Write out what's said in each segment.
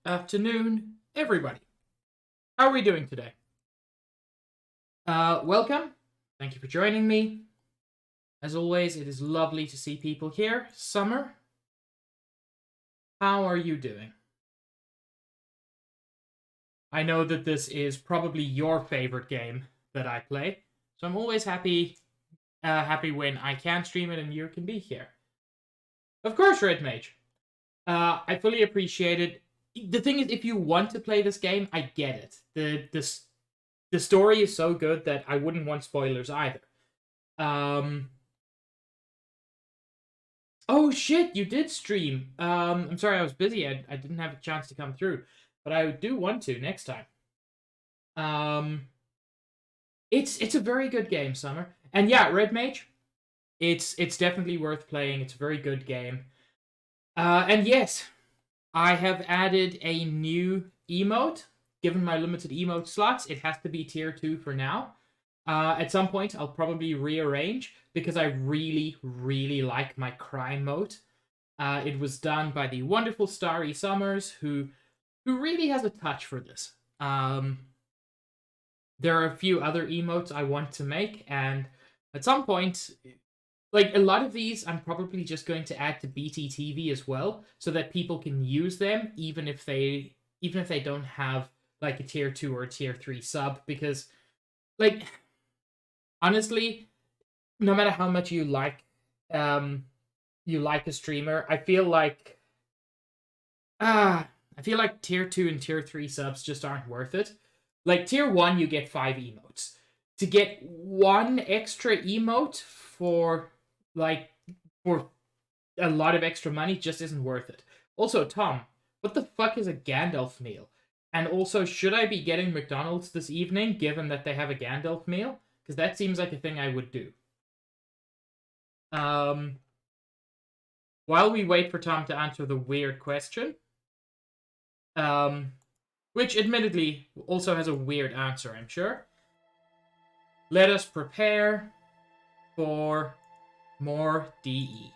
Afternoon, everybody. How are we doing today? Welcome. Thank you for joining me. As always, it is lovely to see people here. Summer, how are you doing? I know that this is probably your favorite game that I play, so I'm always happy when I can stream it and you can be here. Of course, Red Mage. I fully appreciate it. The thing is, if you want to play this game, I get it. The story is so good that I wouldn't want spoilers either. Um, oh shit, you did stream. I'm sorry, I was busy. I didn't have a chance to come through, but I do want to next time. Um, it's a very good game, Summer, and yeah, Red Mage. It's definitely worth playing. It's a very good game. And yes, I have added a new emote. Given my limited emote slots, it has to be tier 2 for now. At some point, I'll probably rearrange because I really, really like my crime mode. It was done by the wonderful Starry Summers, who really has a touch for this. There are a few other emotes I want to make, and at some point, like a lot of these, I'm probably just going to add to BTTV as well, so that people can use them even if they don't have like a tier 2 or a tier 3 sub, because like honestly, no matter how much you like a streamer, I feel like tier 2 and tier 3 subs just aren't worth it. Like tier 1 you get 5 emotes. To get one extra emote like for a lot of extra money just isn't worth it. Also, Tom, what the fuck is a Gandalf meal? And also, should I be getting McDonald's this evening given that they have a Gandalf meal? Because that seems like a thing I would do. Um, while we wait for Tom to answer the weird question, um, which admittedly also has a weird answer, I'm sure, let us prepare for more DE.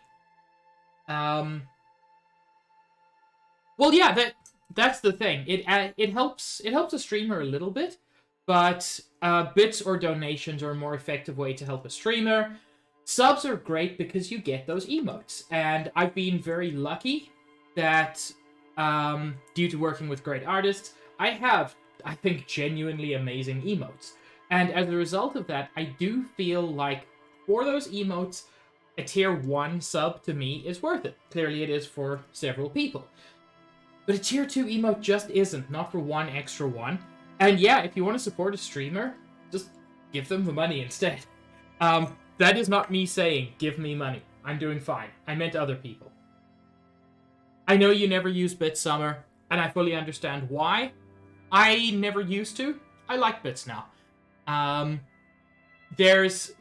Um, well, yeah, that's the thing. It helps a streamer a little bit, but bits or donations are a more effective way to help a streamer. Subs are great because you get those emotes, and I've been very lucky that due to working with great artists, I think, genuinely amazing emotes. And as a result of that, I do feel like for those emotes, a tier 1 sub to me is worth it. Clearly, it is for several people. But a tier 2 emote just isn't, not for one extra one. And yeah, if you want to support a streamer, just give them the money instead. That is not me saying, give me money. I'm doing fine. I meant other people. I know you never use Bits Summer, and I fully understand why. I never used to. I like Bits now. Um, there's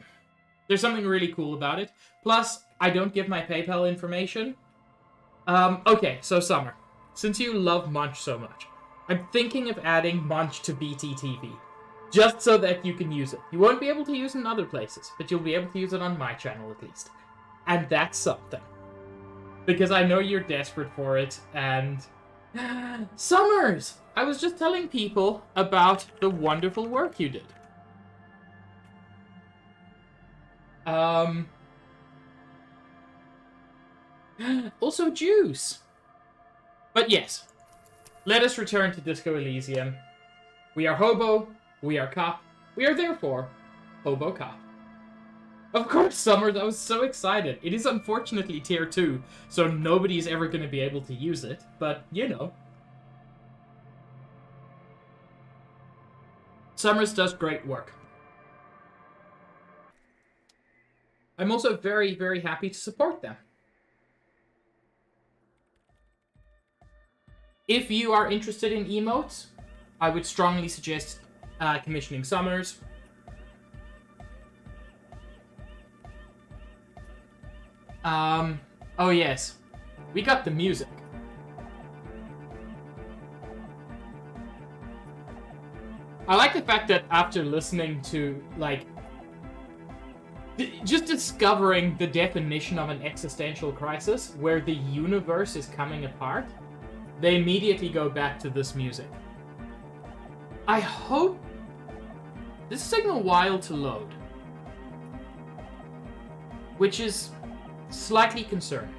something really cool about it. Plus, I don't give my PayPal information. Okay, so Summer, since you love Munch so much, I'm thinking of adding Munch to BTTV. Just so that you can use it. You won't be able to use it in other places, but you'll be able to use it on my channel at least. And that's something. Because I know you're desperate for it, and... Summers! I was just telling people about the wonderful work you did. Also Juice. But yes, let us return to Disco Elysium. We are Hobo, we are Cop, we are therefore Hobo Cop. Of course, Summers, I was so excited. It is unfortunately tier 2, so nobody's ever going to be able to use it, but you know. Summers does great work. I'm also very, very happy to support them. If you are interested in emotes, I would strongly suggest commissioning Summers. Oh yes, we got the music. I like the fact that after listening to, like, just discovering the definition of an existential crisis where the universe is coming apart, they immediately go back to this music. I hope... This is taking a while to load, which is slightly concerning.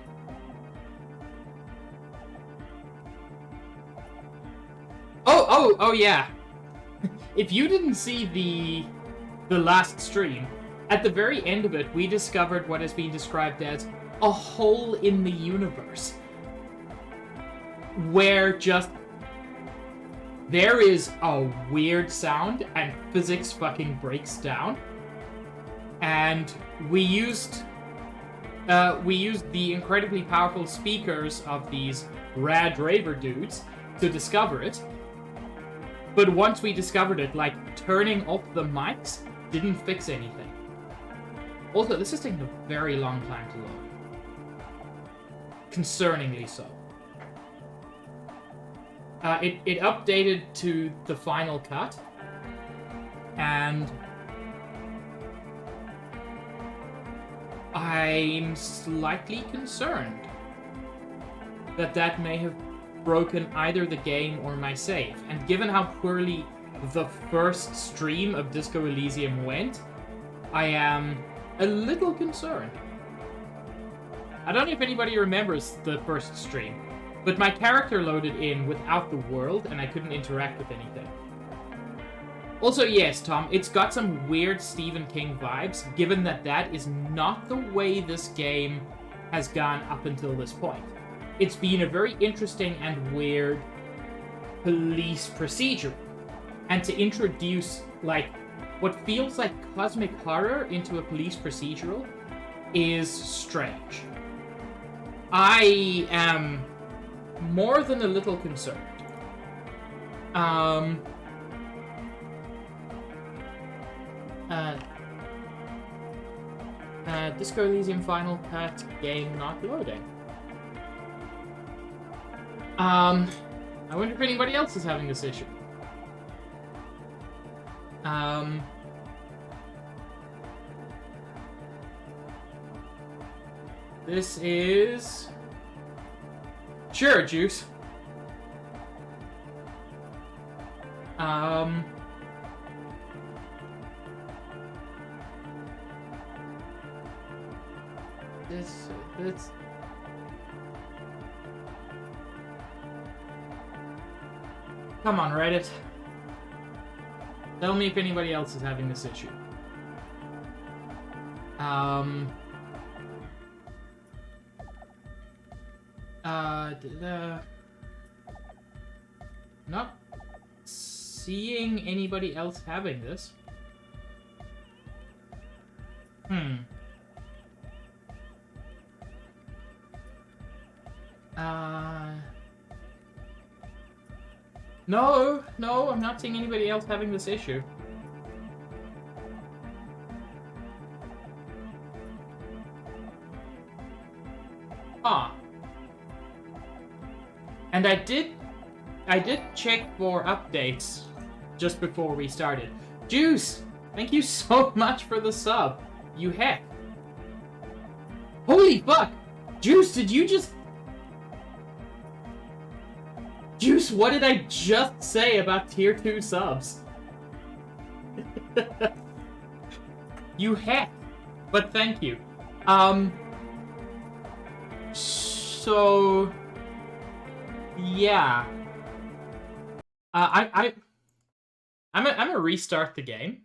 Oh, yeah. If you didn't see the last stream, at the very end of it, we discovered what has been described as a hole in the universe. Where just... there is a weird sound and physics fucking breaks down. And we used the incredibly powerful speakers of these rad raver dudes to discover it. But once we discovered it, like, turning off the mics didn't fix anything. Also, this is taking a very long time to load. Concerningly so. It updated to the final cut. And I'm slightly concerned that that may have broken either the game or my save. And given how poorly the first stream of Disco Elysium went, I am a little concerned. I don't know if anybody remembers the first stream, but my character loaded in without the world and I couldn't interact with anything. Also, yes, Tom, it's got some weird Stephen King vibes, given that that is not the way this game has gone up until this point. It's been a very interesting and weird police procedure. And to introduce, like, what feels like cosmic horror into a police procedural is strange. I am more than a little concerned. Disco Elysium Final Cut game not loading. I wonder if anybody else is having this issue. This is... Sure, Juice. This... Come on, Reddit. Tell me if anybody else is having this issue. Not seeing anybody else having this. No, I'm not seeing anybody else having this issue. Huh. And I did check for updates just before we started. Juice, thank you so much for the sub. You heck. Holy fuck! Juice, did you just... Juice, what did I just say about tier 2 subs? You heck. But thank you. So... yeah. I'm gonna restart the game.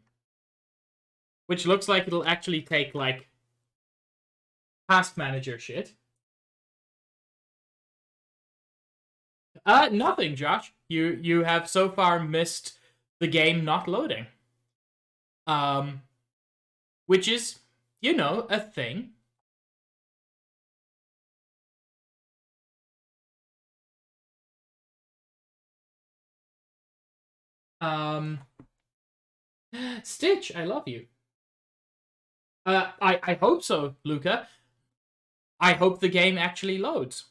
Which looks like it'll actually take, like, task manager shit. Nothing, Josh. You have so far missed the game not loading. Which is, you know, a thing. Stitch, I love you. I hope so, Luca. I hope the game actually loads.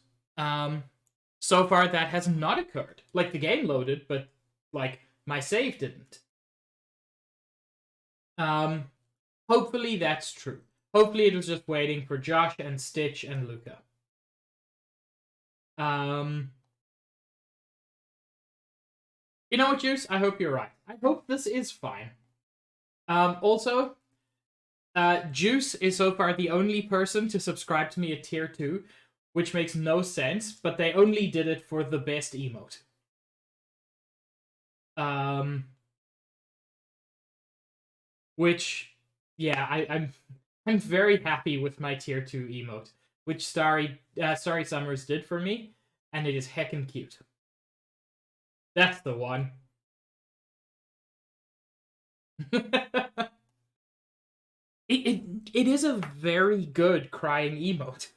So far, that has not occurred. Like, the game loaded, but, like, my save didn't. Hopefully that's true. Hopefully it was just waiting for Josh and Stitch and Luca. You know what, Juice? I hope you're right. I hope this is fine. Also, Juice is so far the only person to subscribe to me at tier 2, which makes no sense, but they only did it for the best emote. Which, yeah, I'm very happy with my tier 2 emote, which Starry Summers did for me, and it is heckin' cute. That's the one. it is a very good crying emote.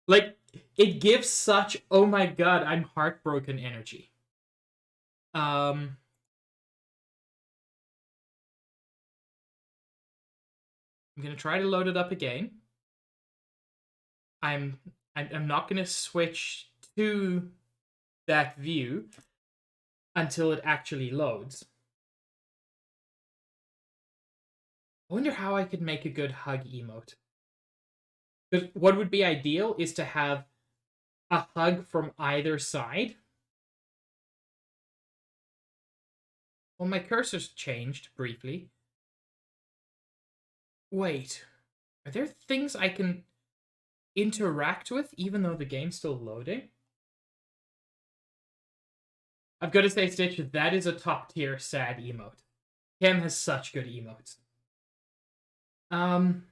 Like, it gives such, oh my god, I'm heartbroken energy. I'm gonna try to load it up again. I'm not gonna switch to that view until it actually loads. I wonder how I could make a good hug emote. Because what would be ideal is to have a hug from either side. Well, my cursor's changed briefly. Wait, are there things I can interact with even though the game's still loading? I've got to say, Stitch, that is a top tier sad emote. Cam has such good emotes. Um,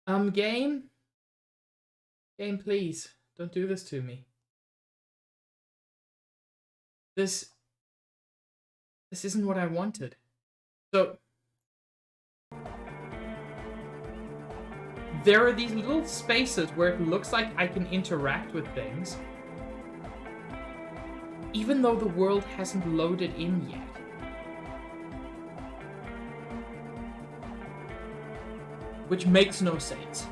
um, game? Game, please. Don't do this to me. This isn't what I wanted. So, there are these little spaces where it looks like I can interact with things, even though the world hasn't loaded in yet. Which makes no sense.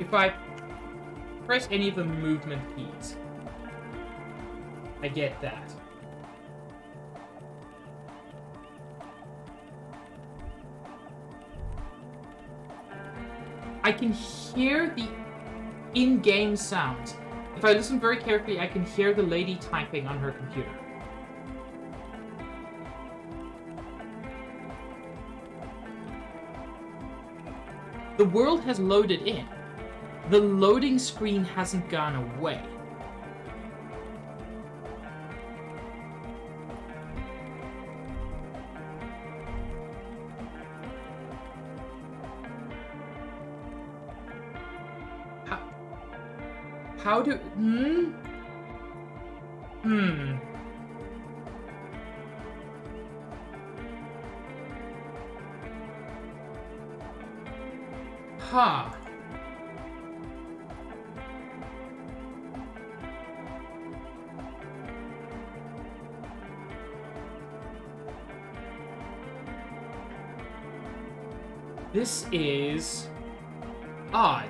If I press any of the movement keys, I get that. I can hear the in-game sounds. If I listen very carefully, I can hear the lady typing on her computer. The world has loaded in. The loading screen hasn't gone away. How do... Huh. This is odd.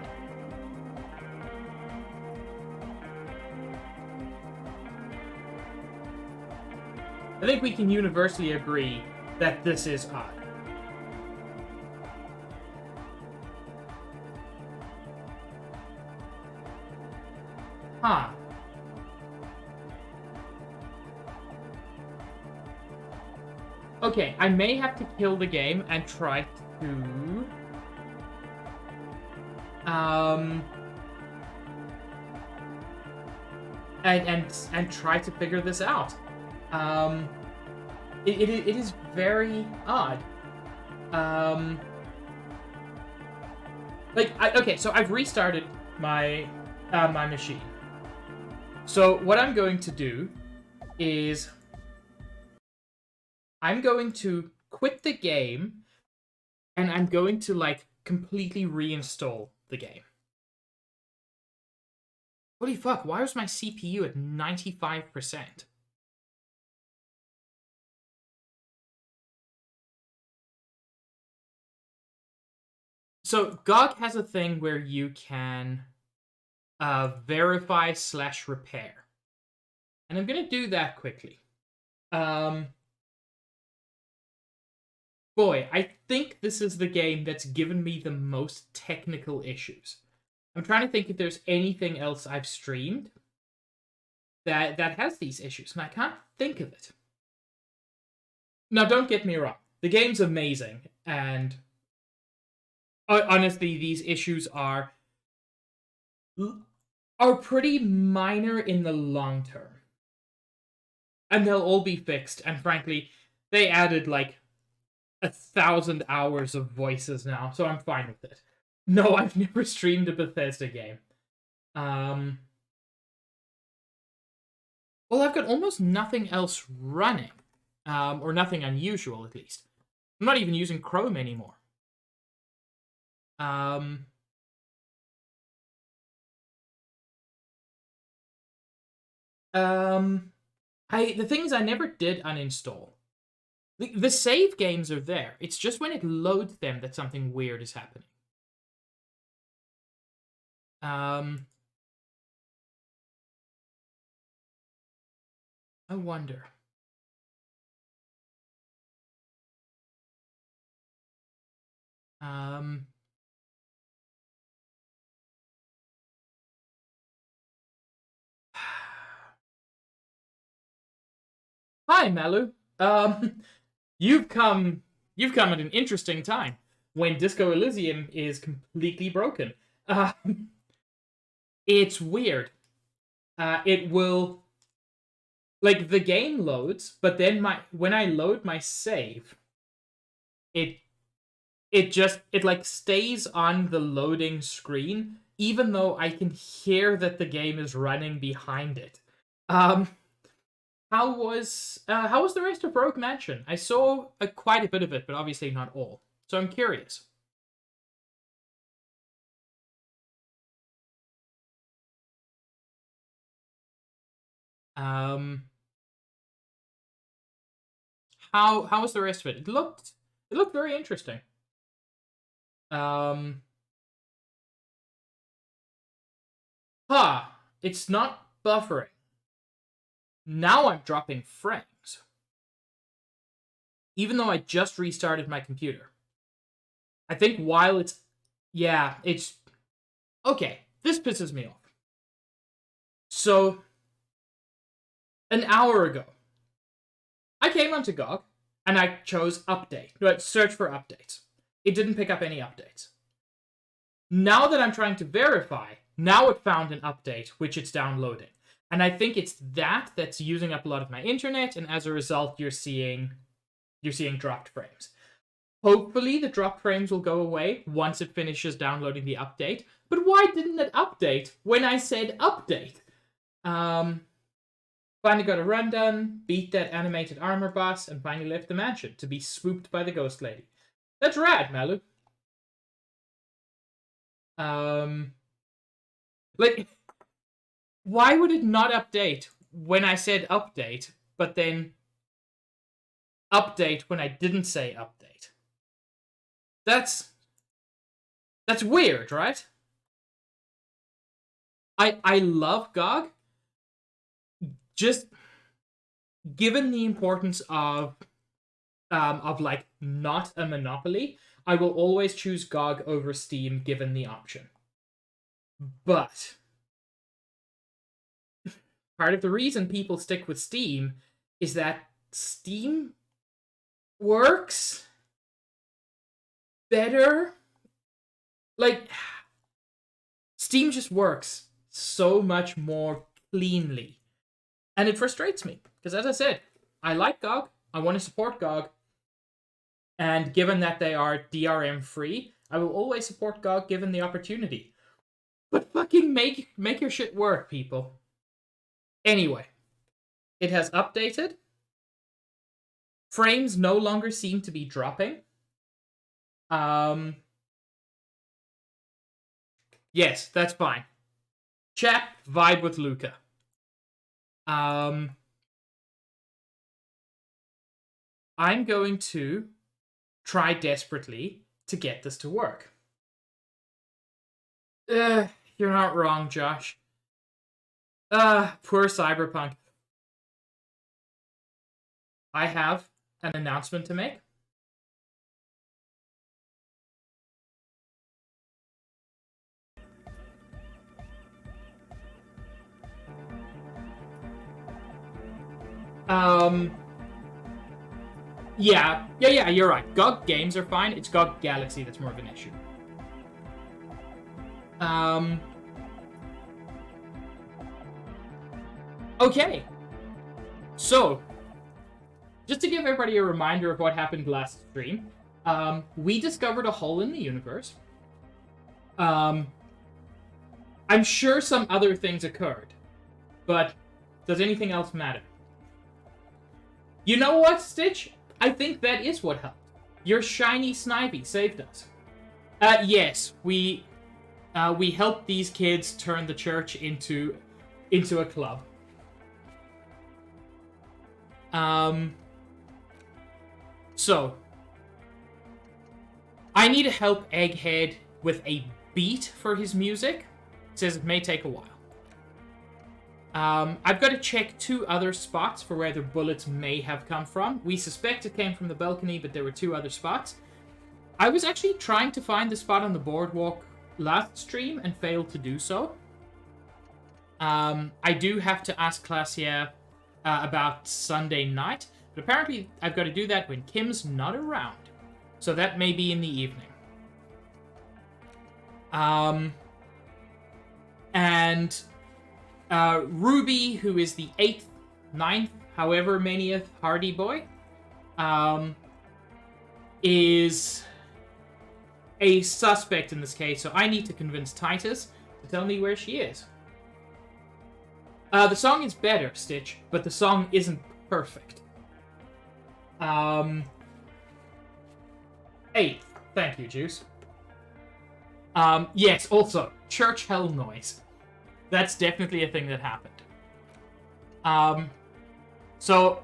I think we can universally agree that this is odd. Huh. Okay, I may have to kill the game and try to... And try to figure this out. It is very odd. Okay, so I've restarted my my machine. So what I'm going to do is I'm going to quit the game and I'm going to like completely reinstall the game. Holy fuck, why was my CPU at 95%? So GOG has a thing where you can verify/repair. And I'm going to do that quickly. boy, I think this is the game that's given me the most technical issues. I'm trying to think if there's anything else I've streamed that has these issues, and I can't think of it. Now, don't get me wrong. The game's amazing, and honestly, these issues are pretty minor in the long term. And they'll all be fixed, and frankly, they added like 1,000 hours of voices now, so I'm fine with it. No, I've never streamed a Bethesda game. Well, I've got almost nothing else running, or nothing unusual at least. I'm not even using Chrome anymore. The thing is, I never did uninstall. The save games are there. It's just when it loads them that something weird is happening. I wonder. Hi, Malu. You've come at an interesting time when Disco Elysium is completely broken. It's weird. It will, like, the game loads, but then when I load my save, it like stays on the loading screen, even though I can hear that the game is running behind it. How was the rest of Rogue Mansion? I saw quite a bit of it, but obviously not all. So I'm curious. How was the rest of it? It looked very interesting. It's not buffering. Now I'm dropping frames. Even though I just restarted my computer. I think while it's... Yeah, it's... Okay, this pisses me off. So, an hour ago, I came onto GOG, and I chose update. Right, search for updates. It didn't pick up any updates. Now that I'm trying to verify, now it found an update, which it's downloading. And I think it's that's using up a lot of my internet, and as a result, you're seeing dropped frames. Hopefully, the dropped frames will go away once it finishes downloading the update. But why didn't it update when I said update? Finally got a run done, beat that animated armor boss, and finally left the mansion to be swooped by the ghost lady. That's rad, Malu. Like, why would it not update when I said update, but then update when I didn't say update? That's weird, right? I love GOG. Just given the importance of like not a monopoly, I will always choose GOG over Steam given the option. But part of the reason people stick with Steam is that Steam works better. Like, Steam just works so much more cleanly. And it frustrates me. Because as I said, I like GOG. I want to support GOG. And given that they are DRM free, I will always support GOG given the opportunity. But fucking make your shit work, people. Anyway, it has updated. Frames no longer seem to be dropping. Yes, that's fine. Chat, vibe with Luca. I'm going to try desperately to get this to work. You're not wrong, Josh. Poor Cyberpunk. I have an announcement to make. Yeah, you're right. GOG games are fine. It's GOG Galaxy that's more of an issue. Okay. So, just to give everybody a reminder of what happened last stream, we discovered a hole in the universe. I'm sure some other things occurred, but does anything else matter? You know what, Stitch? I think that is what helped. Your shiny Snivy saved us. Yes, we helped these kids turn the church into a club. So, I need to help Egghead with a beat for his music. It says it may take a while. I've got to check 2 other spots for where the bullets may have come from. We suspect it came from the balcony, but there were 2 other spots. I was actually trying to find the spot on the boardwalk last stream and failed to do so. I do have to ask Classia about Sunday night, but apparently I've got to do that when Kim's not around. So that may be in the evening. And Ruby, who is the 8th, 9th, however manyth Hardy boy, is a suspect in this case, so I need to convince Titus to tell me where she is. The song is better, Stitch, but the song isn't perfect. 8th. Thank you, Juice. Yes, also, church hell noise. That's definitely a thing that happened. So,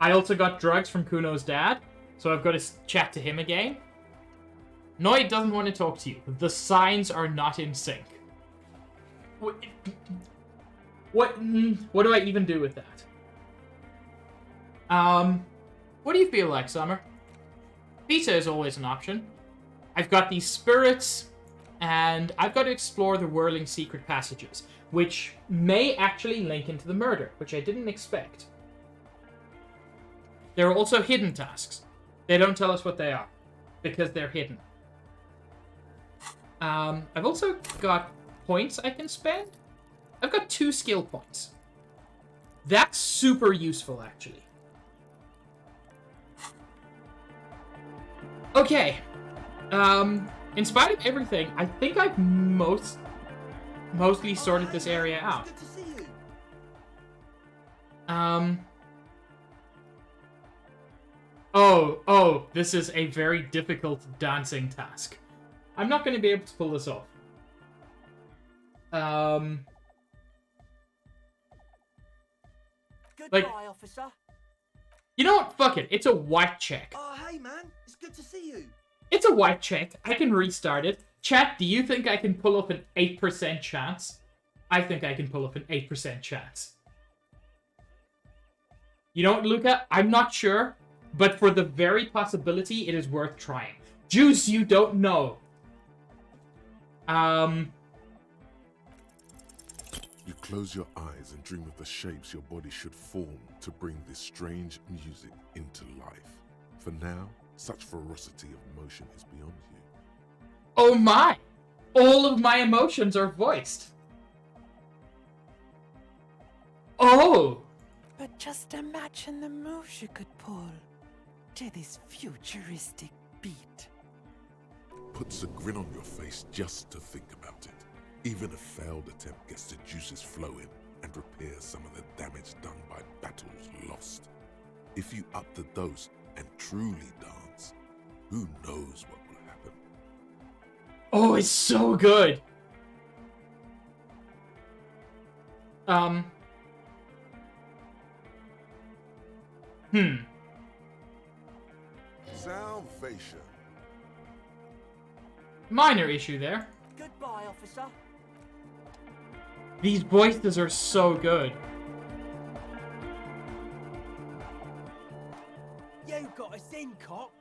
I also got drugs from Kuno's dad, so I've got to chat to him again. Noid doesn't want to talk to you. The signs are not in sync. What do I even do with that? What do you feel like, Summer? Pizza is always an option. I've got these spirits, and I've got to explore the whirling secret passages, which may actually link into the murder, which I didn't expect. There are also hidden tasks. They don't tell us what they are, because they're hidden. I've also got points I can spend. I've got 2 skill points. That's super useful, actually. Okay. In spite of everything, I think I've mostly sorted this area out. Oh, this is a very difficult dancing task. I'm not going to be able to pull this off. Goodbye, officer. You know what? Fuck it. It's a white check. Oh, hey, man. It's good to see you. It's a white check. I can restart it. Chat, do you think I can pull up an 8% chance? I think I can pull up an 8% chance. You know what, Luca? I'm not sure, but for the very possibility, it is worth trying. Juice, you don't know. You close your eyes and dream of the shapes your body should form to bring this strange music into life. For now, such ferocity of motion is beyond you. Oh my! All of my emotions are voiced. Oh! But just imagine the moves you could pull to this futuristic beat. Puts a grin on your face just to think about it. Even a failed attempt gets the juices flowing and repairs some of the damage done by battles lost. If you up the dose and truly dance, who knows what will happen? Oh, it's so good! Salvation. Minor issue there. Goodbye, officer. These voices are so good. You got us in, cop.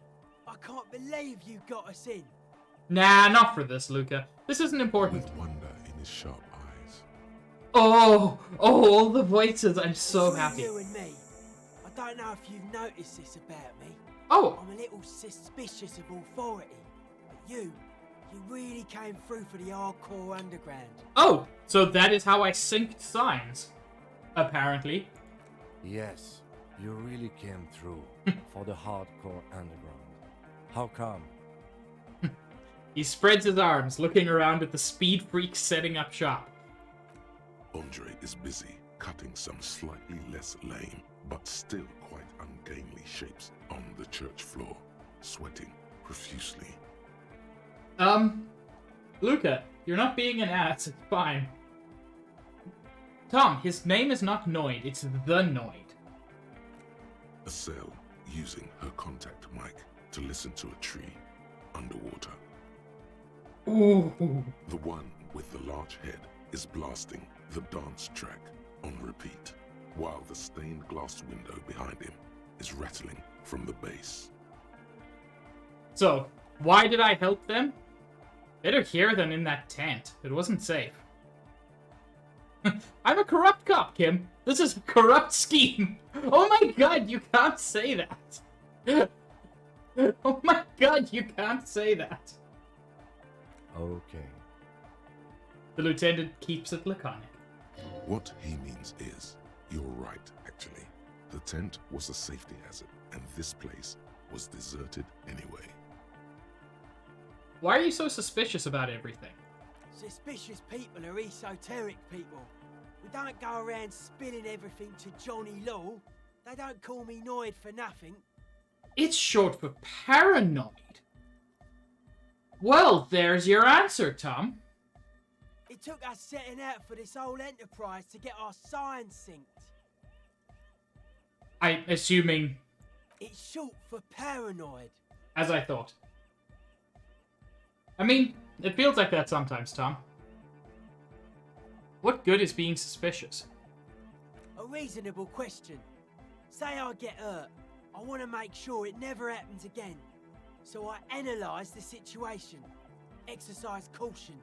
I can't believe you got us in. Nah, not for this, Luca. This isn't important. With wonder in his sharp eyes. Oh, all the voices. I'm so It's happy. You and me. don't know if you've noticed this about me. Oh, I'm a little suspicious of authority. But you really came through for the hardcore underground. oh, so that is how I synced signs, apparently. Yes, you really came through for the hardcore underground. How come? He spreads his arms, looking around at the speed freaks setting up shop. Andre is busy cutting some slightly less lame, but still quite ungainly shapes on the church floor, sweating profusely. Luca, you're not being an ass, it's fine. Tom, his name is not Noid, it's the Noid. Estelle using her contact mic to listen to a tree underwater. Ooh. The one with the large head is blasting the dance track on repeat, while the stained glass window behind him is rattling from the bass. So, why did I help them? Better here than in that tent. It wasn't safe. I'm a corrupt cop, Kim. This is a corrupt scheme. Oh my god, you can't say that. Oh my god, you can't say that. Okay. The lieutenant keeps it laconic. What he means is, you're right, actually. The tent was a safety hazard, and this place was deserted anyway. Why are you so suspicious about everything? Suspicious people are esoteric people. We don't go around spilling everything to Johnny Law. They don't call me Noid for nothing. It's short for paranoid. Well, there's your answer, Tom. It took us setting out for this whole enterprise to get our signs synced. I'm assuming, It's short for paranoid. as I thought. I mean, it feels like that sometimes, Tom. What good is being suspicious? A reasonable question. Say I get hurt. I want to make sure it never happens again. So I analyse the situation. Exercise caution.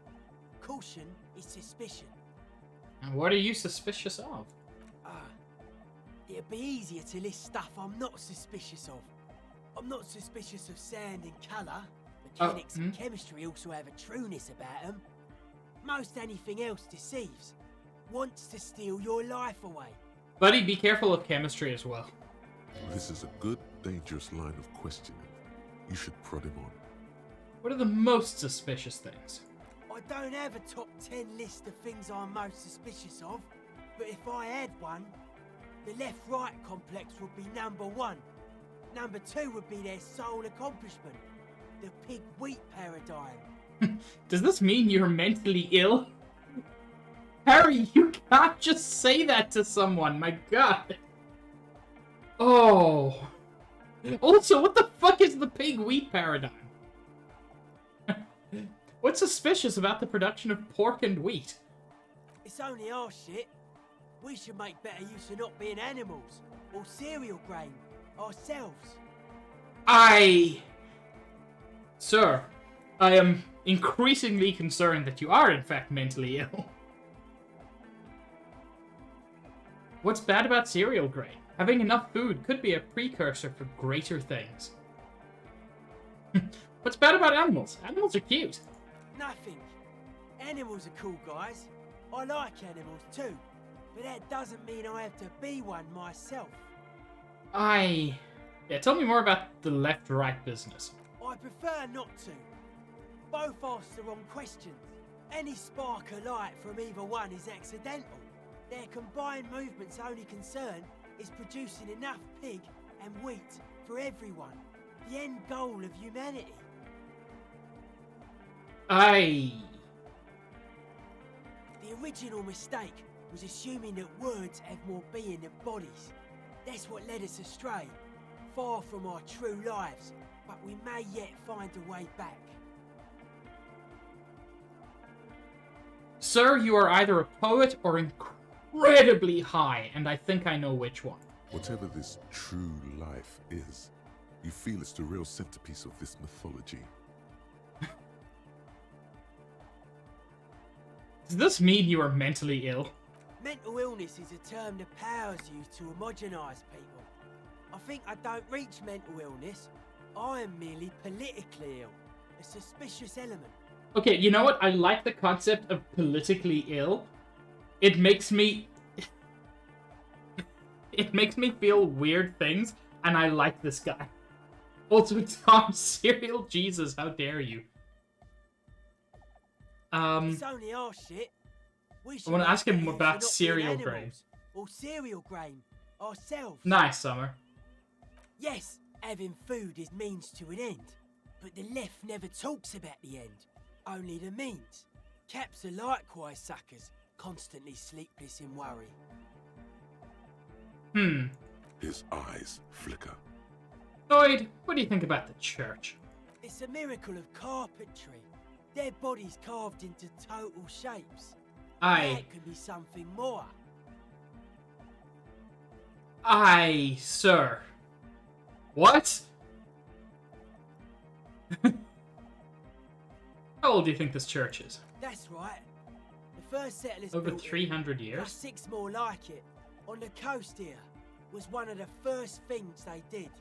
Caution is suspicion. And what are you suspicious of? It'd be easier to list stuff I'm not suspicious of. I'm not suspicious of sound and colour. Mechanics and chemistry also have a trueness about them. Most anything else deceives. Wants to steal your life away. Buddy, be careful of chemistry as well. This is a good, dangerous line of questioning. You should prod him on. What are the most suspicious things? I don't have a top 10 list of things I'm most suspicious of, but if I had one, the left-right complex would be number 1. Number 2 would be their sole accomplishment, the pig-wheat paradigm. Does this mean you're mentally ill? Harry, you can't just say that to someone, my god. Oh. Also, what the fuck is the pig-wheat paradigm? What's suspicious about the production of pork and wheat? It's only our shit. We should make better use of not being animals, or cereal grain, ourselves. Sir, I am increasingly concerned that you are in fact mentally ill. What's bad about cereal grain? Having enough food could be a precursor for greater things. What's bad about animals? Animals are cute. Nothing. Animals are cool, guys. I like animals too, but that doesn't mean I have to be one myself. Yeah, tell me more about the left-right business. I prefer not to. Both ask the wrong questions. Any spark of light from either one is accidental. Their combined movement's only concern is producing enough pig and wheat for everyone. The end goal of humanity. The original mistake was assuming that words have more being than bodies. That's what led us astray. Far from our true lives, but we may yet find a way back. Sir, you are either a poet or incredibly high, and I think I know which one. Whatever this true life is, you feel it's the real centerpiece of this mythology. Does this mean you are mentally ill? Mental illness is a term the powers use to homogenise people. I think I don't reach mental illness. I am merely politically ill. A suspicious element. Okay, you know what? I like the concept of politically ill. It makes me... it makes me feel weird things, and I like this guy. Also, Tom Serial Jesus, how dare you? It's only our shit. We should wanna make ask him better use about of not cereal being grain. animals, or cereal grain ourselves. Nice, Summer. Yes, having food is means to an end, but the left never talks about the end, only the means. Caps are likewise suckers, constantly sleepless in worry. His eyes flicker. Lloyd, what do you think about the church? It's a miracle of carpentry. Their bodies carved into total shapes. That could be something more. Sir. What? How old do you think this church is? That's right. The first settlers Over built it, 300 plus years? 6 more like it, on the coast here, was one of the first things they did.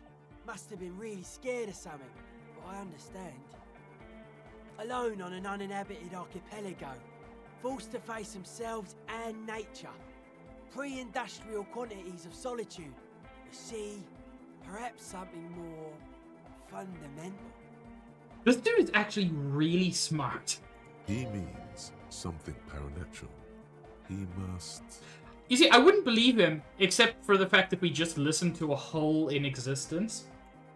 Must have been really scared of something, but I understand. Alone on an uninhabited archipelago, forced to face themselves and nature. Pre-industrial quantities of solitude. The sea, perhaps something more fundamental. This dude is actually really smart. He means something paranatural. He must... You see, I wouldn't believe him, except for the fact that we just listened to a hole in existence.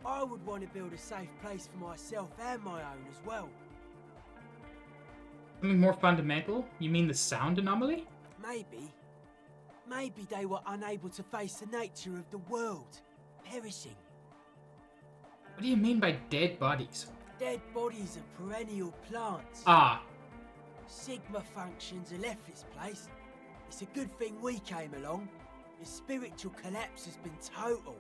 I would want to build a safe place for myself and my own as well. Something more fundamental? You mean the sound anomaly? Maybe. Maybe they were unable to face the nature of the world, perishing. What do you mean by dead bodies? Dead bodies of perennial plants. Ah, Sigma functions have left this place. It's a good thing we came along. The spiritual collapse has been total.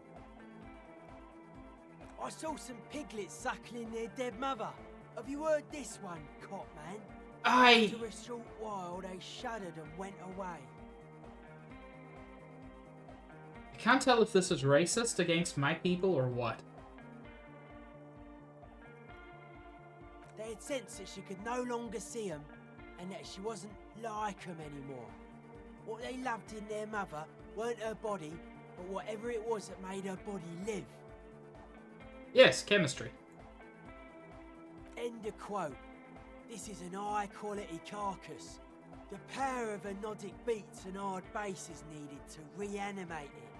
I saw some piglets suckling their dead mother. Have you heard this one, cop man? After a short while, they shuddered and went away. I can't tell if this is racist against my people or what. They had sensed that she could no longer see them, and that she wasn't like them anymore. What they loved in their mother weren't her body, but whatever it was that made her body live. Yes, chemistry. End of quote. This is an high-quality carcass. The power of anodic beats and hard bass is needed to reanimate it.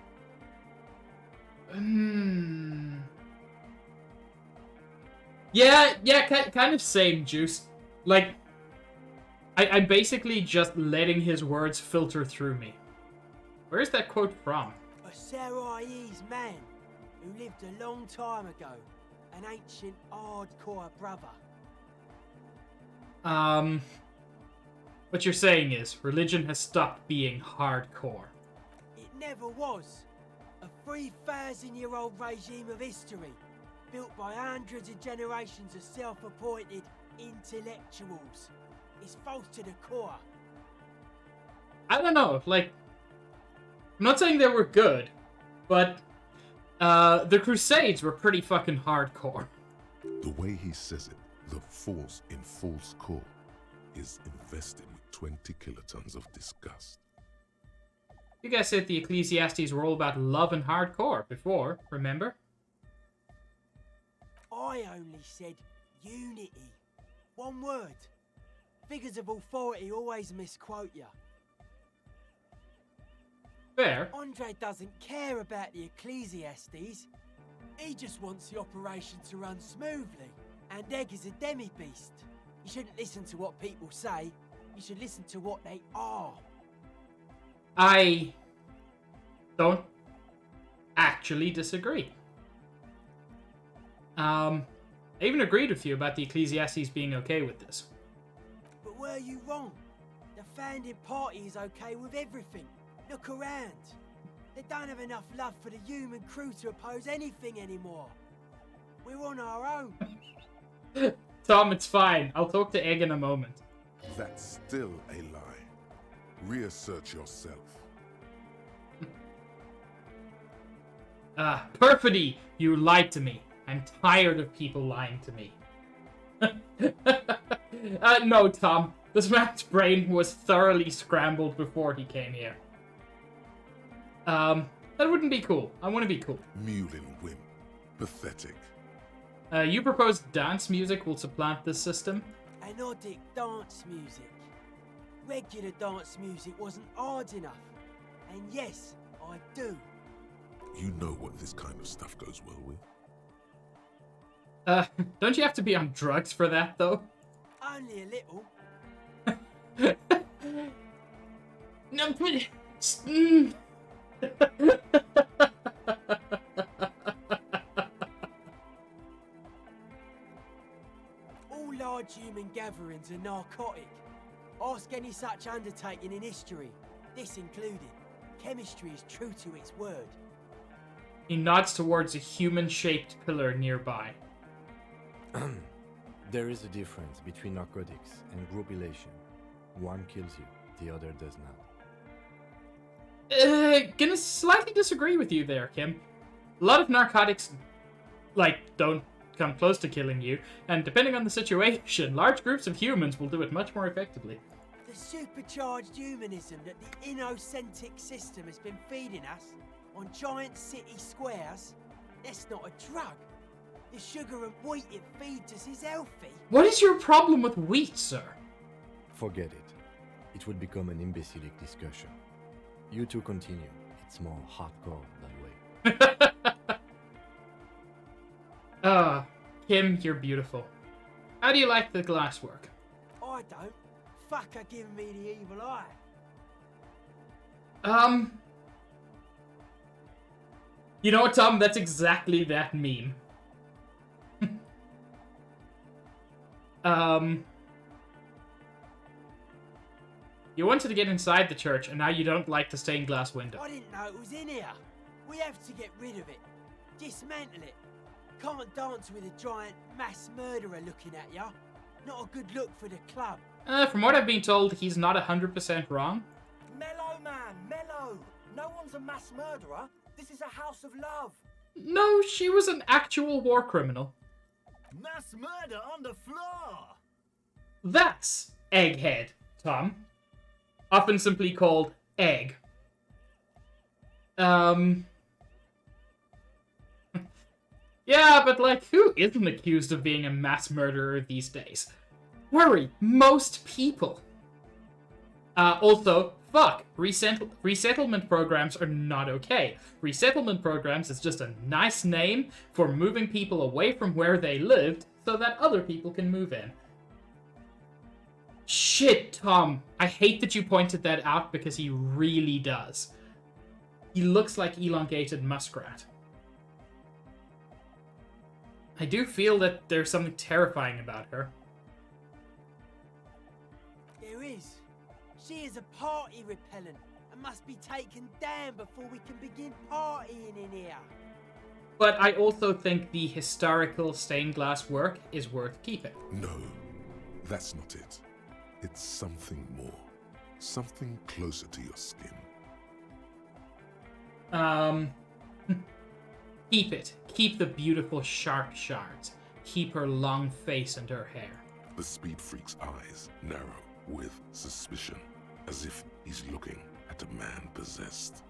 Yeah, kind of same, Juice. Like, I'm basically just letting his words filter through me. Where's that quote from? A Sarais man who lived a long time ago. An ancient hardcore brother. What you're saying is, religion has stopped being hardcore. It never was. A 3,000-year-old regime of history, built by hundreds of generations of self-appointed intellectuals. It's false to the core. I don't know, like, I'm not saying they were good, but the Crusades were pretty fucking hardcore. The way he says it, the force in false core is invested with 20 kilotons of disgust. You guys said the Ecclesiastes were all about love and hardcore before, remember? I only said unity. One word. Figures of authority always misquote you. Fair. Andre doesn't care about the Ecclesiastes. He just wants the operation to run smoothly. And Egg is a demi-beast. You shouldn't listen to what people say. You should listen to what they are. I don't actually disagree. I even agreed with you about the Ecclesiastes being okay with this. But were you wrong? The founding party is okay with everything. Look around. They don't have enough love for the human crew to oppose anything anymore. We're on our own. Tom, it's fine. I'll talk to Egg in a moment. That's still a lie. Reassert yourself. Perfidy, you lied to me. I'm tired of people lying to me. No, Tom. This man's brain was thoroughly scrambled before he came here. That wouldn't be cool. I want to be cool. Mewling wimp. Pathetic. You propose dance music will supplant this system? Anodic dance music. Regular dance music wasn't hard enough. And yes, I do. You know what this kind of stuff goes well with. Don't you have to be on drugs for that, though? Only a little. No, but... All large human gatherings are narcotic. Ask any such undertaking in history, this included. Chemistry is true to its word. He nods towards a human-shaped pillar nearby. There is a difference between narcotics and group elation. One kills you, the other does not. Gonna slightly disagree with you there, Kim. A lot of narcotics, don't come close to killing you, and depending on the situation, large groups of humans will do it much more effectively. The supercharged humanism that the innocentric system has been feeding us on giant city squares, that's not a drug. The sugar and wheat it feeds us is healthy. What is your problem with wheat, sir? Forget it. It would become an imbecilic discussion. You two continue. It's more hardcore that way. Kim, you're beautiful. How do you like the glasswork? I don't. Fuck are giving me the evil eye. You know what, Tom? That's exactly that meme. You wanted to get inside the church, and now you don't like the stained glass window. I didn't know it was in here. We have to get rid of it. Dismantle it. Can't dance with a giant mass murderer looking at ya. Not a good look for the club. From what I've been told, he's not 100% wrong. Mellow, man, mellow. No one's a mass murderer. This is a house of love. No, she was an actual war criminal. Mass murder on the floor. That's Egghead, Tom. Often simply called Egg. Yeah, but who isn't accused of being a mass murderer these days? Worry, most people. Also, fuck, resettlement programs are not okay. Resettlement programs is just a nice name for moving people away from where they lived so that other people can move in. Shit, Tom. I hate that you pointed that out because he really does. He looks like elongated muskrat. I do feel that there's something terrifying about her. There is. She is a party repellent and must be taken down before we can begin partying in here. But I also think the historical stained glass work is worth keeping. No, that's not it. It's something more. Something closer to your skin. Keep it. Keep the beautiful sharp shards. Keep her long face and her hair. The speed freak's eyes narrow with suspicion, as if he's looking at a man possessed.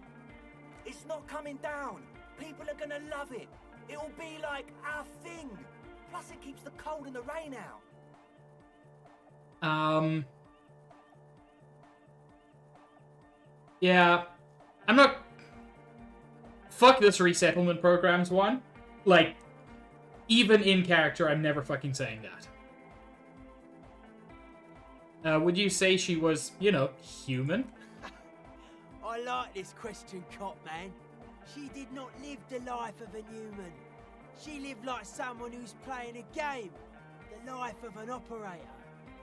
It's not coming down. People are gonna love it. It'll be like our thing. Plus it keeps the cold and the rain out. Yeah. I'm not... Fuck this resettlement programs one. Even in character, I'm never fucking saying that. Would you say she was, human? I like this question, Cop Man. She did not live the life of a human. She lived like someone who's playing a game. The life of an operator.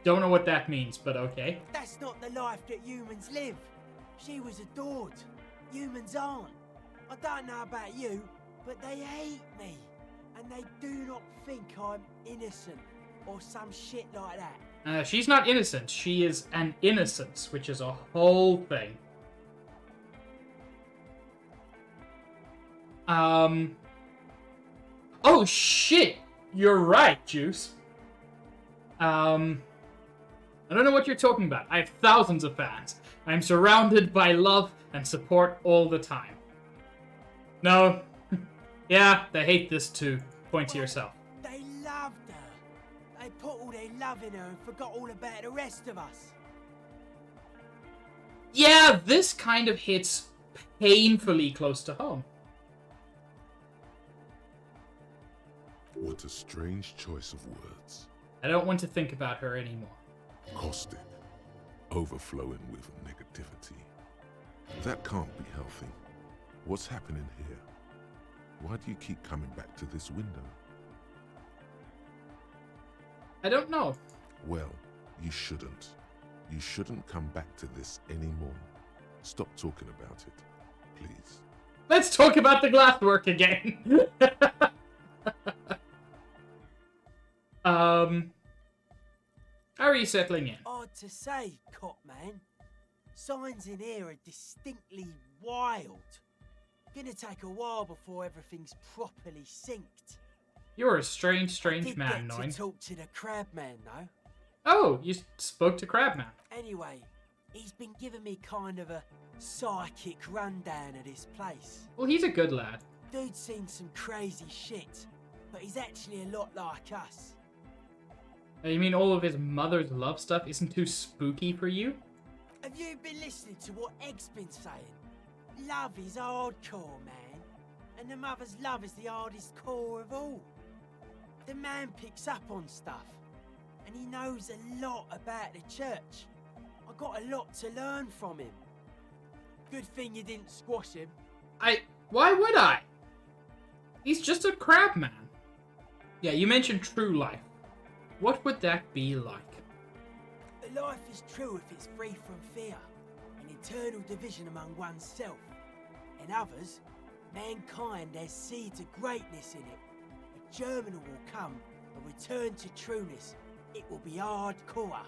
Don't know what that means, but okay. That's not the life that humans live. She was adored. Humans aren't. I don't know about you, but they hate me. And they do not think I'm innocent or some shit like that. She's not innocent. She is an innocence, which is a whole thing. Oh shit! You're right, Juice. I don't know what you're talking about. I have thousands of fans. I'm surrounded by love and support all the time. No. Yeah, they hate this too. Point to yourself. They loved her. They put all their love in her and forgot all about the rest of us. Yeah, this kind of hits painfully close to home. What a strange choice of words. I don't want to think about her anymore. Caustic. Overflowing with negativity. That can't be healthy. What's happening here? Why do you keep coming back to this window? I don't know. Well, you shouldn't. You shouldn't come back to this anymore. Stop talking about it, please. Let's talk about the glasswork again. How are you settling in? Hard to say, Cop Man. Signs in here are distinctly wild. Gonna take a while before everything's properly synced. You're a strange, I strange did man, get Noin. to talk to the crab man though. Oh, you spoke to Crabman. Anyway, he's been giving me kind of a psychic rundown of this place. Well, he's a good lad. Dude's seen some crazy shit, but he's actually a lot like us. You mean all of his mother's love stuff isn't too spooky for you? Have you been listening to what Egg's been saying? Love is hardcore, man. And the mother's love is the hardest core of all. The man picks up on stuff. And he knows a lot about the church. I got a lot to learn from him. Good thing you didn't squash him. Why would I? He's just a crab man. Yeah, you mentioned true life. What would that be like? Life is true if it's free from fear, an eternal division among oneself. In others, mankind has seeds of greatness in it. A germinal will come, a return to trueness. It will be hardcore.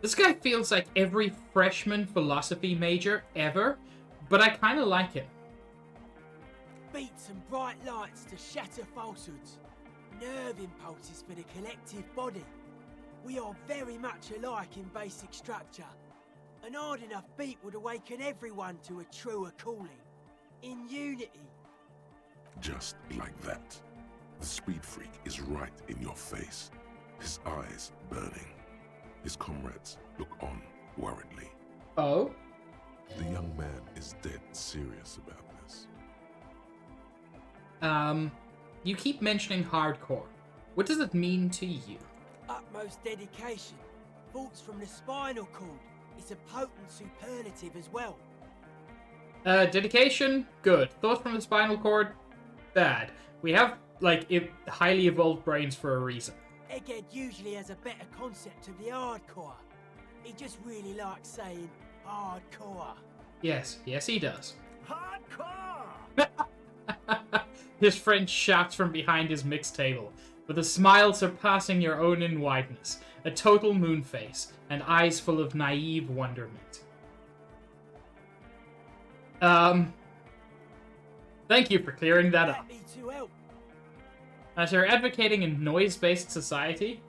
This guy feels like every freshman philosophy major ever, but I kind of like him. Beats and bright lights to shatter falsehoods. Nerve impulses for the collective body. We are very much alike in basic structure. An hard enough beat would awaken everyone to a truer calling. In unity. Just like that. The speed freak is right in your face. His eyes burning. His comrades look on worriedly. Oh? The young man is dead serious about this. You keep mentioning hardcore. What does it mean to you? Utmost dedication. Thoughts from the spinal cord. It's a potent superlative as well. Dedication? Good. Thoughts from the spinal cord? Bad. We have, highly evolved brains for a reason. Egghead usually has a better concept of the hardcore. He just really likes saying hardcore. Yes, he does. Hardcore! His friend shouts from behind his mixed table, with a smile surpassing your own in wideness, a total moon face, and eyes full of naive wonderment. Thank you for clearing that up. Happy to help. As you're advocating a noise-based society,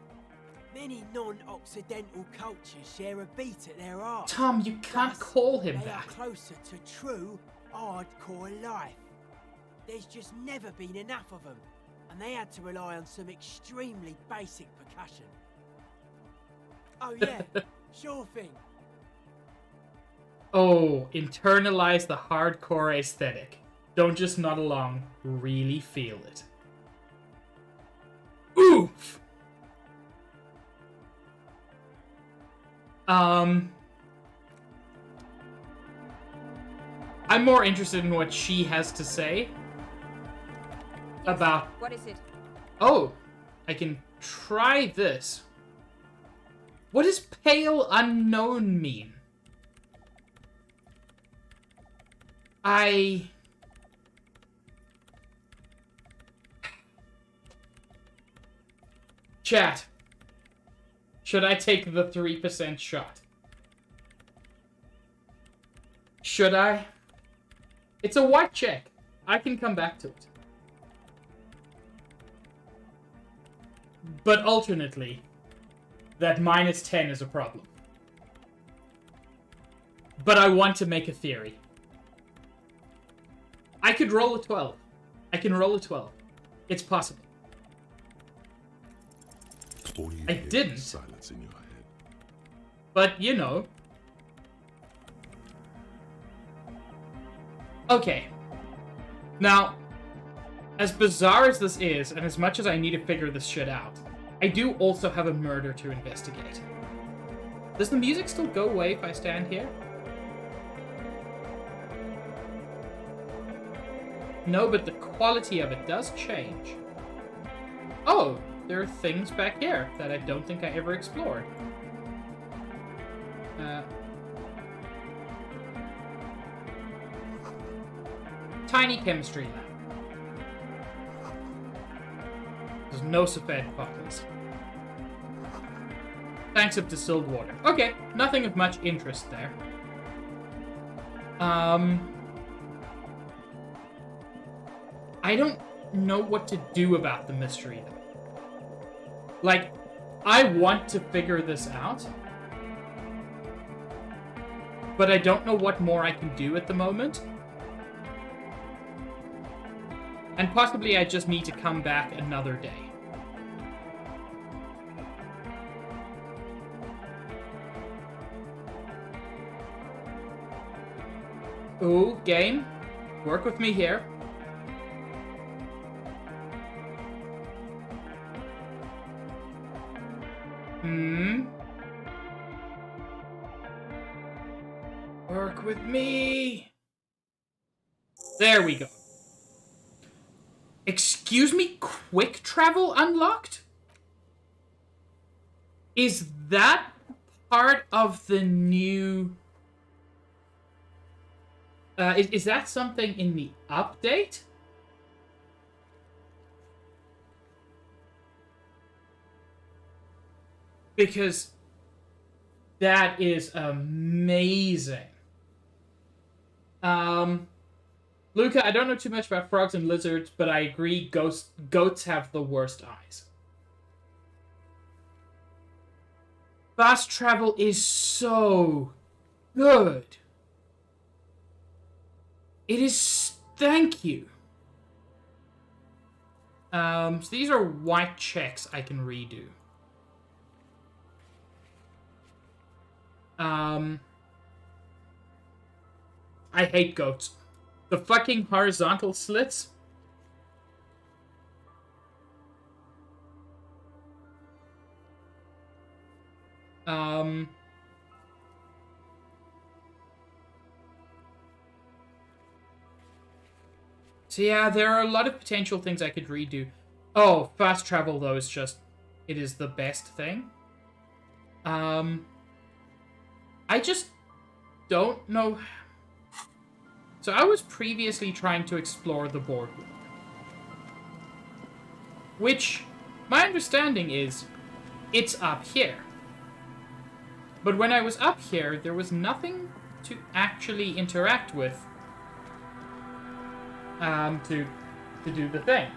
Many non-Occidental cultures share a beat at their art. Tom, you can't Thus, call him they that. are closer to true, hardcore life. There's just never been enough of them, and they had to rely on some extremely basic percussion. Oh yeah, sure thing. Oh, internalize the hardcore aesthetic. Don't just nod along, really feel it. Oof! I'm more interested in what she has to say about... What is it? Oh, I can try this. What does pale unknown mean? Chat. Should I take the 3% shot? Should I? It's a white check. I can come back to it. But alternately, that -10 is a problem. But I want to make a theory. I could roll a 12. I can roll a 12. It's possible. All you I hear is didn't. silence in your head. But, you know. Okay. Now, as bizarre as this is, and as much as I need to figure this shit out, I do also have a murder to investigate. Does the music still go away if I stand here? No, but the quality of it does change. Oh, there are things back here that I don't think I ever explored. Tiny chemistry lab. There's no Safed bottles. Tanks of distilled water. Okay, nothing of much interest there. I don't know what to do about the mystery, though. Like, I want to figure this out, but I don't know what more I can do at the moment. And possibly I just need to come back another day. Ooh, game. Work with me here. Work with me. There we go. Excuse me, quick travel unlocked? Is that part of the new... is that something in the update? Because that is amazing. Luca, I don't know too much about frogs and lizards, but I agree goats have the worst eyes. Fast travel is so good. It is... Thank you. So these are white checks I can redo. I hate goats. The fucking horizontal slits. So yeah, there are a lot of potential things I could redo. Oh, fast travel though is just... It is the best thing. I just don't know... So I was previously trying to explore the boardwalk. Which, my understanding is, it's up here. But when I was up here, there was nothing to actually interact with to do the thing.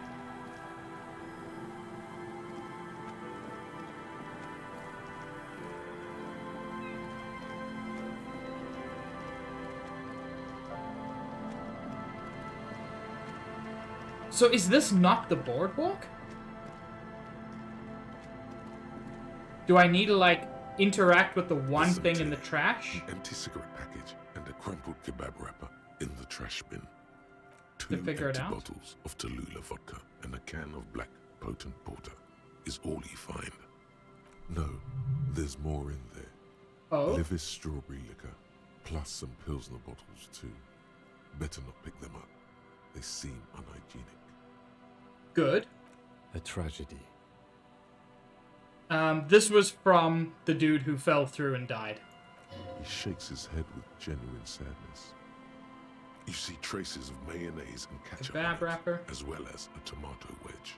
So is this not the boardwalk? Do I need to, like, interact with the one thing in the trash? An empty cigarette package and a crumpled kebab wrapper in the trash bin. To 2 figure it empty out? bottles of Tallulah vodka and a can of black potent porter is all you find. No, there's more in there. Oh? Livis strawberry liquor, plus some Pilsner bottles too. Better not pick them up. They seem unhygienic. Good. A tragedy. This was from the dude who fell through and died. He shakes his head with genuine sadness. You see traces of mayonnaise and ketchup Kebab on it, wrapper. as well as a tomato wedge.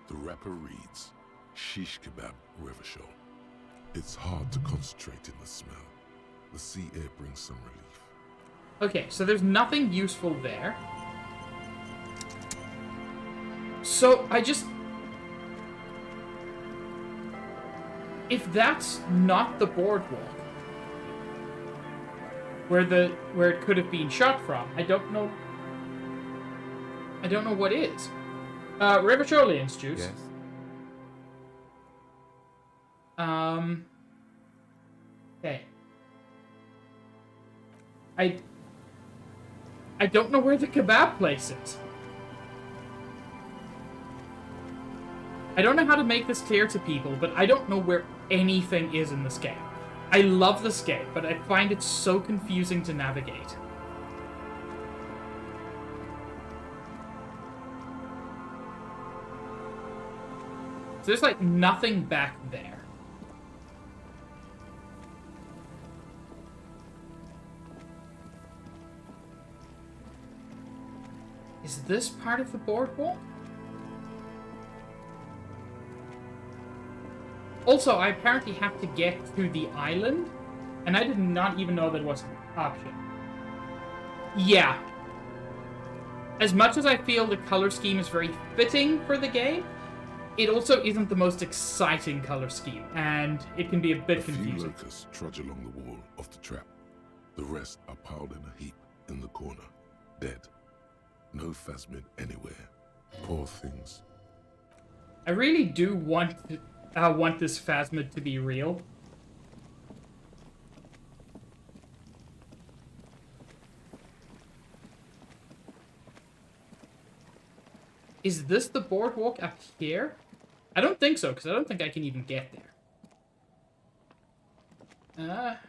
The wrapper reads, Shish Kebab Revachol. It's hard to concentrate in the smell. The sea air brings some relief. Okay, so there's nothing useful there. So, if that's not the boardwalk where it could have been shot from, I don't know what is. River Shorelands juice. Yes. Okay. I don't know where the kebab place is. I don't know how to make this clear to people, but I don't know where anything is in this game. I love this game, but I find it so confusing to navigate. So there's like nothing back there. Is this part of the boardwalk? Also, I apparently have to get to the island, and I did not even know that was an option. Yeah. As much as I feel the color scheme is very fitting for the game, it also isn't the most exciting color scheme, and it can be a bit confusing. A few locusts trudge along the wall of the trap. The rest are piled in a heap in the corner, dead. No phasmid anywhere. Poor things. I really do want this phasmid to be real. Is this the boardwalk up here? I don't think so, because I don't think I can even get there.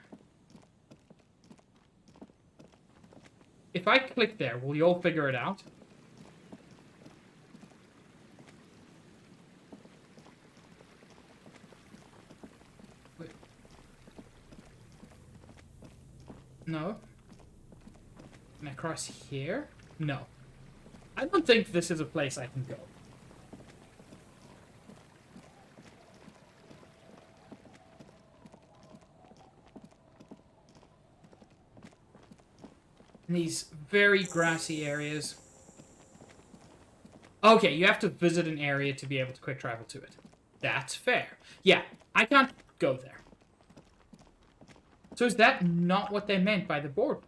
If I click there, will you all figure it out? Wait. No. Can I cross here? No. I don't think this is a place I can go. In these very grassy areas. Okay, you have to visit an area to be able to quick travel to it. That's fair. Yeah, I can't go there. So is that not what they meant by the boardwalk?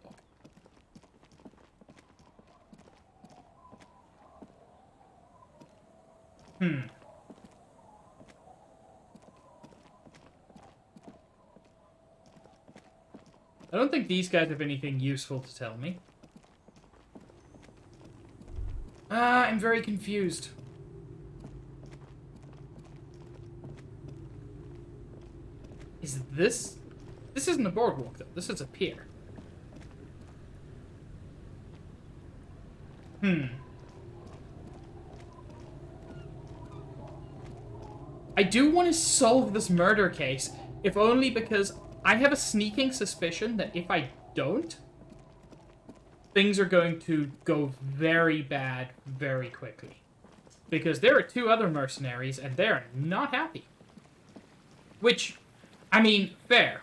I don't think these guys have anything useful to tell me. I'm very confused. Is this... This isn't a boardwalk, though. This is a pier. I do want to solve this murder case, if only because I have a sneaking suspicion that if I don't, things are going to go very bad very quickly. Because there are 2 other mercenaries, and they're not happy. Which, I mean, fair.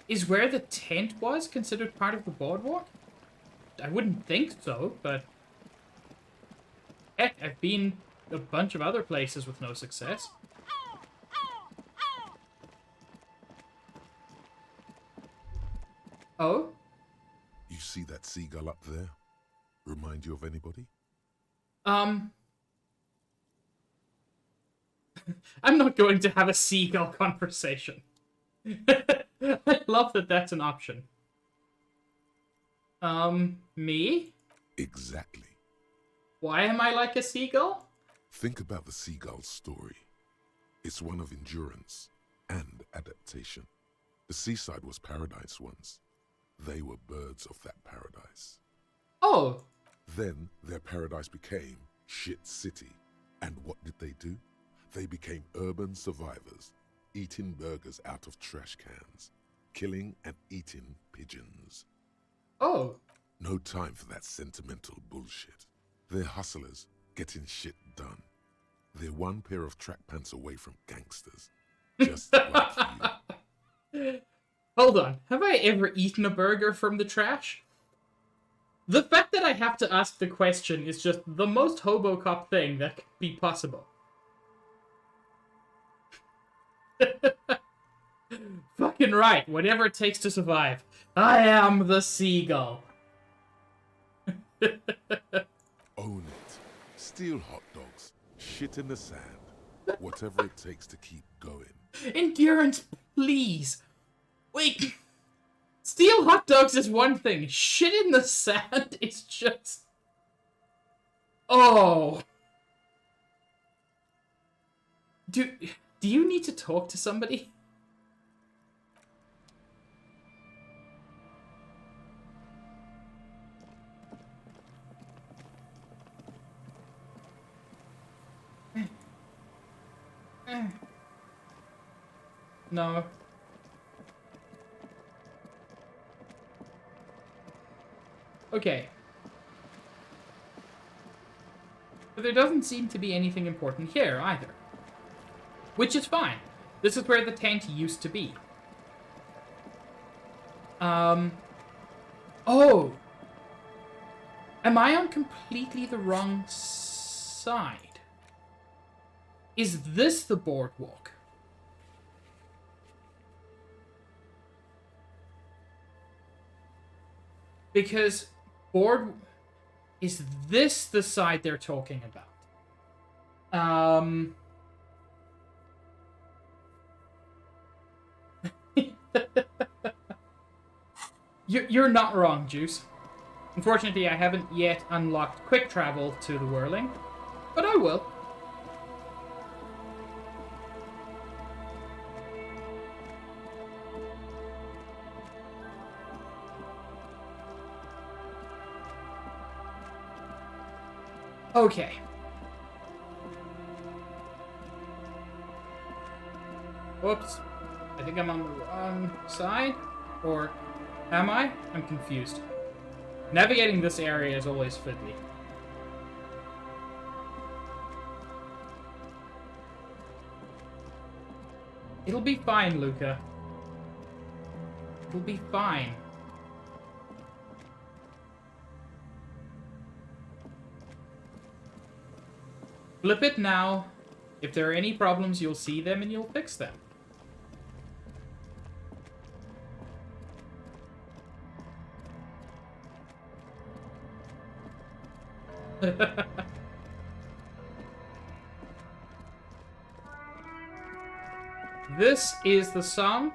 Is where the tent was considered part of the boardwalk? I wouldn't think so, but... Heck, I've been a bunch of other places with no success. Oh? You see that seagull up there? Remind you of anybody? I'm not going to have a seagull conversation. I love that that's an option. Me? Exactly. Why am I like a seagull? Think about the seagull's story. It's one of endurance and adaptation. The seaside was paradise once. They were birds of that paradise. Oh. Then their paradise became shit city. And what did they do? They became urban survivors, eating burgers out of trash cans, killing and eating pigeons. Oh. No time for that sentimental bullshit. They're hustlers, getting shit done. They're one pair of track pants away from gangsters. Just like you. Hold on, have I ever eaten a burger from the trash? The fact that I have to ask the question is just the most Hobocop thing that could be possible. Fucking right, whatever it takes to survive. I am the seagull. Own it. Steal hot dogs. Shit in the sand. Whatever it takes to keep going. Endurance, please. Wait. Steal hot dogs is one thing. Shit in the sand is just... Oh. Do you need to talk to somebody? No. Okay. But there doesn't seem to be anything important here, either. Which is fine. This is where the tent used to be. Oh! Am I on completely the wrong side? Is this the boardwalk? Because is this the side they're talking about? You're not wrong, Juice. Unfortunately, I haven't yet unlocked quick travel to the Whirling, but I will. Okay. Whoops. I think I'm on the wrong side. Or am I? I'm confused. Navigating this area is always fiddly. It'll be fine, Luca. It'll be fine. Flip it now. If there are any problems, you'll see them and you'll fix them. This is the song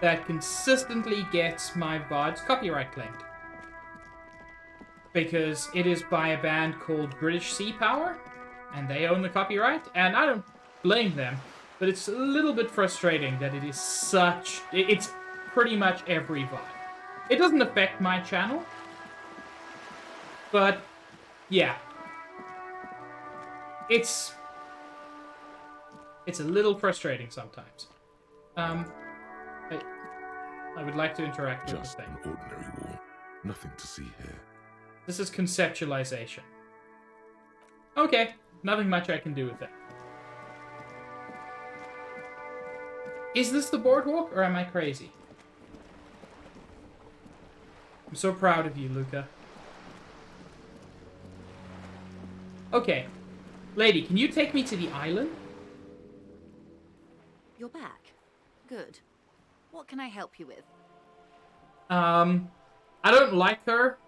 that consistently gets my VODs copyright claimed. Because it is by a band called British Sea Power, and they own the copyright, and I don't blame them, but it's a little bit frustrating that it is such... It's pretty much every VOD. It doesn't affect my channel, but yeah. It's a little frustrating sometimes. I would like to interact with Just the thing. an ordinary war. Nothing to see here. This is conceptualization. Okay, nothing much I can do with it. Is this the boardwalk, or am I crazy? I'm so proud of you, Luca. Okay. Lady, can you take me to the island? You're back. Good. What can I help you with? I don't like her,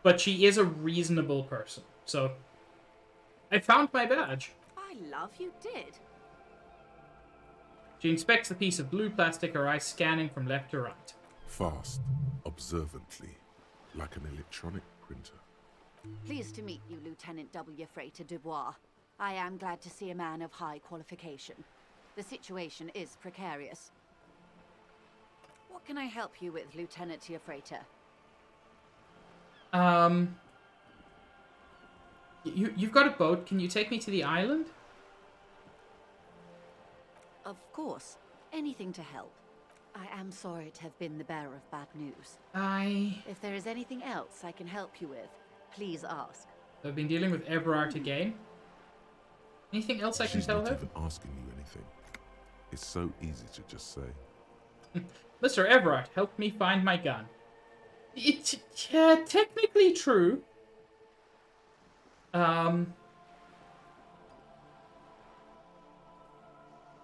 but she is a reasonable person, so... I found my badge. I love you did. She inspects the piece of blue plastic, her eyes scanning from left to right. Fast, observantly, like an electronic printer. Pleased to meet you, Lieutenant W. Freighter Dubois. I am glad to see a man of high qualification. The situation is precarious. What can I help you with, Lieutenant Freighter? You've got a boat. Can you take me to the island? Of course. Anything to help. I am sorry to have been the bearer of bad news. I've If there is anything else I can help you with, please ask. been dealing with Everard again. Anything else I can She's tell not her? even asking you anything. It's so easy to just say. Mr. Everard, help me find my gun. It's technically true.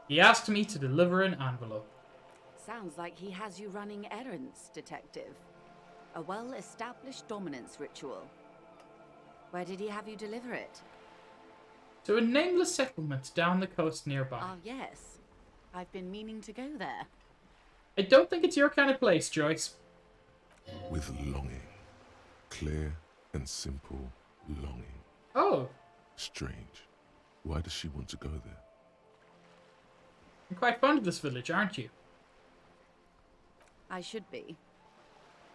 He asked me to deliver an envelope. Sounds like he has you running errands, Detective. A well-established dominance ritual. Where did he have you deliver it? To a nameless settlement down the coast nearby. Ah, yes. I've been meaning to go there. I don't think it's your kind of place, Joyce. With longing. Clear and simple longing. Oh, Strange. Why does she want to go there? you're quite fond of this village, aren't you? I should be.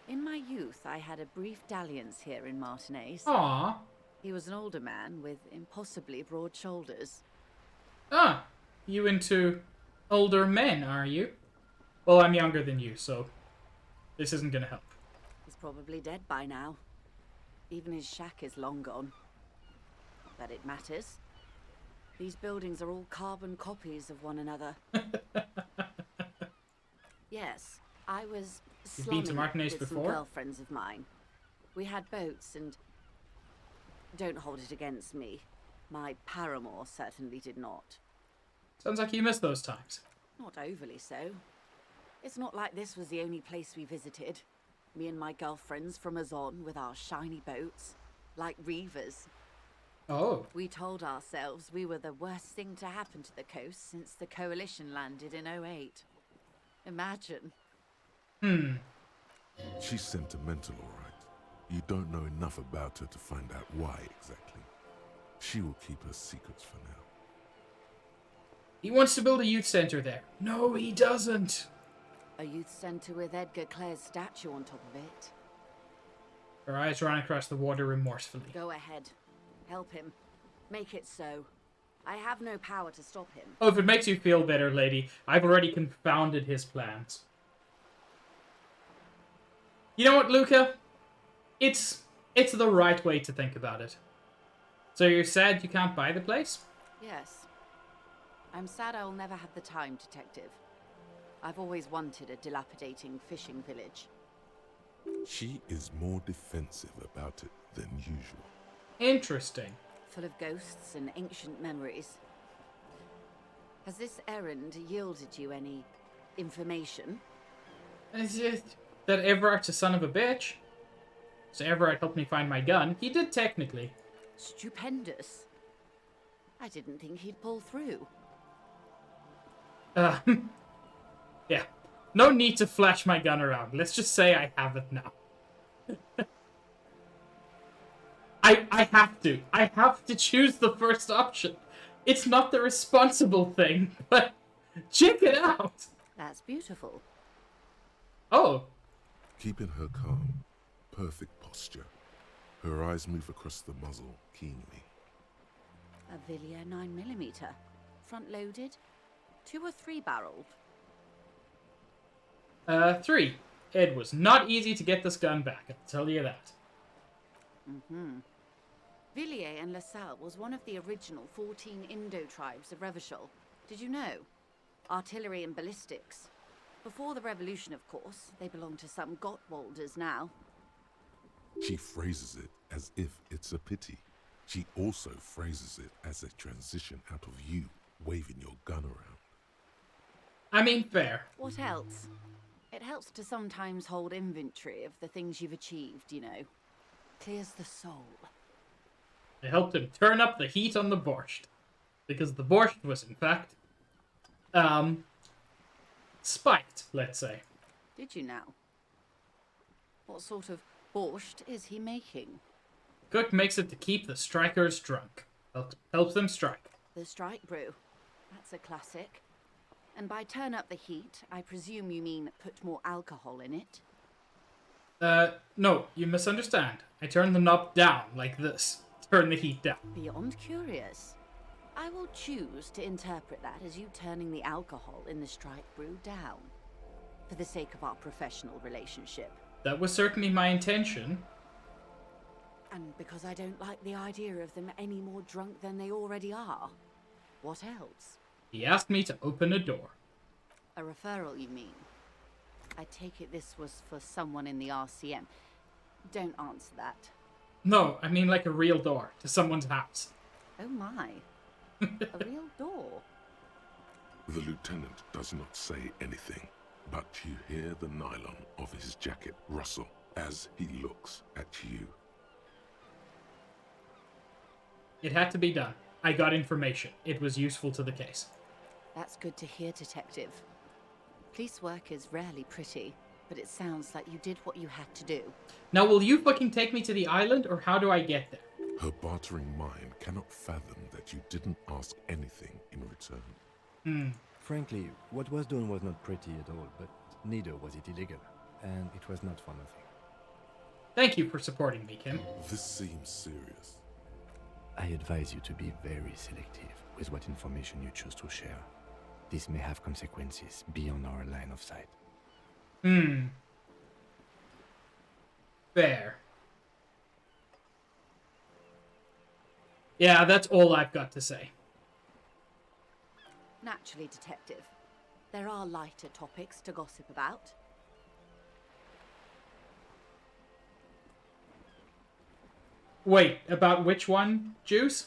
In my youth, I had a brief dalliance here in Martinez. Aww. He was an older man with impossibly broad shoulders. Ah, you into older men, are you? Well, I'm younger than you, so this isn't gonna help. He's probably dead by now. Even his shack is long gone. Not that it matters. These buildings are all carbon copies of one another. Yes, I was You've been to slumming Martinez with some before? girlfriends of mine. We had boats and... Don't hold it against me. My paramour certainly did not. Sounds like you missed those times. Not overly so. It's not like this was the only place we visited. Me and my girlfriends from Azon with our shiny boats. Like reavers. Oh, We told ourselves we were the worst thing to happen to the coast since the Coalition landed in '08. Imagine. She's sentimental, all right. You don't know enough about her to find out why exactly. She will keep her secrets for now. he wants to build a youth center there. No, he doesn't. A youth centre with Edgar Clare's statue on top of it. Her eyes ran across the water remorsefully. Go ahead. Help him. Make it so. I have no power to stop him. Oh, if it makes you feel better, lady, I've already confounded his plans. You know what, Luca? It's the right way to think about it. So you're sad you can't buy the place? Yes. I'm sad I'll never have the time, Detective. I've always wanted a dilapidating fishing village. She is more defensive about it than usual. Interesting. Full of ghosts and ancient memories. Has this errand yielded you any information? Is it that Everard's a son of a bitch? So Everard helped me find my gun. He did technically. Stupendous. I didn't think he'd pull through. Yeah. No need to flash my gun around. Let's just say I have it now. I have to. I have to choose the first option. It's not the responsible thing, but check it out. That's beautiful. Oh, Keeping her calm, perfect posture. Her eyes move across the muzzle keenly. A Villiers 9mm. Front-loaded? 2 or 3 barreled? 3. It was not easy to get this gun back, I'll tell you that. Villiers and LaSalle was one of the original 14 Indo tribes of Revachol. Did you know? Artillery and ballistics. Before the revolution, of course. They belong to some Gottwalders now. She phrases it as if it's a pity. She also phrases it as a transition out of you waving your gun around. I mean, fair. What else? It helps to sometimes hold inventory of the things you've achieved, you know. Clears the soul. I helped him turn up the heat on the borscht. Because the borscht was, in fact, spiked, let's say. Did you now? What sort of borscht is he making? Cook makes it to keep the strikers drunk. Helps them strike. The strike brew. That's a classic. And by turn up the heat, I presume you mean put more alcohol in it? No, you misunderstand. I turn the knob down, like this. Turn the heat down. Beyond curious. I will choose to interpret that as you turning the alcohol in the strike brew down. for the sake of our professional relationship. That was certainly my intention. And because I don't like the idea of them any more drunk than they already are. What else? He asked me to open a door. A referral, you mean? I take it this was for someone in the RCM. Don't answer that. No, I mean like a real door to someone's house. Oh my. A real door. The lieutenant does not say anything, but you hear the nylon of his jacket rustle as he looks at you. It had to be done. I got information. It was useful to the case. That's good to hear, Detective. Police work is rarely pretty, but it sounds like you did what you had to do. Now, will you fucking take me to the island, or how do I get there? Her bartering mind cannot fathom that you didn't ask anything in return. Frankly, what was done was not pretty at all, but neither was it illegal. And it was not for nothing. Thank you for supporting me, Kim. This seems serious. I advise you to be very selective with what information you choose to share. This may have consequences beyond our line of sight. Fair. Yeah, that's all I've got to say. Naturally, Detective. There are lighter topics to gossip about. Wait, about which one, Juice?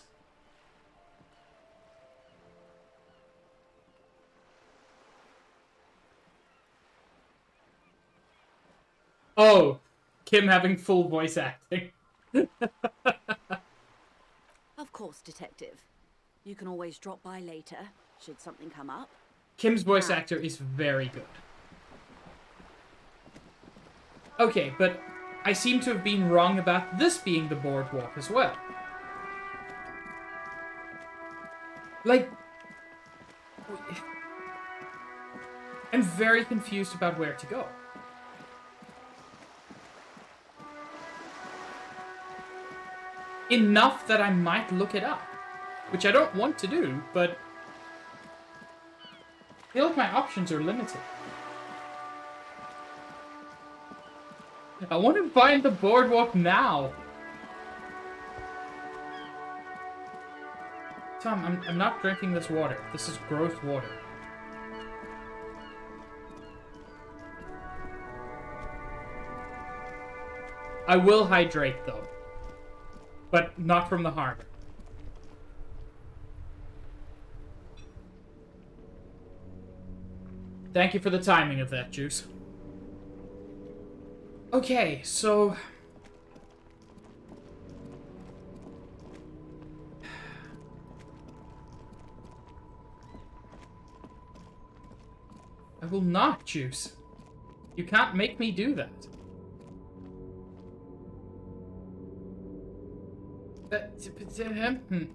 Oh, Kim having full voice acting. Of course, Detective. You can always drop by later, should something come up. Kim's voice actor is very good. Okay, but I seem to have been wrong about this being the boardwalk as well. Like, I'm very confused about where to go. Enough that I might look it up, which I don't want to do, but I feel like my options are limited. I want to find the boardwalk now. Tom, I'm not drinking this water. This is gross water. I will hydrate, though. But not from the harbor. Thank you for the timing of that, Juice. Okay, so... I will not, Juice. You can't make me do that.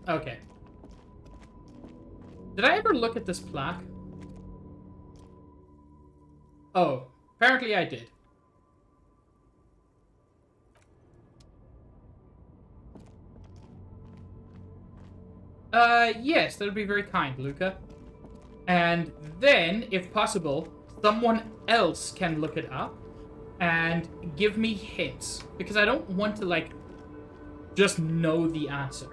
Okay. Did I ever look at this plaque? Oh, apparently I did. Yes, that would be very kind, Luca. And then, if possible, someone else can look it up and give me hints. Because I don't want to, like, just know the answer.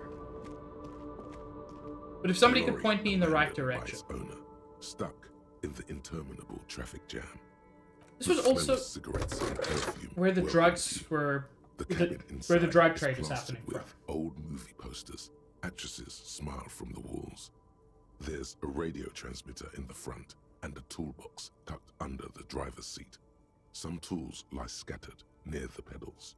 But if somebody could point me in the right direction. Owner, stuck in the interminable traffic jam. This was also where the drugs were, where the drug trade was happening from. Old movie posters, actresses smile from the walls. There's a radio transmitter in the front and a toolbox tucked under the driver's seat. Some tools lie scattered near the pedals.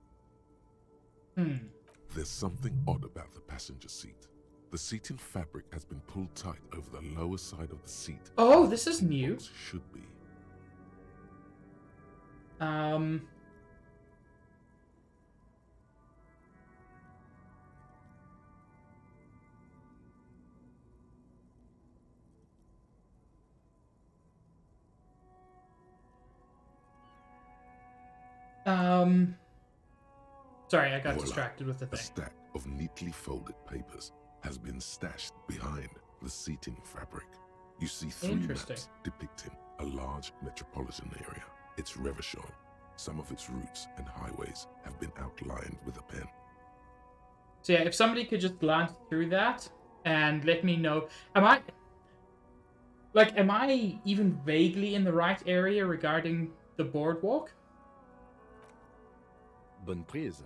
There's something odd about the passenger seat. The seating fabric has been pulled tight over the lower side of the seat. Oh, this is new. Should be. Sorry, I got Voila. distracted with the A thing. stack of neatly folded papers has been stashed behind the seating fabric. You see three Interesting. maps depicting a large metropolitan area. It's Revachol. Some of its routes and highways have been outlined with a pen. So yeah, if somebody could just glance through that and let me know, am I even vaguely in the right area regarding the boardwalk? Bonne prise.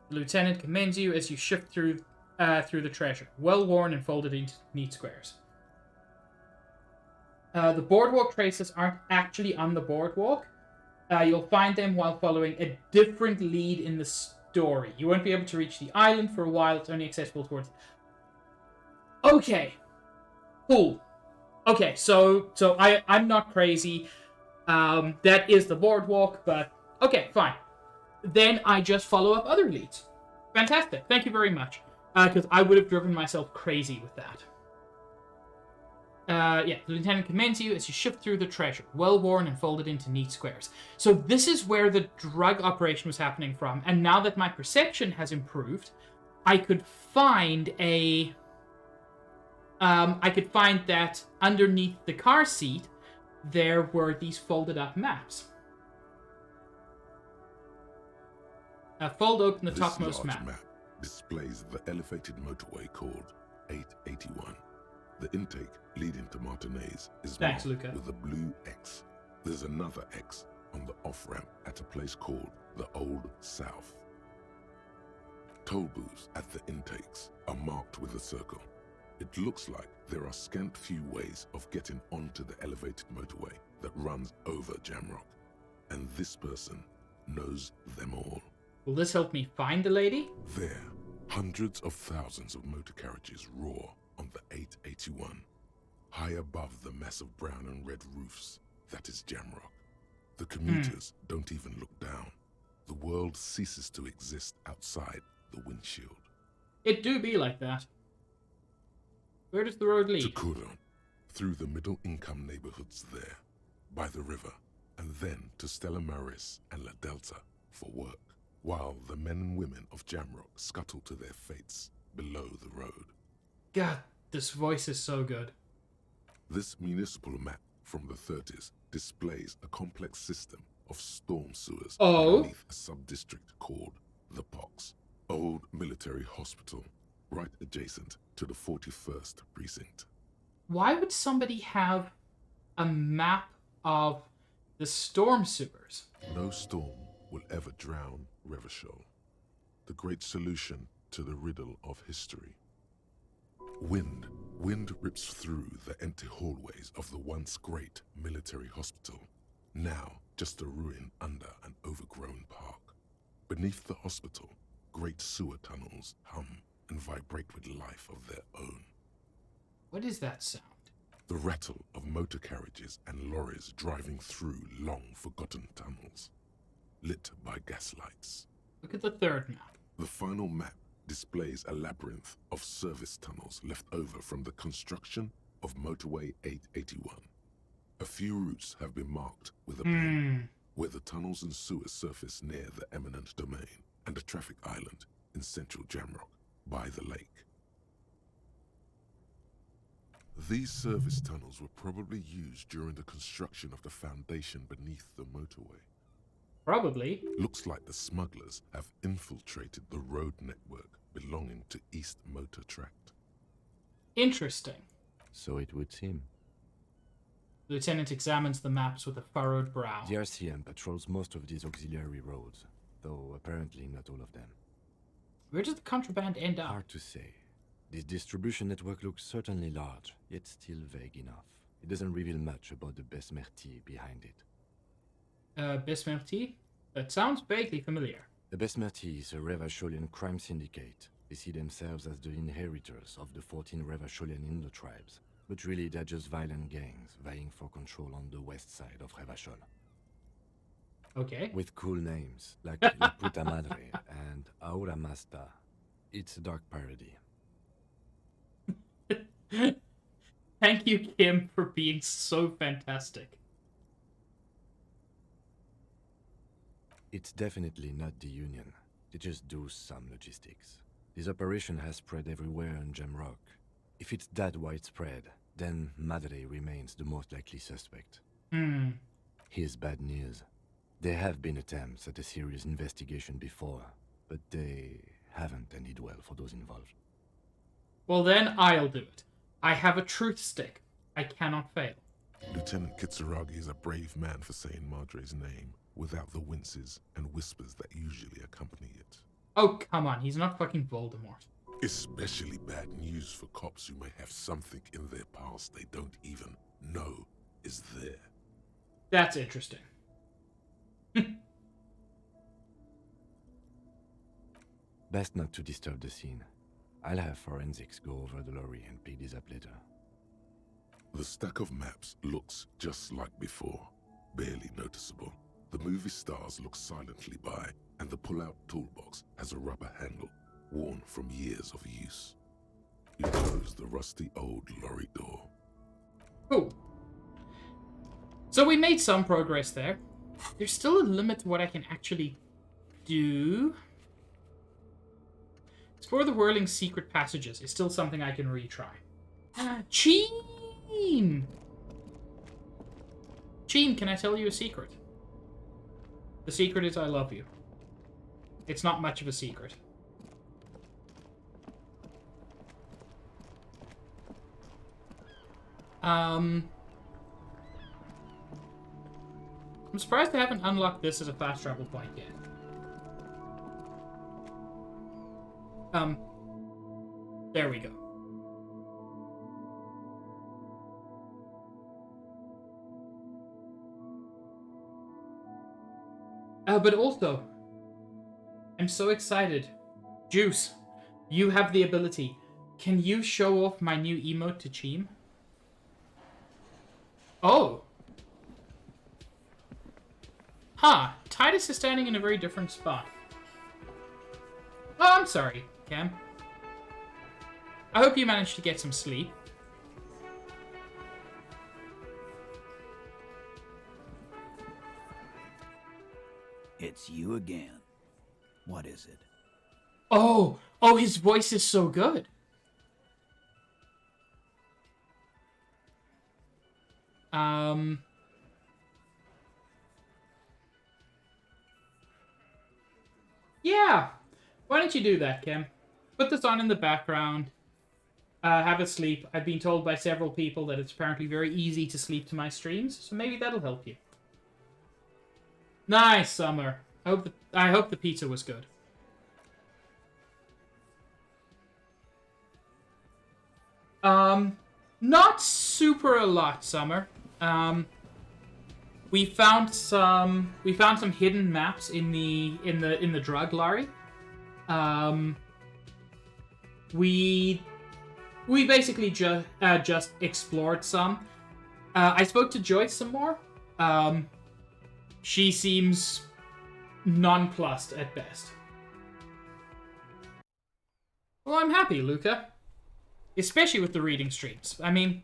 The lieutenant commends you as you shift through the treasure, well worn and folded into neat squares. The boardwalk traces aren't actually on the boardwalk. You'll find them while following a different lead in the story. You won't be able to reach the island for a while. It's only accessible towards... Okay. Cool. Okay, so I'm not crazy. That is the boardwalk, but... Okay, fine. Then I just follow up other leads. Fantastic. Thank you very much. Because I would have driven myself crazy with that. Yeah, the lieutenant commends you as you shift through the treasure, well worn and folded into neat squares. So this is where the drug operation was happening from, and now that my perception has improved, I could find that underneath the car seat, there were these folded up maps. Fold open the topmost This large map. displays the elevated motorway called 881. The intake leading to Martinez is Thanks, marked Luca. with a blue X. There's another X on the off-ramp at a place called the Old South. Toll booths at the intakes are marked with a circle. It looks like there are scant few ways of getting onto the elevated motorway that runs over Jamrock, and this person knows them all. Will this help me find the lady? There, hundreds of thousands of motor carriages roar on the 881. High above the massive brown and red roofs, that is Jamrock. The commuters don't even look down. The world ceases to exist outside the windshield. It do be like that. Where does the road To lead? Couron, through the middle-income neighborhoods there, by the river, and then to Stella Maris and La Delta for work, while the men and women of Jamrock scuttle to their fates below the road. God, this voice is so good. This municipal map from the 30s displays a complex system of storm sewers underneath a sub-district called the Pox, old military hospital, right adjacent to the 41st precinct. Why would somebody have a map of the storm sewers? No storm will ever drown Revachol, the great solution to the riddle of history. Wind rips through the empty hallways of the once great military hospital, now just a ruin under an overgrown park. Beneath the hospital, great sewer tunnels hum and vibrate with life of their own. What is that sound? The rattle of motor carriages and lorries driving through long-forgotten tunnels, lit by gaslights. Look at the third map. The final map displays a labyrinth of service tunnels left over from the construction of Motorway 881. A few routes have been marked with a pen, where the tunnels and sewers surface near the eminent domain and a traffic island in central Jamrock by the lake. These service tunnels were probably used during the construction of the foundation beneath the motorway. Probably. Looks like the smugglers have infiltrated the road network belonging to East Motor Tract. Interesting. So it would seem. Lieutenant examines the maps with a furrowed brow. The RCM patrols most of these auxiliary roads, though apparently not all of them. Where does the contraband end up? Hard to say. This distribution network looks certainly large, yet still vague enough. It doesn't reveal much about the Besmerti behind it. Besmerti? That sounds vaguely familiar. The Besmerti is a Revacholian crime syndicate. They see themselves as the inheritors of the 14 Revacholian Indo-tribes, but really they're just violent gangs vying for control on the west side of Revachol. Okay. With cool names, like La Puta Madre and Ahura Mazda. It's a dark parody. Thank you, Kim, for being so fantastic. It's definitely not the Union. They just do some logistics. This operation has spread everywhere in Jamrock. If it's that widespread, then Madre remains the most likely suspect. Hmm. Here's bad news. There have been attempts at a serious investigation before, but they haven't ended well for those involved. Well, then I'll do it. I have a truth stick. I cannot fail. Lieutenant Kitsuragi is a brave man for saying Madre's name without the winces and whispers that usually accompany it. Oh, come on. He's not fucking Voldemort. Especially bad news for cops who may have something in their past they don't even know is there. That's interesting. Best not to disturb the scene. I'll have forensics go over the lorry and pick this up later. The stack of maps looks just like before, barely noticeable. The movie stars look silently by, and the pull-out toolbox has a rubber handle, worn from years of use. You close the rusty old lorry door. Cool. So we made some progress there. There's still a limit to what I can actually do. Explore the whirling secret passages is still something I can retry. Cheem! Cheem, can I tell you a secret? The secret is I love you. It's not much of a secret. I'm surprised I haven't unlocked this as a fast travel point yet. There we go. But also, I'm so excited. Juice, you have the ability. Can you show off my new emote to Cheem? Oh. Huh. Titus is standing in a very different spot. Oh, I'm sorry, Cam. I hope you managed to get some sleep. It's you again. What is it? Oh, his voice is so good. Yeah. Why don't you do that, Kim? Put this on in the background. Have a sleep. I've been told by several people that it's apparently very easy to sleep to my streams, so maybe that'll help you. Nice, Summer. I hope the pizza was good. Not super a lot, Summer. We found some hidden maps in the drug lorry. We basically just explored some. I spoke to Joyce some more. She seems nonplussed at best. Well, I'm happy, Luca. Especially with the reading streams. I mean,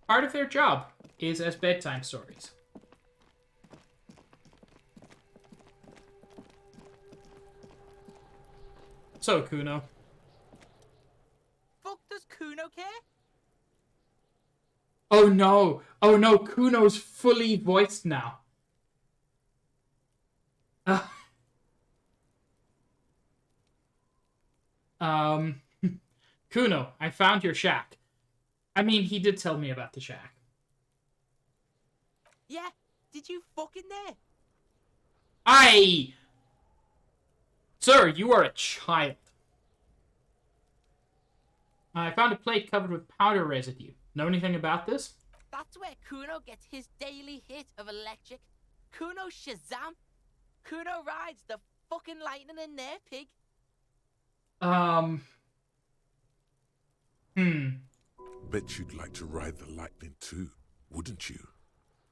part of their job is as bedtime stories. So, Kuno. Fuck does Kuno care? Oh no, Kuno's fully voiced now. Kuno, I found your shack. I mean, he did tell me about the shack. Yeah, did you fuck in there? Sir, you are a child. I found a plate covered with powder residue. Know anything about this? That's where Kuno gets his daily hit of electric. Kuno Shazam. Kuno rides the fucking lightning in there, pig. Bet you'd like to ride the lightning too, wouldn't you?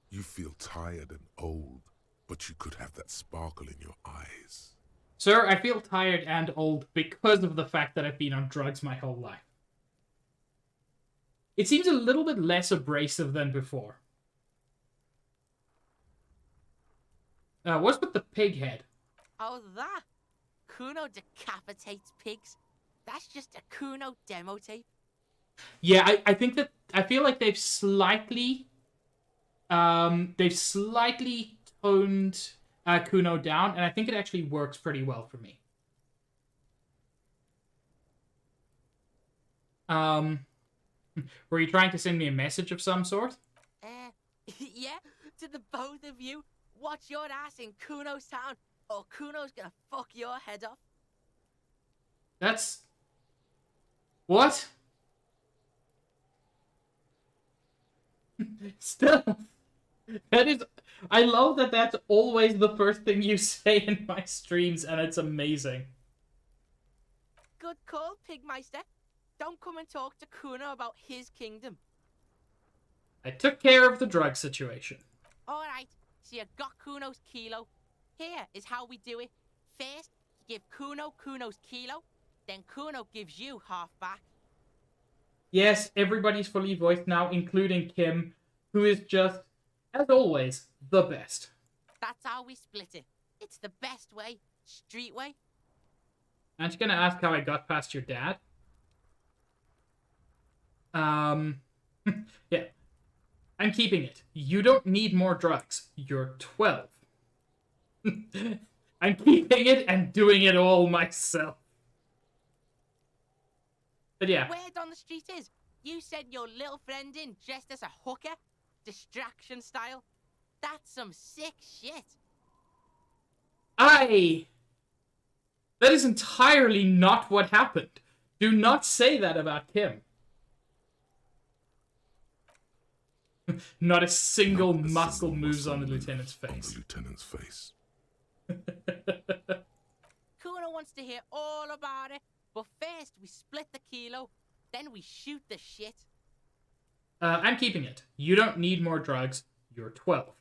You feel tired and old, but you could have that sparkle in your eyes. Sir, I feel tired and old because of the fact that I've been on drugs my whole life. It seems a little bit less abrasive than before. What's with the pig head? Oh, that? Kuno decapitates pigs. That's just a Kuno demo tape. Yeah, I think that I feel like they've slightly toned Kuno down, and I think it actually works pretty well for me. Um, were you trying to send me a message of some sort? Yeah, to the both of you. Watch your ass in Kuno's town, or Kuno's gonna fuck your head off. That's... What? Still, that is... I love that that's always the first thing you say in my streams, and it's amazing. Good call, Pigmeister. Don't come and talk to Kuno about his kingdom. I took care of the drug situation. Alright, so you got Kuno's kilo. Here is how we do it. First, you give Kuno Kuno's kilo, then Kuno gives you half back. Yes, everybody's fully voiced now, including Kim, who is just, as always, the best. That's how we split it. It's the best way. Street way. Aren't you gonna ask how I got past your dad? Yeah. I'm keeping it. You don't need more drugs. You're 12. I'm keeping it and doing it all myself. But yeah. Word on the street is, you sent your little friend in dressed as a hooker, distraction style. That's some sick shit. That is entirely not what happened. Do not say that about Kim. Not a single muscle moves on the lieutenant's face. Kuno wants to hear all about it, but first we split the kilo, then we shoot the shit. I'm keeping it. You don't need more drugs. You're 12.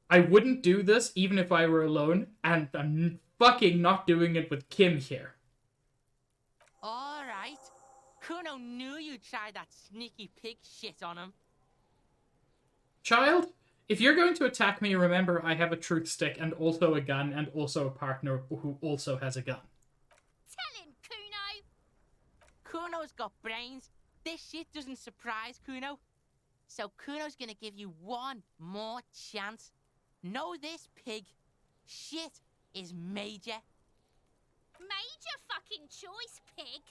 I wouldn't do this even if I were alone, and I'm fucking not doing it with Kim here. Alright. Kuno knew you'd try that sneaky pig shit on him. Child, if you're going to attack me, remember I have a truth stick and also a gun and also a partner who also has a gun. Tell him, Kuno! Kuno's got brains. This shit doesn't surprise Kuno. So Kuno's gonna give you one more chance. Know this, pig. Shit is major. Major fucking choice, pig.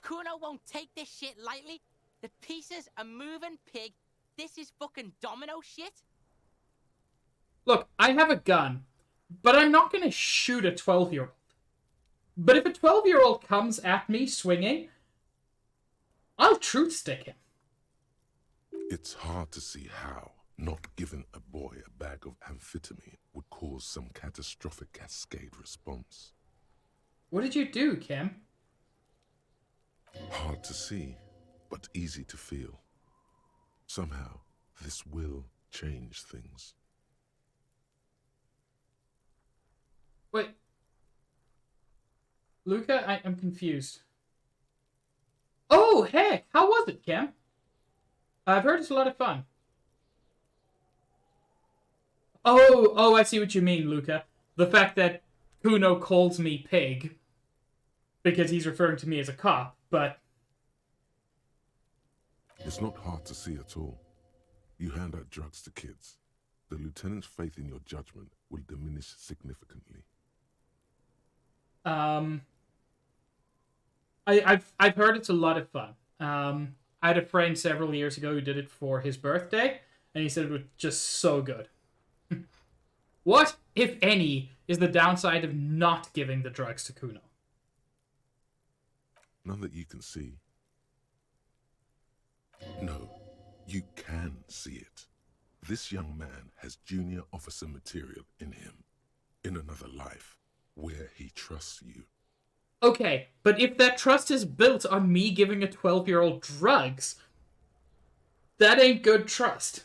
Kuno won't take this shit lightly. The pieces are moving, pig. This is fucking domino shit. Look, I have a gun, but I'm not going to shoot a 12-year-old. But if a 12-year-old comes at me swinging, I'll truth stick him. It's hard to see how not giving a boy a bag of amphetamine would cause some catastrophic cascade response. What did you do, Kim? Hard to see, but easy to feel. Somehow, this will change things. Wait. Luca, I'm confused. Oh, heck! How was it, Kim? I've heard it's a lot of fun. Oh, I see what you mean, Luca. The fact that Kuno calls me pig because he's referring to me as a cop, but... It's not hard to see at all. You hand out drugs to kids. The lieutenant's faith in your judgment will diminish significantly. I've heard it's a lot of fun. I had a friend several years ago who did it for his birthday, and he said it was just so good. What, if any, is the downside of not giving the drugs to Kuno? None that you can see. No, you can see it. This young man has junior officer material in him. In another life, where he trusts you. Okay, but if that trust is built on me giving a 12-year-old drugs, that ain't good trust.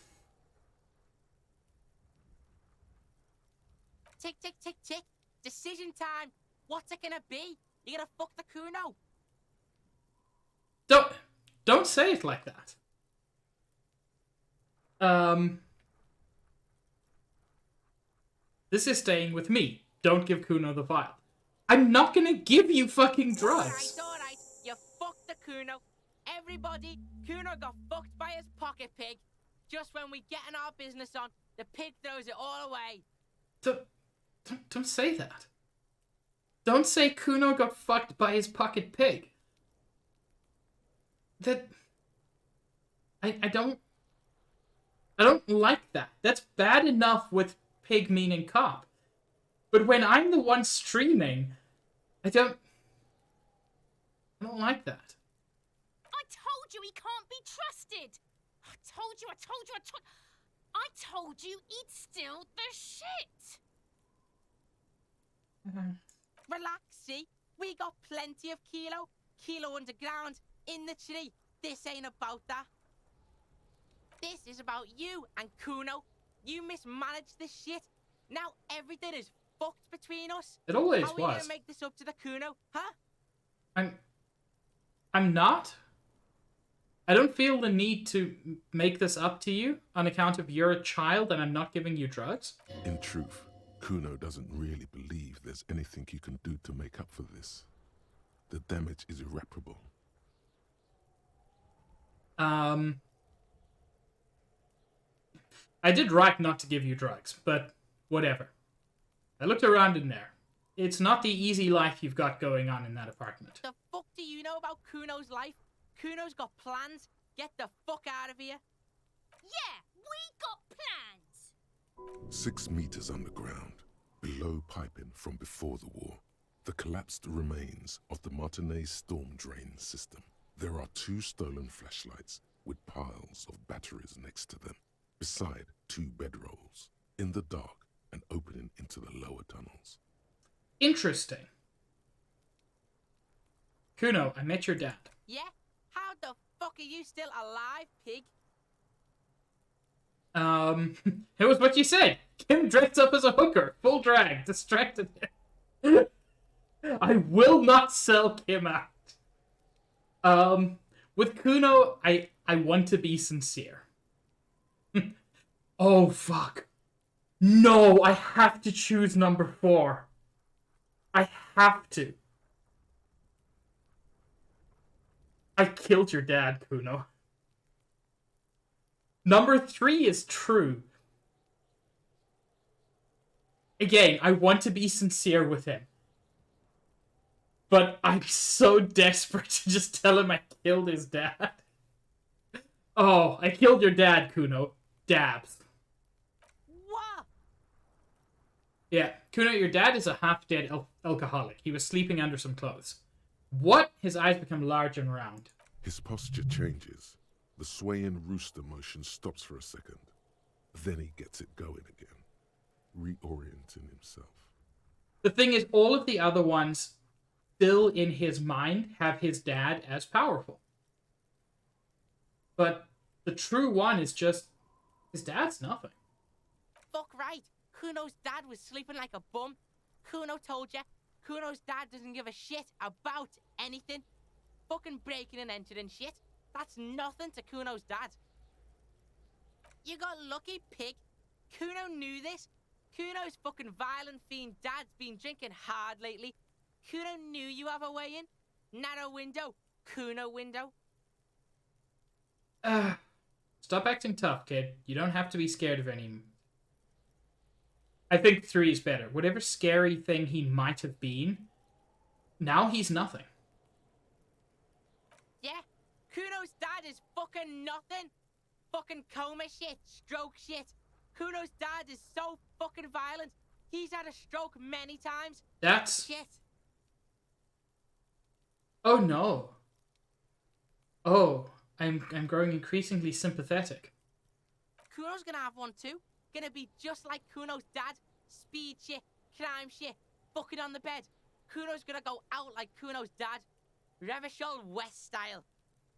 Tick, tick, tick, tick. Decision time. What's it gonna be? You gonna fuck the Kuno? Don't say it like that. This is staying with me. Don't give Kuno the vial. I'm not gonna give you fucking drugs. Alright. You fuck the Kuno. Everybody, Kuno got fucked by his pocket pig. Just when we getting our business on, the pig throws it all away. Don't say that. Don't say Kuno got fucked by his pocket pig. That... I don't like that. That's bad enough with pig meaning cop. But when I'm the one streaming, I don't like that. I told you he can't be trusted. I told you. I told you he'd steal the shit. Relax, see? We got plenty of Kilo. Kilo underground, in the tree. This ain't about that. This is about you and Kuno. You mismanaged this shit. Now everything is fucked between us. It always was. How are we gonna make this up to the Kuno, huh? I'm not. I don't feel the need to make this up to you on account of you're a child and I'm not giving you drugs. In truth, Kuno doesn't really believe there's anything you can do to make up for this. The damage is irreparable. I did right not to give you drugs, but whatever. I looked around in there. It's not the easy life you've got going on in that apartment. The fuck do you know about Kuno's life? Kuno's got plans. Get the fuck out of here. Yeah, we got plans. 6 meters underground, below piping from before the war, the collapsed remains of the Martinez storm drain system. There are 2 stolen flashlights with piles of batteries next to them, beside 2 bedrolls, in the dark and opening into the lower tunnels. Interesting. Kuno, I met your dad. Yeah? How the fuck are you still alive, pig? It was what you said. Kim dressed up as a hooker, full drag, distracted him. I will not sell Kim out. With Kuno, I want to be sincere. Oh, fuck. No, I have to choose number 4. I have to. I killed your dad, Kuno. Number 3 is true. Again, I want to be sincere with him. But I'm so desperate to just tell him I killed his dad. Oh, I killed your dad, Kuno. Dabs. What? Yeah, Kuno, your dad is a half-dead alcoholic. He was sleeping under some clothes. What? His eyes become large and round. His posture changes. The swaying rooster motion stops for a second. Then he gets it going again, reorienting himself. The thing is, all of the other ones still in his mind have his dad as powerful. But the true one is just, his dad's nothing. Fuck right. Kuno's dad was sleeping like a bum. Kuno told ya. Kuno's dad doesn't give a shit about anything. Fucking breaking and entering shit. That's nothing to Kuno's dad. You got lucky, pig. Kuno knew this. Kuno's fucking violent fiend dad's been drinking hard lately. Kuno knew you have a way in. Narrow window. Kuno window. Stop acting tough, kid. You don't have to be scared of any... I think 3 is better. Whatever scary thing he might have been, now he's nothing. Yeah, Kuno's dad is fucking nothing. Fucking coma shit, stroke shit. Kuno's dad is so fucking violent. He's had a stroke many times. That's... Shit. Oh no. Oh, I'm growing increasingly sympathetic. Kuno's gonna have one too. Gonna be just like Kuno's dad. Speed shit, crime shit, fucking on the bed. Kuno's gonna go out like Kuno's dad. Revachol West style.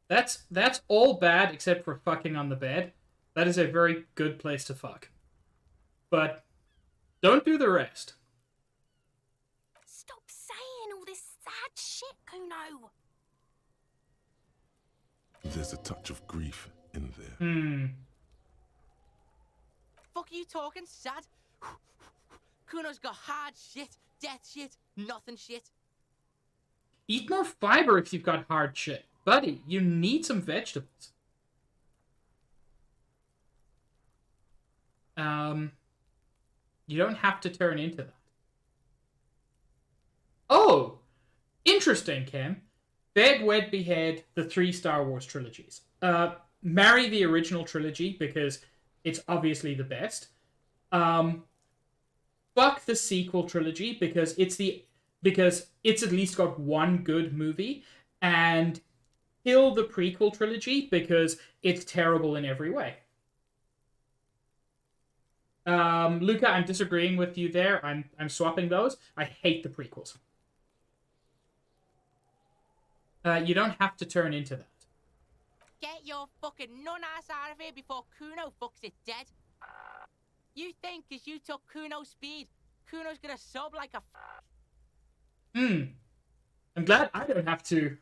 That's all bad except for fucking on the bed. That is a very good place to fuck. But don't do the rest. Stop saying all this sad shit, Kuno. There's a touch of grief in there. Fuck are you talking, sad? Kuno's got hard shit, death shit, nothing shit. Eat more fiber if you've got hard shit. Buddy, you need some vegetables. You don't have to turn into that. Oh! Interesting, Kim. Bed, Wed, Behead, the 3 Star Wars trilogies. Marry the original trilogy because it's obviously the best. Fuck the sequel trilogy because it's at least got one good movie, and kill the prequel trilogy because it's terrible in every way. Luca, I'm disagreeing with you there. I'm swapping those. I hate the prequels. You don't have to turn into that. Get your fucking nun-ass out of here before Kuno fucks it dead. You think because you took Kuno's speed, Kuno's gonna sub like a I'm glad I don't have to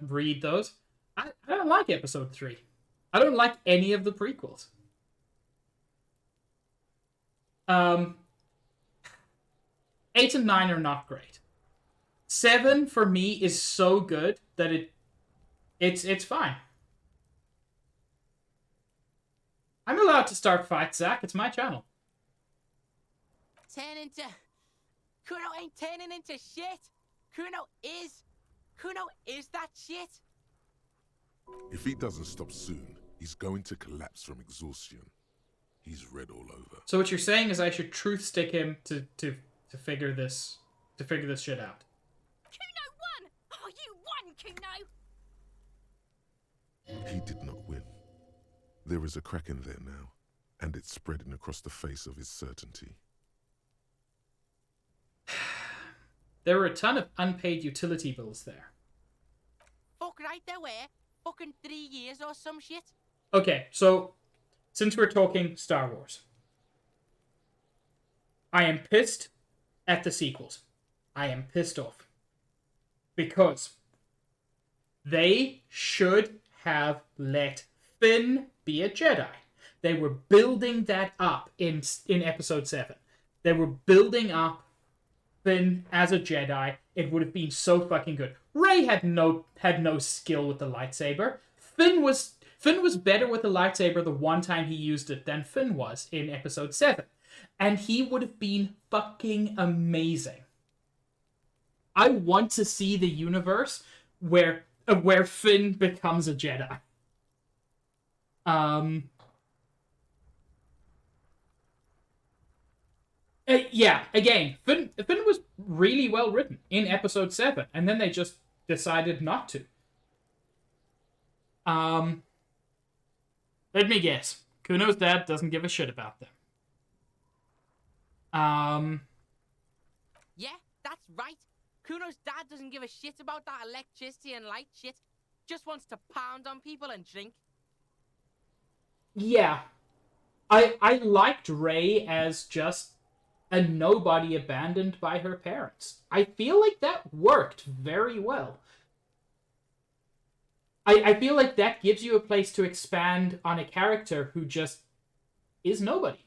read those. I don't like episode 3. I don't like any of the prequels. 8 and 9 are not great. 7 for me is so good that it's fine. I'm allowed to start fights, Zach. It's my channel. Kuno ain't turning into shit. Kuno is that shit. If he doesn't stop soon, he's going to collapse from exhaustion. He's red all over. So what you're saying is I should truth stick him to figure this shit out. Kuno won! Oh, you won, Kuno! He did not win. There is a crack in there now, and it's spreading across the face of his certainty. There were a ton of unpaid utility bills there. Fuck right there were. Fucking 3 years or some shit. Okay, so since we're talking Star Wars, I am pissed at the sequels. I am pissed off. Because they should have let Finn be a Jedi. They were building that up in episode 7. They were building up Finn as a Jedi. It would have been so fucking good. Rey had no skill with the lightsaber. Finn was better with the lightsaber the one time he used it than Finn was in episode 7. And he would have been fucking amazing. I want to see the universe where Finn becomes a Jedi. Yeah, again, Finn was really well written in episode 7, and then they just decided not to. Let me guess. Kuno's dad doesn't give a shit about them. Yeah, that's right. Kuno's dad doesn't give a shit about that electricity and light shit. Just wants to pound on people and drink. Yeah. I liked Rey as just a nobody abandoned by her parents. I feel like that worked very well. I feel like that gives you a place to expand on a character who just is nobody.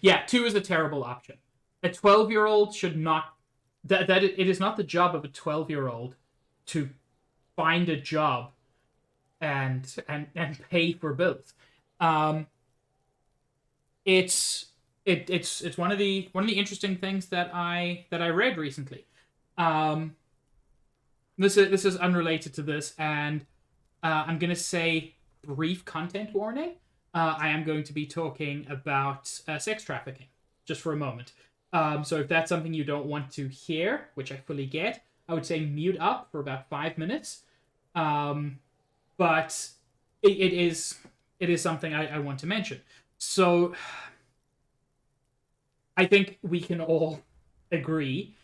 Yeah, 2 is a terrible option. A 12-year-old should not... It is not the job of a 12-year-old to find a job and pay for bills. It's one of the interesting things that I read recently. This is unrelated to this, and I'm gonna say brief content warning. I am going to be talking about sex trafficking just for a moment. So if that's something you don't want to hear, which I fully get, I would say mute up for about 5 minutes. But it is something I want to mention. So I think we can all agree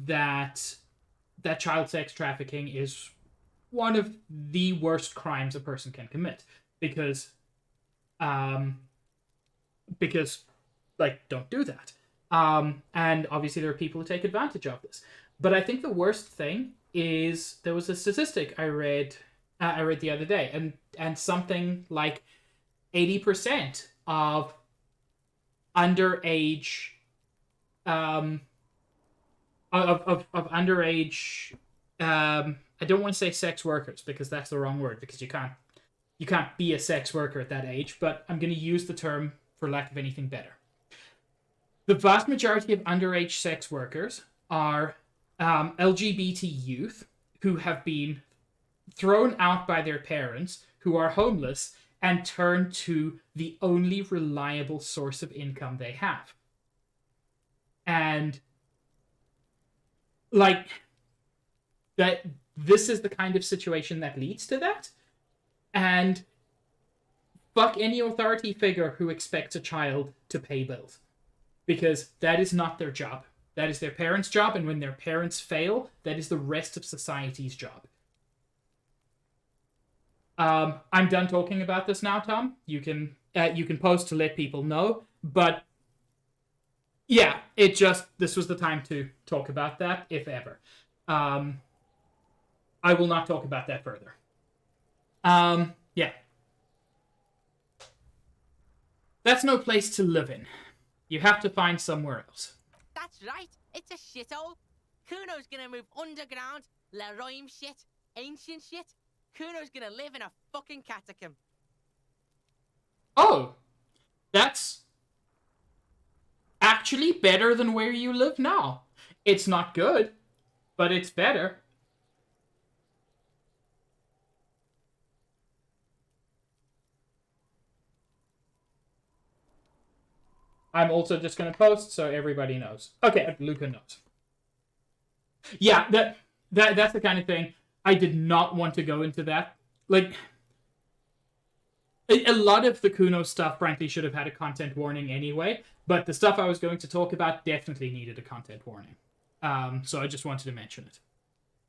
that child sex trafficking is one of the worst crimes a person can commit, because like, don't do that. And obviously there are people who take advantage of this. But I think the worst thing is, there was a statistic I read the other day, and something like 80% of underage of underage. I don't want to say sex workers because that's the wrong word, because you can't be a sex worker at that age. But I'm going to use the term for lack of anything better. The vast majority of underage sex workers are LGBT youth who have been thrown out by their parents, who are homeless, and turn to the only reliable source of income they have. And like that, this is the kind of situation that leads to that. And fuck any authority figure who expects a child to pay bills, because that is not their job. That is their parents' job, and when their parents fail, that is the rest of society's job. I'm done talking about this now, Tom. You can post to let people know, but yeah, this was the time to talk about that, if ever. I will not talk about that further. Yeah. That's no place to live in. You have to find somewhere else. That's right, it's a shithole. Kuno's gonna move underground, Leroy shit, ancient shit. Kuno's gonna live in a fucking catacomb. Oh, that's actually better than where you live now. It's not good, but it's better. I'm also just going to post so everybody knows. Okay, Luca knows. Yeah, that's the kind of thing. I did not want to go into that. Like, a lot of the Kuno stuff, frankly, should have had a content warning anyway, but the stuff I was going to talk about definitely needed a content warning. So I just wanted to mention it.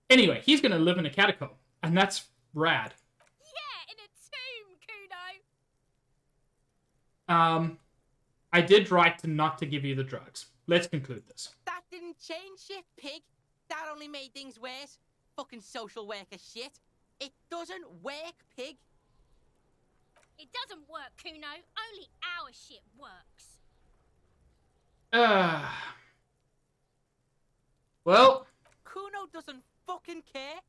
Anyway, he's going to live in a catacomb, and that's rad. Yeah, in a tomb, Kuno. I did write to not to give you the drugs. Let's conclude this. That didn't change shit, pig. That only made things worse. Fucking social worker shit. It doesn't work, pig. It doesn't work, Kuno. Only our shit works. Well, Kuno doesn't fucking care.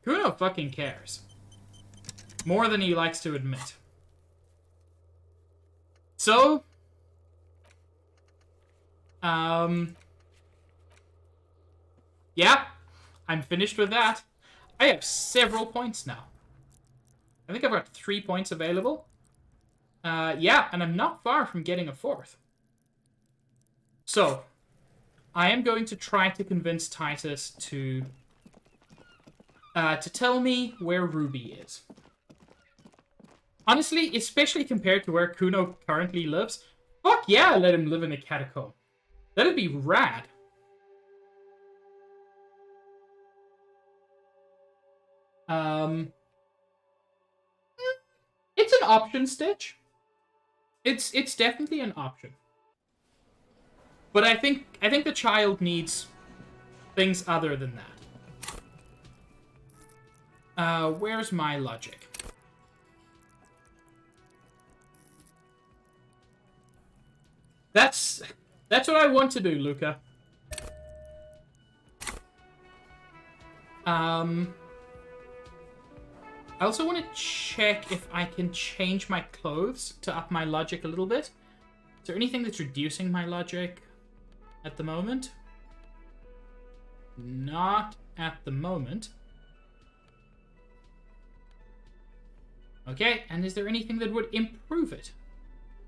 Kuno fucking cares. More than he likes to admit. So, yeah, I'm finished with that. I have several points now. I think I've got 3 points available. Yeah, and I'm not far from getting a 4th. So, I am going to try to convince Titus to tell me where Ruby is. Honestly, especially compared to where Kuno currently lives, fuck yeah, let him live in a catacomb. That'd be rad. It's an option, Stitch. It's definitely an option. But I think the child needs things other than that. Where's my logic? That's what I want to do, Luca. I also want to check if I can change my clothes to up my logic a little bit. Is there anything that's reducing my logic at the moment? Not at the moment. Okay, and is there anything that would improve it?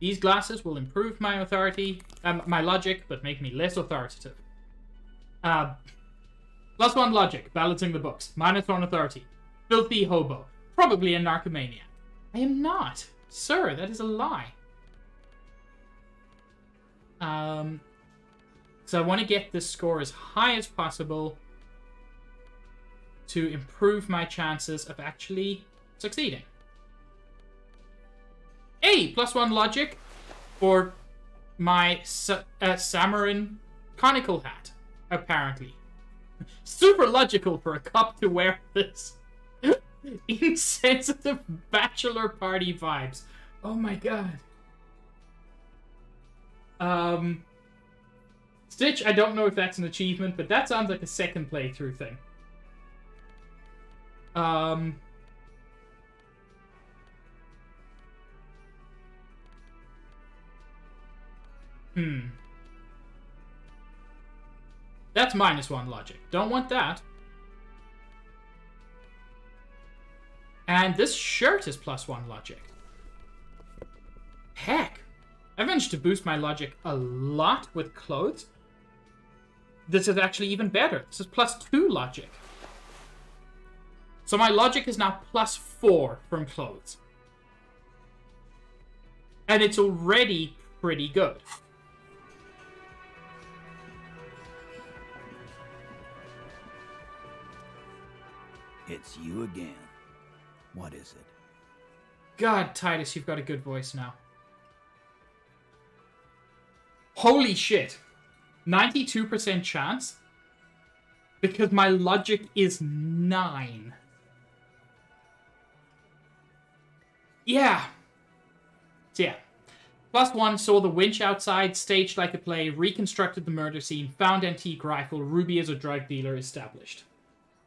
These glasses will improve my authority, my logic, but make me less authoritative. +1 logic, balancing the books. -1 authority. Filthy hobo. Probably a narcomaniac. I am not. Sir, that is a lie. So I want to get this score as high as possible to improve my chances of actually succeeding. Hey, +1 logic for my Samarin conical hat, apparently. Super logical for a cop to wear this. Insensitive bachelor party vibes. Oh my god. Stitch, I don't know if that's an achievement, but that sounds like a second playthrough thing. That's -1 logic. Don't want that. And this shirt is +1 logic. Heck. I managed to boost my logic a lot with clothes. This is actually even better. This is +2 logic. So my logic is now +4 from clothes. And it's already pretty good. It's you again. What is it? God, Titus, you've got a good voice now. Holy shit. 92% chance. Because my logic is 9. Yeah. So yeah. +1 saw the winch outside, staged like a play, reconstructed the murder scene, found antique rifle, Ruby as a drug dealer established.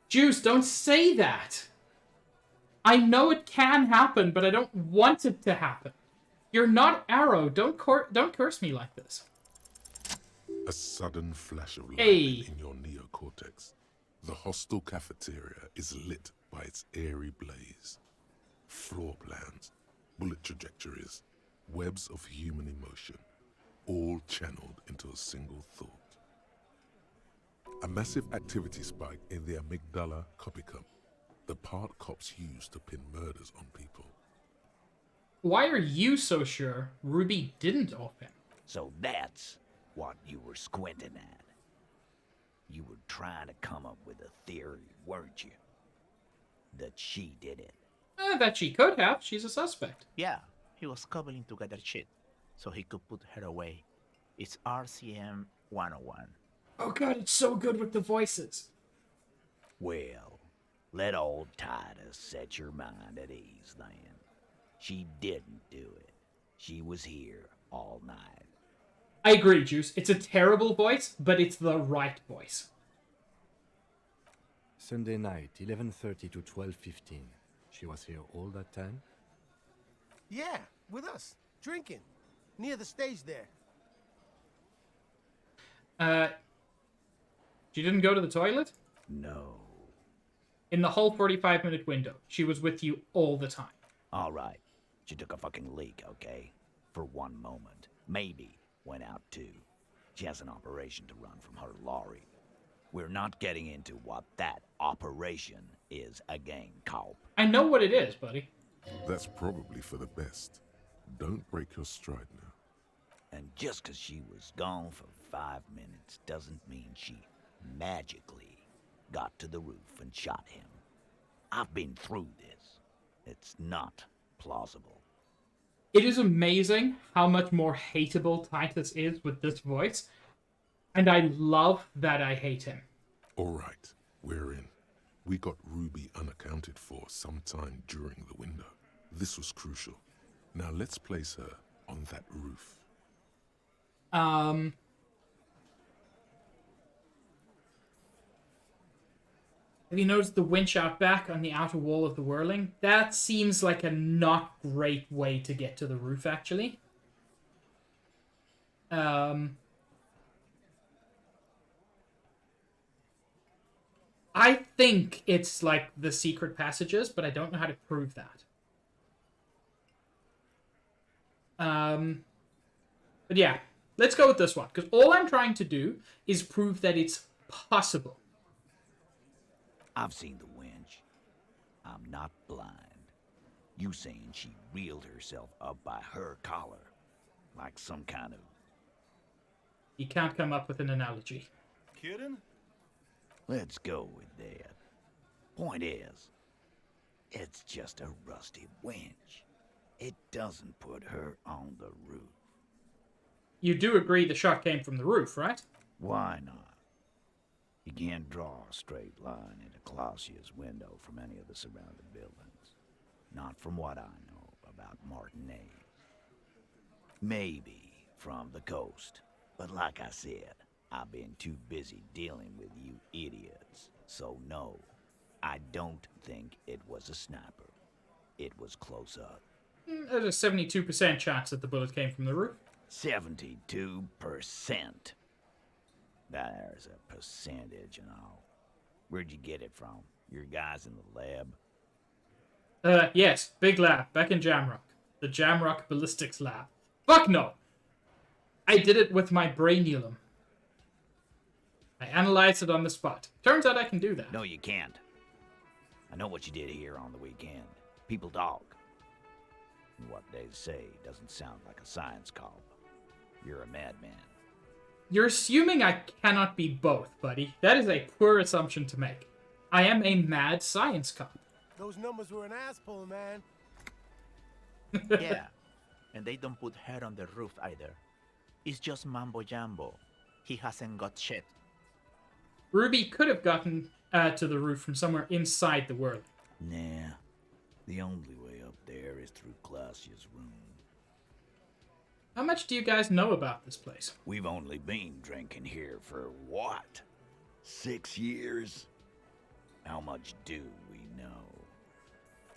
Juice, don't say that! I know it can happen, but I don't want it to happen. You're not Arrow. Don't curse me like this. A sudden flash of light Hey. in your neocortex. The hostel cafeteria is lit by its airy blaze. Floor plans, bullet trajectories, webs of human emotion, all channeled into a single thought. A massive activity spike in the amygdala copycat, the part cops use to pin murders on people. Why are you so sure Ruby didn't off him? So that's what you were squinting at. You were trying to come up with a theory, weren't you? That she did it. That she could have. She's a suspect. Yeah, he was cobbling together shit so he could put her away. It's RCM 101. Oh god, it's so good with the voices. Well, let old Titus set your mind at ease then. She didn't do it. She was here all night. I agree, Juice. It's a terrible voice, but it's the right voice. Sunday night, 11:30 to 12:15. She was here all that time? Yeah, with us, drinking, near the stage there. She didn't go to the toilet? No. In the whole 45-minute window, she was with you all the time. All right. She took a fucking leak, okay? For one moment. Maybe went out too. She has an operation to run from her lorry. We're not getting into what that operation is again, Culp. I know what it is, buddy. That's probably for the best. Don't break your stride now. And just 'cause she was gone for 5 minutes doesn't mean she magically got to the roof and shot him. I've been through this. It's not plausible. It is amazing how much more hateable Titus is with this voice. And I love that I hate him. All right, we're in. We got Ruby unaccounted for sometime during the window. This was crucial. Now let's place her on that roof. Have you noticed the winch out back on the outer wall of the whirling? That seems like a not great way to get to the roof, actually. I think it's like the secret passages, but I don't know how to prove that. But yeah, let's go with this one, because all I'm trying to do is prove that it's possible. I've seen the winch. I'm not blind. You saying she reeled herself up by her collar, like some kind of... You can't come up with an analogy. Kidding? Let's go with that. Point is, it's just a rusty winch. It doesn't put her on the roof. You do agree the shot came from the roof, right? Why not? You can't draw a straight line into Clausia's window from any of the surrounding buildings. Not from what I know about Martinez. Maybe from the coast. But like I said, I've been too busy dealing with you idiots. So no, I don't think it was a sniper. It was close up. There's a 72% chance that the bullet came from the roof. 72%. There's a percentage and all. Where'd you get it from? Your guys in the lab? Yes, big lab, back in Jamrock. The Jamrock Ballistics Lab. Fuck no! I did it with my brainulum. I analyzed it on the spot. Turns out I can do that. No, you can't. I know what you did here on the weekend. People talk. And what they say doesn't sound like a science cop. You're a madman. You're assuming I cannot be both, buddy. That is a poor assumption to make. I am a mad science cop. Those numbers were an ass pull, man. Yeah, and they don't put hair on the roof either. It's just mambo jambo. He hasn't got shit. Ruby could have gotten to the roof from somewhere inside the world. Nah, the only way up there is through Clausia's room. How much do you guys know about this place? We've only been drinking here for what? 6 years? How much do we know?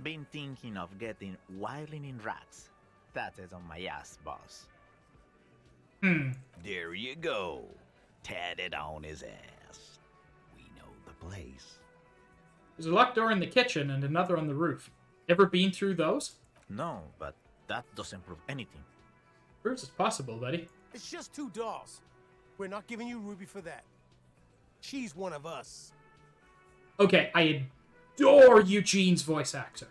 Been thinking of getting wilding in rats. That is on my ass, boss. There you go. Tatted on his ass. We know the place. There's a locked door in the kitchen and another on the roof. Ever been through those? No, but that doesn't prove anything. Proves it's possible, buddy. It's just 2 dolls. We're not giving you Ruby for that. She's one of us. Okay, I adore Eugene's voice actor.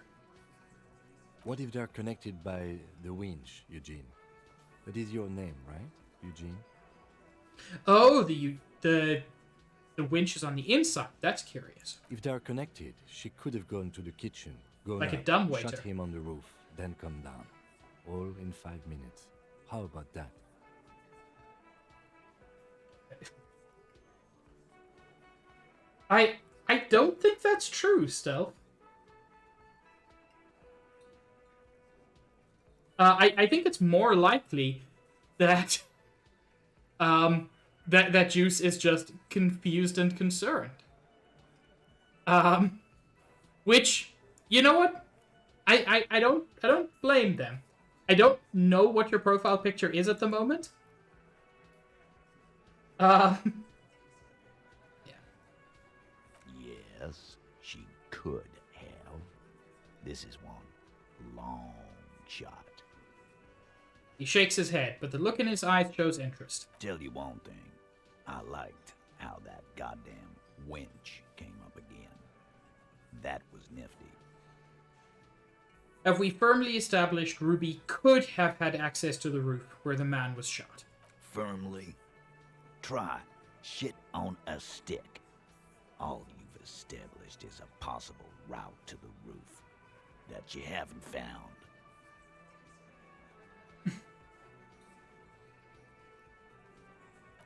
What if they're connected by the winch, Eugene? That is your name, right, Eugene? Oh, the winch is on the inside. That's curious. If they're connected, she could have gone to the kitchen, gone Like a out, dumbwaiter. shot him on the roof, then come down. All in 5 minutes. How about that? I don't think that's true, Stealth. I think it's more likely that that Juice is just confused and concerned. Which, you know what? I don't blame them. I don't know what your profile picture is at the moment. Yes, she could have. This is one long shot. He shakes his head, but the look in his eyes shows interest. Tell you one thing. I liked how that goddamn winch came up again. That was nifty. Have we firmly established Ruby could have had access to the roof where the man was shot? Firmly. Try shit on a stick. All you've established is a possible route to the roof that you haven't found.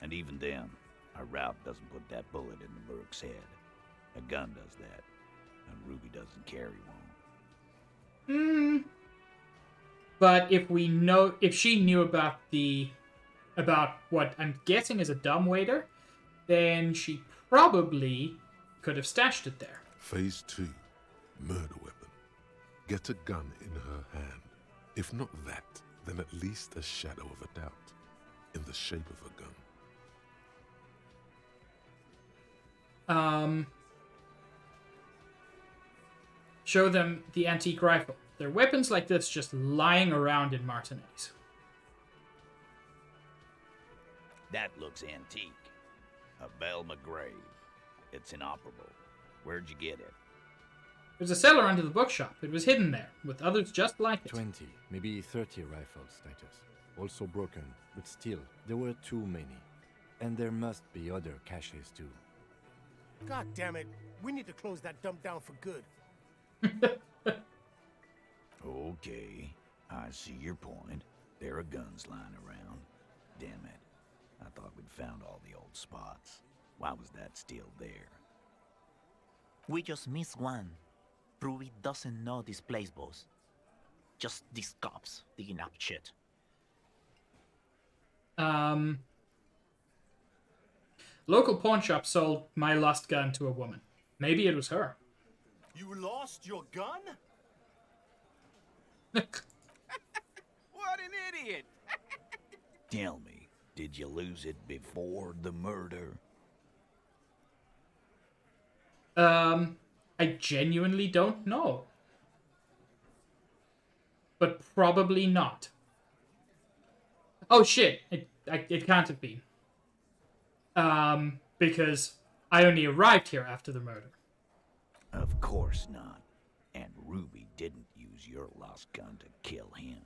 And even then, a route doesn't put that bullet in the merc's head. A gun does that, and Ruby doesn't carry one. But if she knew about what I'm guessing is a dumbwaiter, then she probably could have stashed it there. Phase 2. Murder weapon. Get a gun in her hand. If not that, then at least a shadow of a doubt. In the shape of a gun. Show them the antique rifle. There are weapons like this just lying around in Martinez. That looks antique. A Belle McGrave. It's inoperable. Where'd you get it? There's a cellar under the bookshop. It was hidden there, with others just like it. 20, maybe 30 rifles, Titus. Also broken, but still, there were too many. And there must be other caches too. God damn it. We need to close that dump down for good. Okay, I see your point. There are guns lying around. Damn it. I thought we'd found all the old spots. Why was that still there? We just missed one. Ruby doesn't know this place, boss. Just these cops digging up shit. Local pawn shop sold my lost gun to a woman. Maybe it was her. You lost your gun? What an idiot! Tell me, did you lose it before the murder? I genuinely don't know. But probably not. Oh shit, it can't have been. Because I only arrived here after the murder. Of course not. And Ruby didn't use your lost gun to kill him.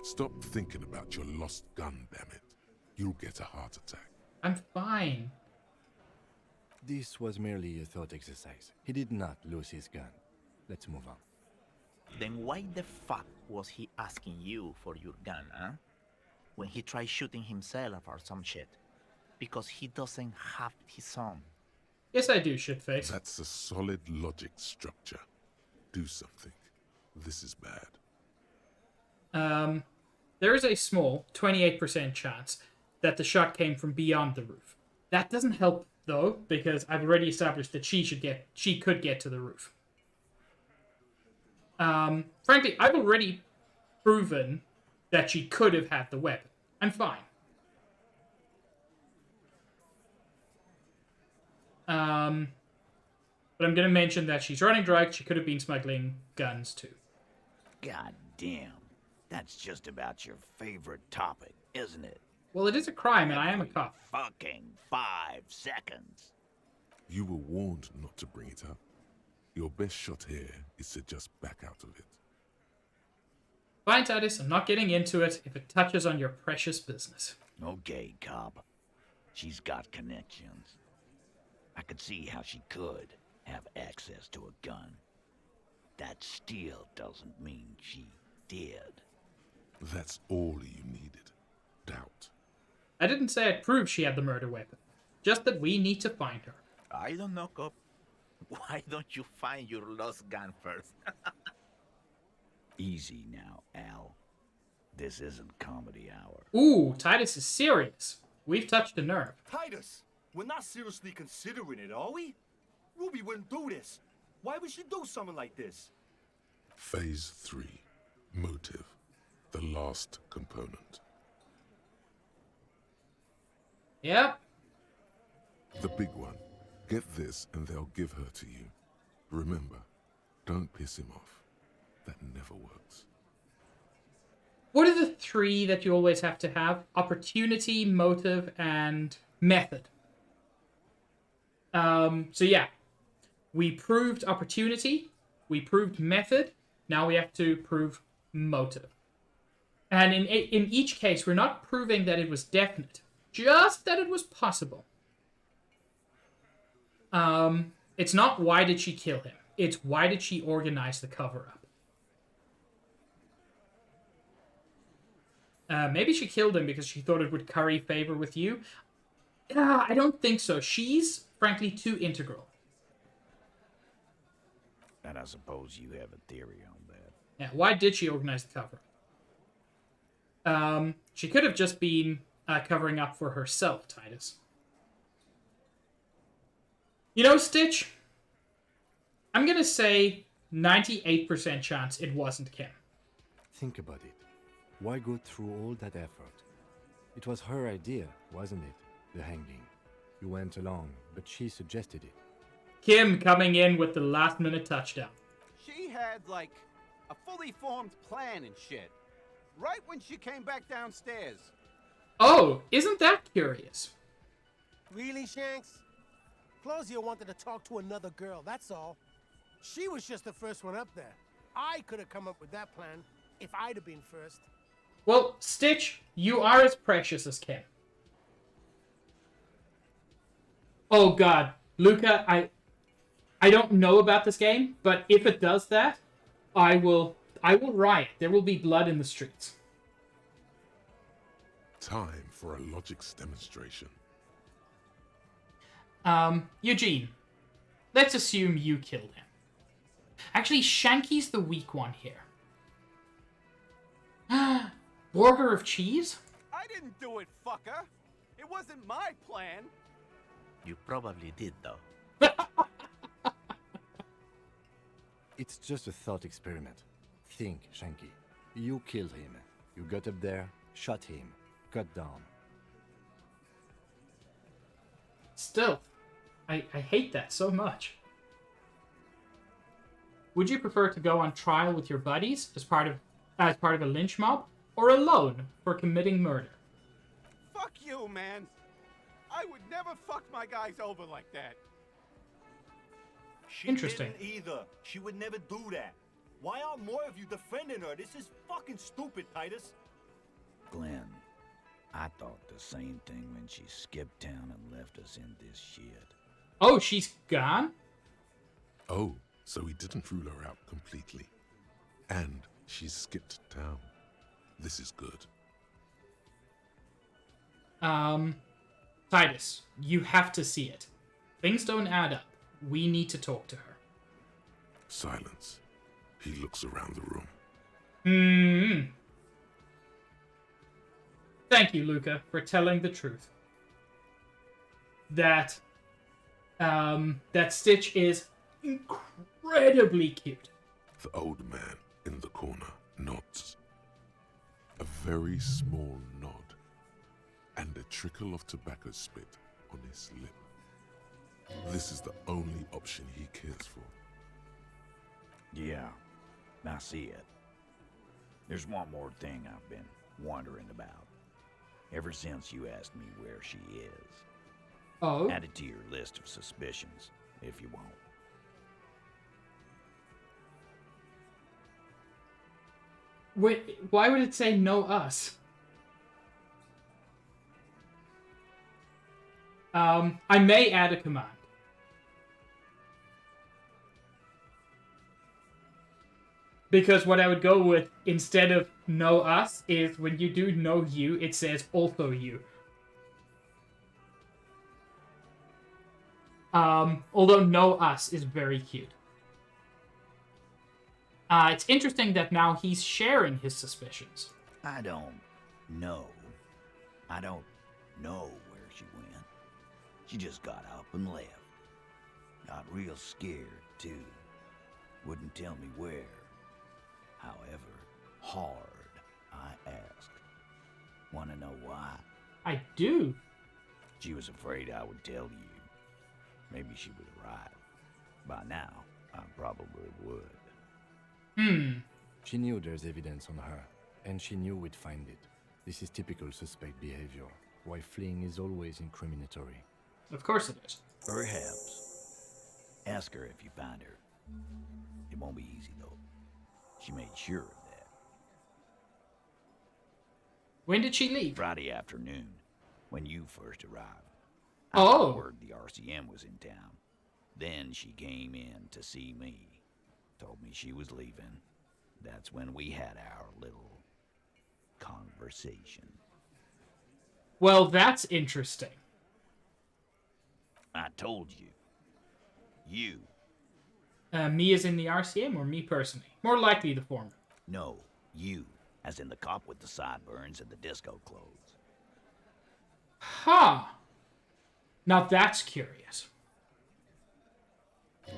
Stop thinking about your lost gun, damn it. You'll get a heart attack. I'm fine. This was merely a thought exercise. He did not lose his gun. Let's move on. Then why the fuck was he asking you for your gun, huh? When he tried shooting himself or some shit. Because he doesn't have his own. Yes, I do, shitface. That's a solid logic structure. Do something. This is bad. There is a small 28% chance that the shot came from beyond the roof. That doesn't help though, because I've already established that she could get to the roof. Frankly, I've already proven that she could have had the weapon. I'm fine. But I'm going to mention that she's running drugs. She could have been smuggling guns too. God damn. That's just about your favorite topic, isn't it? Well, it is a crime, and I am a cop. Fucking 5 seconds. You were warned not to bring it up. Your best shot here is to just back out of it. Fine, Titus, I'm not getting into it if it touches on your precious business. Okay, cop. She's got connections. I could see how she could have access to a gun. That still doesn't mean she did. That's all you needed. Doubt. I didn't say I'd prove she had the murder weapon. Just that we need to find her. I don't know, cop. Why don't you find your lost gun first? Easy now, Al. This isn't comedy hour. Ooh, Titus is serious. We've touched a nerve. Titus, we're not seriously considering it, are we? Ruby wouldn't do this. Why would she do something like this? Phase 3. Motive. The last component. Yep. The big one. Get this and they'll give her to you. Remember, don't piss him off. That never works. What are the 3 that you always have to have? Opportunity, motive, and method. So yeah. We proved opportunity. We proved method. Now we have to prove motive. And in each case, we're not proving that it was definite. Just that it was possible. It's not why did she kill him. It's why did she organize the cover-up. Maybe she killed him because she thought it would curry favor with you. I don't think so. She's, frankly, too integral. And I suppose you have a theory on that. Yeah, why did she organize the cover-up? She could have just been covering up for herself, Titus. You know, Stitch, I'm going to say 98% chance it wasn't Kim. Think about it. Why go through all that effort? It was her idea, wasn't it? The hanging. You went along, but she suggested it. Kim coming in with the last-minute touchdown. She had, like, a fully formed plan and shit. Right when she came back downstairs. Oh, isn't that curious? Really, Shanks? Claudia wanted to talk to another girl, that's all. She was just the first one up there. I could have come up with that plan if I'd have been first. Well, Stitch, you are as precious as Kim. Oh god, Luca, I don't know about this game, but if it does that, I will riot. There will be blood in the streets. Time for a logics demonstration. Eugene, let's assume you killed him. Actually, Shanky's the weak one here. Burger of cheese? I didn't do it, fucker. It wasn't my plan. You probably did, though. It's just a thought experiment. Think, Shanky. You killed him. You got up there, shot him, cut down. Still, I hate that so much. Would you prefer to go on trial with your buddies as part of a lynch mob, or alone for committing murder? Fuck you, man. I would never fuck my guys over like that. She Interesting. didn't either. She would never do that. Why aren't more of you defending her? This is fucking stupid, Titus. Glenn, I thought the same thing when she skipped town and left us in this shit. Oh, she's gone? Oh, so he didn't rule her out completely. And she skipped town. This is good. Titus, you have to see it. Things don't add up. We need to talk to her. Silence. He looks around the room. Thank you, Luca, for telling the truth. That Stitch is incredibly cute. The old man in the corner nods. A very small nod. And a trickle of tobacco spit on his lip. This is the only option he cares for. Yeah, I see it. There's one more thing I've been wondering about. Ever since you asked me where she is. Oh? Add it to your list of suspicions, if you won't. Wait, why would it say no us? I may add a command. Because what I would go with instead of know us is when you do know you, it says also you. Although know us is very cute. It's interesting that now he's sharing his suspicions. I don't know where she went. She just got up and left. Got real scared, too. Wouldn't tell me where. However, hard, I asked. Want to know why? I do. She was afraid I would tell you. Maybe she was right. By now, I probably would. She knew there's evidence on her, and she knew we'd find it. This is typical suspect behavior, why fleeing is always incriminatory. Of course it is. Perhaps. Ask her if you find her. It won't be easy, though. She made sure of that. When did she leave? Friday afternoon, when you first arrived. Oh. I got word the RCM was in town. Then she came in to see me. Told me she was leaving. That's when we had our little conversation. Well, that's interesting. I told you. You. Me as in the RCM or me personally? More likely the former. No, you. As in the cop with the sideburns and the disco clothes. Huh. Now that's curious.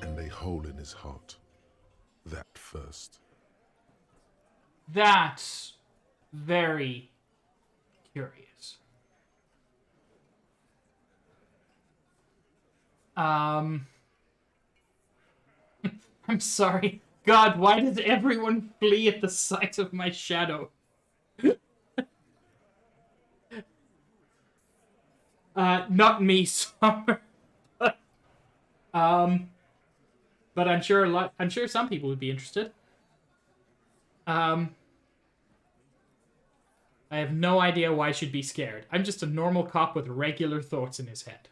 And a hole in his heart. That first. That's very curious. I'm sorry. God, why does everyone flee at the sight of my shadow? Not me, Summer. But I'm sure some people would be interested. I have no idea why I should be scared. I'm just a normal cop with regular thoughts in his head.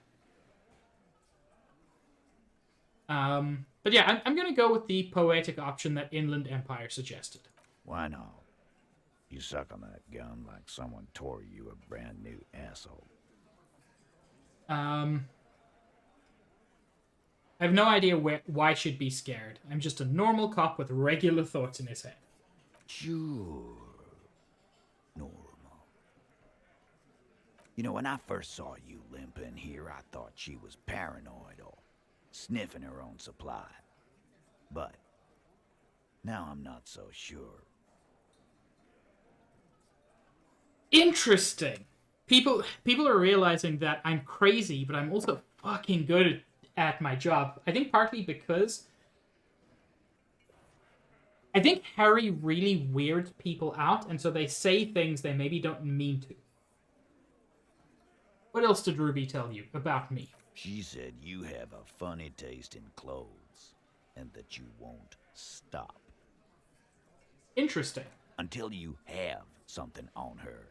But yeah, I'm gonna go with the poetic option that Inland Empire suggested. Why not? You suck on that gun like someone tore you a brand new asshole. I have no idea why I should be scared. I'm just a normal cop with regular thoughts in his head. Sure. Normal. You know, when I first saw you limping here, I thought she was paranoid or sniffing her own supply. But now I'm not so sure. Interesting. People are realizing that I'm crazy, but I'm also fucking good at my job. I think partly because I think Harry really weirds people out, and so they say things they maybe don't mean to. What else did Ruby tell you about me? She said you have a funny taste in clothes, and that you won't stop. Interesting. Until you have something on her.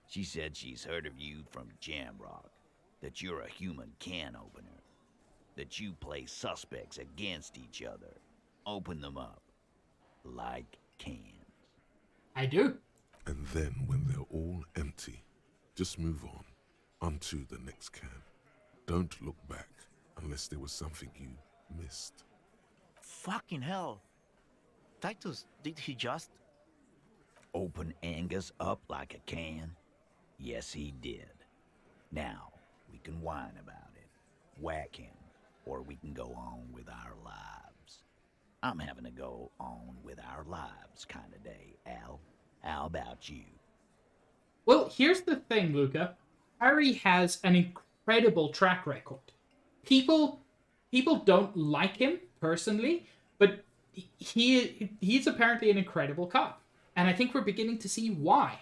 She said she's heard of you from Jamrock, that you're a human can opener, that you play suspects against each other, open them up, like cans. I do. And then when they're all empty, just move onto the next can. Don't look back unless there was something you missed. Fucking hell. Titus, did he just... Open Angus up like a can? Yes, he did. Now, we can whine about it, whack him, or we can go on with our lives. I'm having a go on with our lives kind of day, Al. How about you? Well, here's the thing, Luca. Harry has an incredible track record. People don't like him personally, but he's apparently an incredible cop. And I think we're beginning to see why.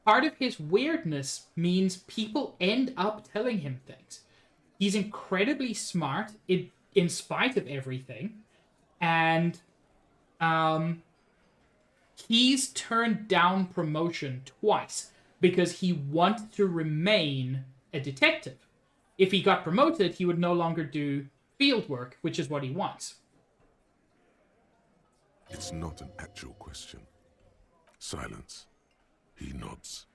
Part of his weirdness means people end up telling him things. He's incredibly smart in spite of everything. And he's turned down promotion twice because he wanted to remain a detective. If he got promoted, he would no longer do field work, which is what he wants. It's not an actual question. Silence. He nods.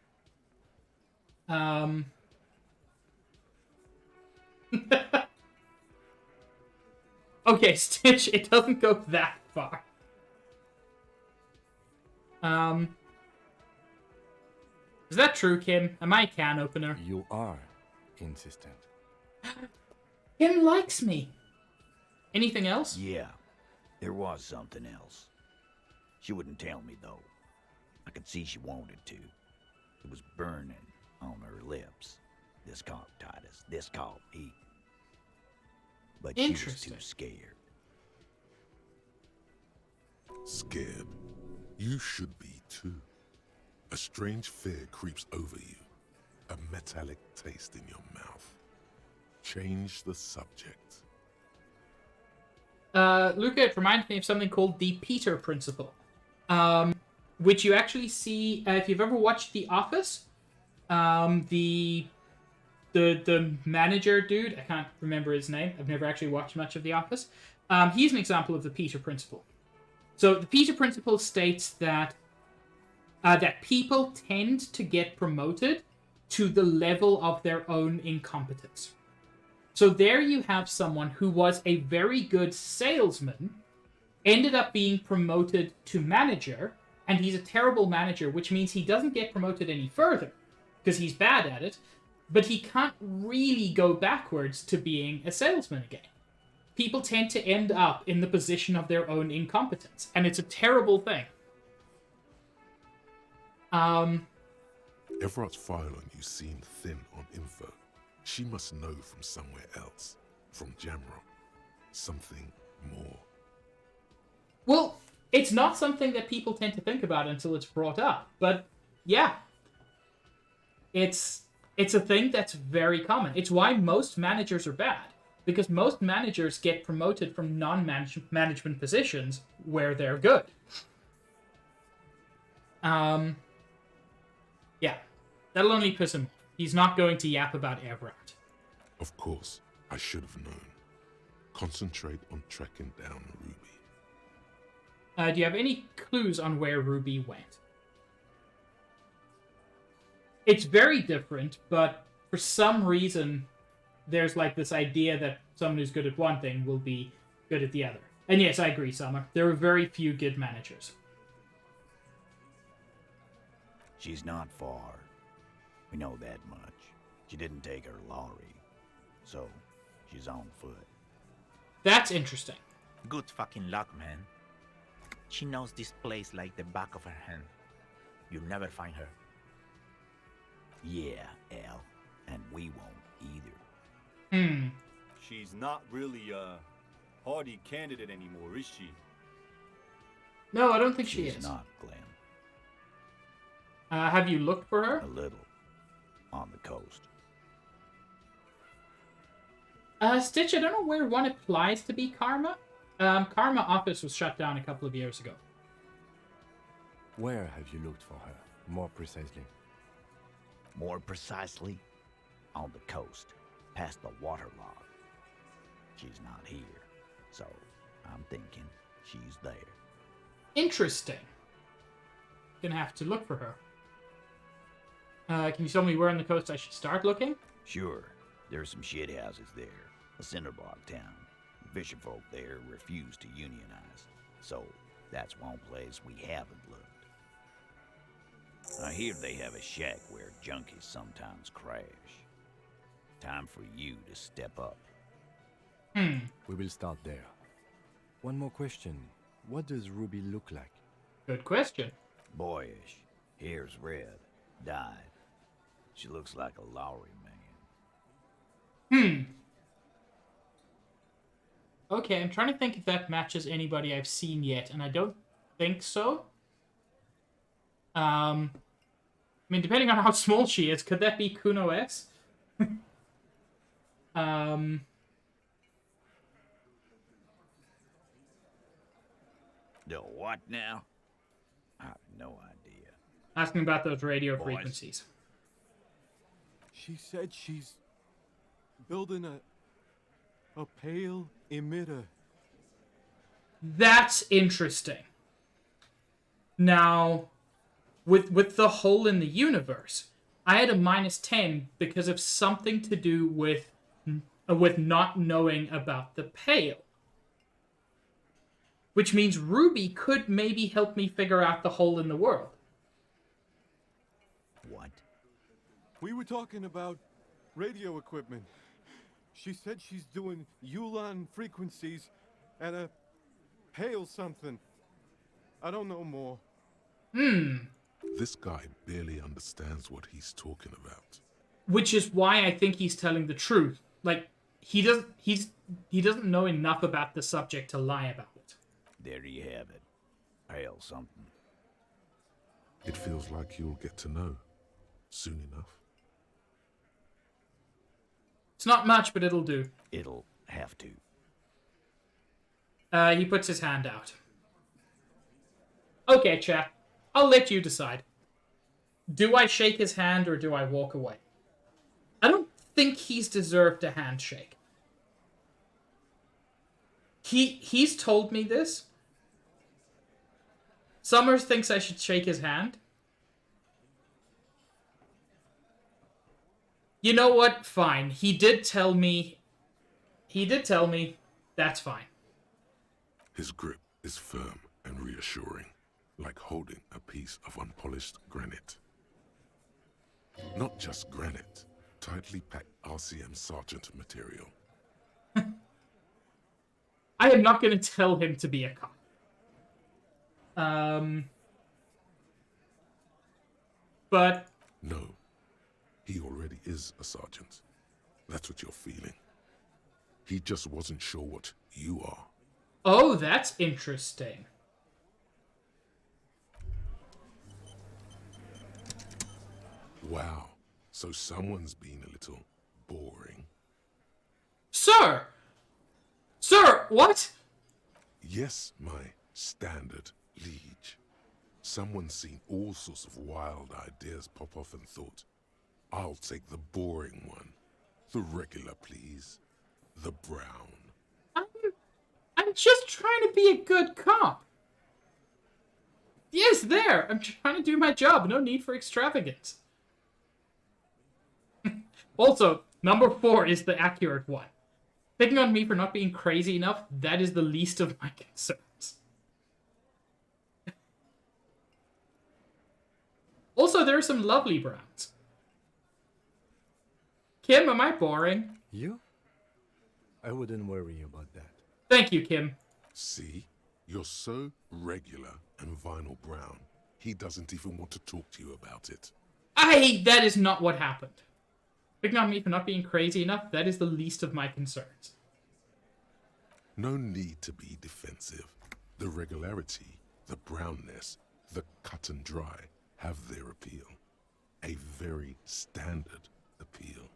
Okay, Stitch, it doesn't go that far. Is that true, Kim? Am I a can opener? You are insistent. Kim likes me. Anything else? Yeah, there was something else. She wouldn't tell me, though. I could see she wanted to. It was burning on her lips. This caught Titus. This caught Pete. But she was too scared. Scared? You should be too. A strange fear creeps over you. A metallic taste in your mouth. Change the subject. Luca, it reminds me of something called the Peter Principle. Which you actually see, if you've ever watched The Office, the manager dude, I can't remember his name, I've never actually watched much of The Office, he's an example of the Peter Principle. So the Peter Principle states that that people tend to get promoted to the level of their own incompetence. So there you have someone who was a very good salesman, ended up being promoted to manager, and he's a terrible manager, which means he doesn't get promoted any further, because he's bad at it, but he can't really go backwards to being a salesman again. People tend to end up in the position of their own incompetence, and it's a terrible thing. Everard's file on you seemed thin on info. She must know from somewhere else. From Jamrock. Something more. Well, it's not something that people tend to think about until it's brought up. But, yeah. It's a thing that's very common. It's why most managers are bad. Because most managers get promoted from non-management positions where they're good. Yeah. That'll only piss him off. He's not going to yap about Everard. Of course, I should have known. Concentrate on tracking down Ruby. Do you have any clues on where Ruby went? It's very different, but for some reason, there's like this idea that someone who's good at one thing will be good at the other. And yes, I agree, Summer. There are very few good managers. She's not far. We know that much. She didn't take her lorry, so she's on foot. That's interesting. Good fucking luck, man. She knows this place like the back of her hand. You'll never find her. Yeah, Al, and we won't either. She's not really a hardy candidate anymore, is she? No, I don't think she She's is. not, Glenn. Have you looked for her? A little. On the coast. Stitch, I don't know where one applies to be Karma. Karma office was shut down a couple of years ago. Where have you looked for her, more precisely? More precisely, on the coast, past the waterlogged. She's not here, so I'm thinking she's there. Interesting. Gonna have to look for her. Can you tell me where on the coast I should start looking? Sure, there's some shit houses there. A cinderblock town. Fisherfolk there refuse to unionize, so that's one place we haven't looked. I hear they have a shack where junkies sometimes crash. Time for you to step up. We will start there. One more question. What does Ruby look like? Good question. Boyish. Hair's red. Dyed. She looks like a Lowry man. Okay, I'm trying to think if that matches anybody I've seen yet, and I don't think so. I mean, depending on how small she is, could that be Kuno S? The what now? I have no idea. Asking about those radio Boys. frequencies. She said she's building a pale emitter. That's interesting. Now, with the hole in the universe, I had a -10 because of something to do with not knowing about the pale. Which means Ruby could maybe help me figure out the hole in the world. What? We were talking about radio equipment. She said she's doing Ulan frequencies and a pale something. I don't know more. This guy barely understands what he's talking about. Which is why I think he's telling the truth. Like, he doesn't know enough about the subject to lie about it. There you have it. Pale something. It feels like you'll get to know soon enough. It's not much, but it'll do. It'll have to. He puts his hand out. Okay, chat. I'll let you decide. Do I shake his hand or do I walk away? I don't think he's deserved a handshake. He's told me this. Summers thinks I should shake his hand. You know what? Fine. He did tell me. That's fine. His grip is firm and reassuring, like holding a piece of unpolished granite. Not just granite, tightly packed RCM Sergeant material. I am not going to tell him to be a cop. But... No, he already is a sergeant. That's what you're feeling. He just wasn't sure what you are. Oh, that's interesting. Wow, so someone's been a little boring. Sir! Sir, what? Yes, my standard liege. Someone's seen all sorts of wild ideas pop off and thought, I'll take the boring one. The regular, please. The brown. I'm just trying to be a good cop. Yes, there! I'm trying to do my job. No need for extravagance. Also, number 4 is the accurate one. Picking on me for not being crazy enough, that is the least of my concerns. Also, there are some lovely browns. Kim, am I boring? You? I wouldn't worry about that. Thank you, Kim. See? You're so regular and vinyl brown, he doesn't even want to talk to you about it. That is not what happened. Picking on me for not being crazy enough, that is the least of my concerns. No need to be defensive. The regularity, the brownness, the cut and dry have their appeal. A very standard appeal.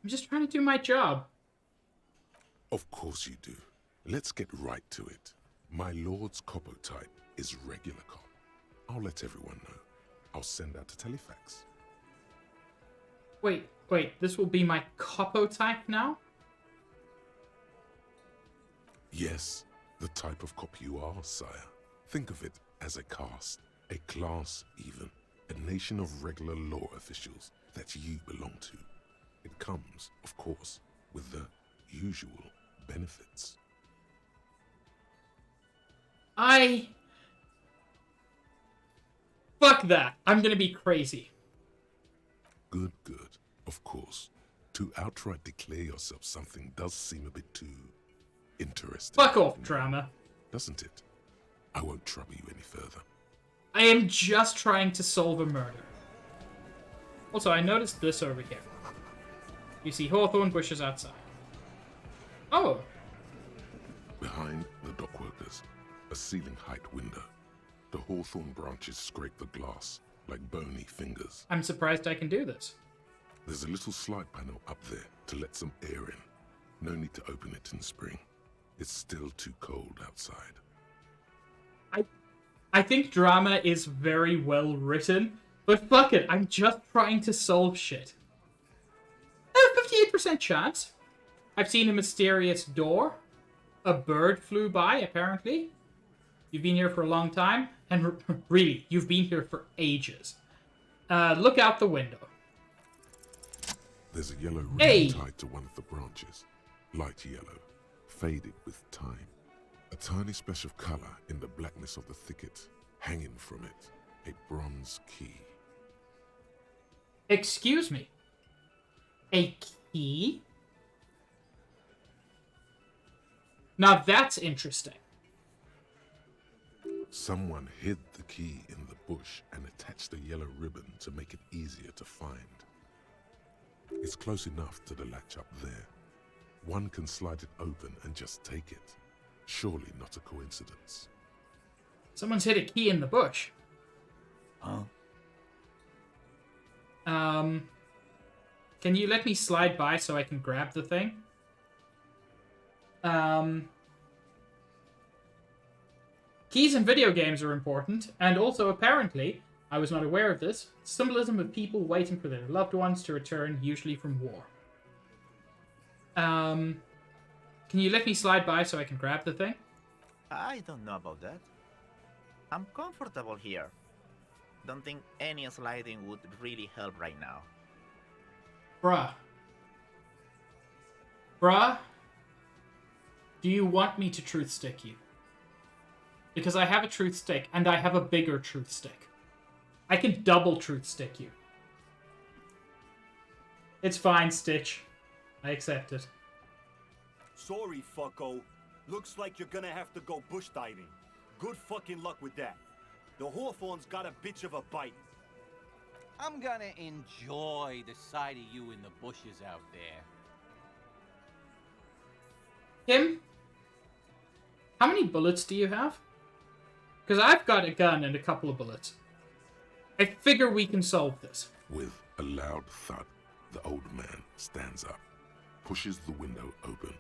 I'm just trying to do my job. Of course you do. Let's get right to it. My lord's copotype is regular cop. I'll let everyone know. I'll send out a telefax. Wait, this will be my copotype now? Yes, the type of cop you are, sire. Think of it as a caste, a class even, a nation of regular law officials that you belong to. It comes, of course, with the usual benefits. Fuck that. I'm gonna be crazy. Good. Of course. To outright declare yourself something does seem a bit too interesting. Fuck off, drama. Doesn't it? I won't trouble you any further. I am just trying to solve a murder. Also, I noticed this over here. You see hawthorn bushes outside. Oh. Behind the dockworkers, a ceiling height window. The hawthorn branches scrape the glass like bony fingers. I'm surprised I can do this. There's a little slide panel up there to let some air in. No need to open it in spring. It's still too cold outside. I think drama is very well written, but fuck it, I'm just trying to solve shit. 58% chance. I've seen a mysterious door. A bird flew by, apparently. You've been here for a long time, and really, you've been here for ages. Look out the window. There's a yellow ribbon tied to one of the branches. Light yellow, faded with time. A tiny splash of color in the blackness of the thicket. Hanging from it, a bronze key. Excuse me. A key? Now that's interesting. Someone hid the key in the bush and attached a yellow ribbon to make it easier to find. It's close enough to the latch up there. One can slide it open and just take it. Surely not a coincidence. Someone's hid a key in the bush. Huh? Can you let me slide by so I can grab the thing? Keys in video games are important, and also apparently, I was not aware of this, symbolism of people waiting for their loved ones to return, usually from war. Can you let me slide by so I can grab the thing? I don't know about that. I'm comfortable here. Don't think any sliding would really help right now. Bruh? Do you want me to truth stick you? Because I have a truth stick, and I have a bigger truth stick. I can double truth stick you. It's fine, Stitch. I accept it. Sorry, fucko. Looks like you're gonna have to go bush diving. Good fucking luck with that. The hawthorn's got a bitch of a bite. I'm gonna enjoy the sight of you in the bushes out there. Kim? How many bullets do you have? Because I've got a gun and a couple of bullets. I figure we can solve this. With a loud thud, the old man stands up, pushes the window open,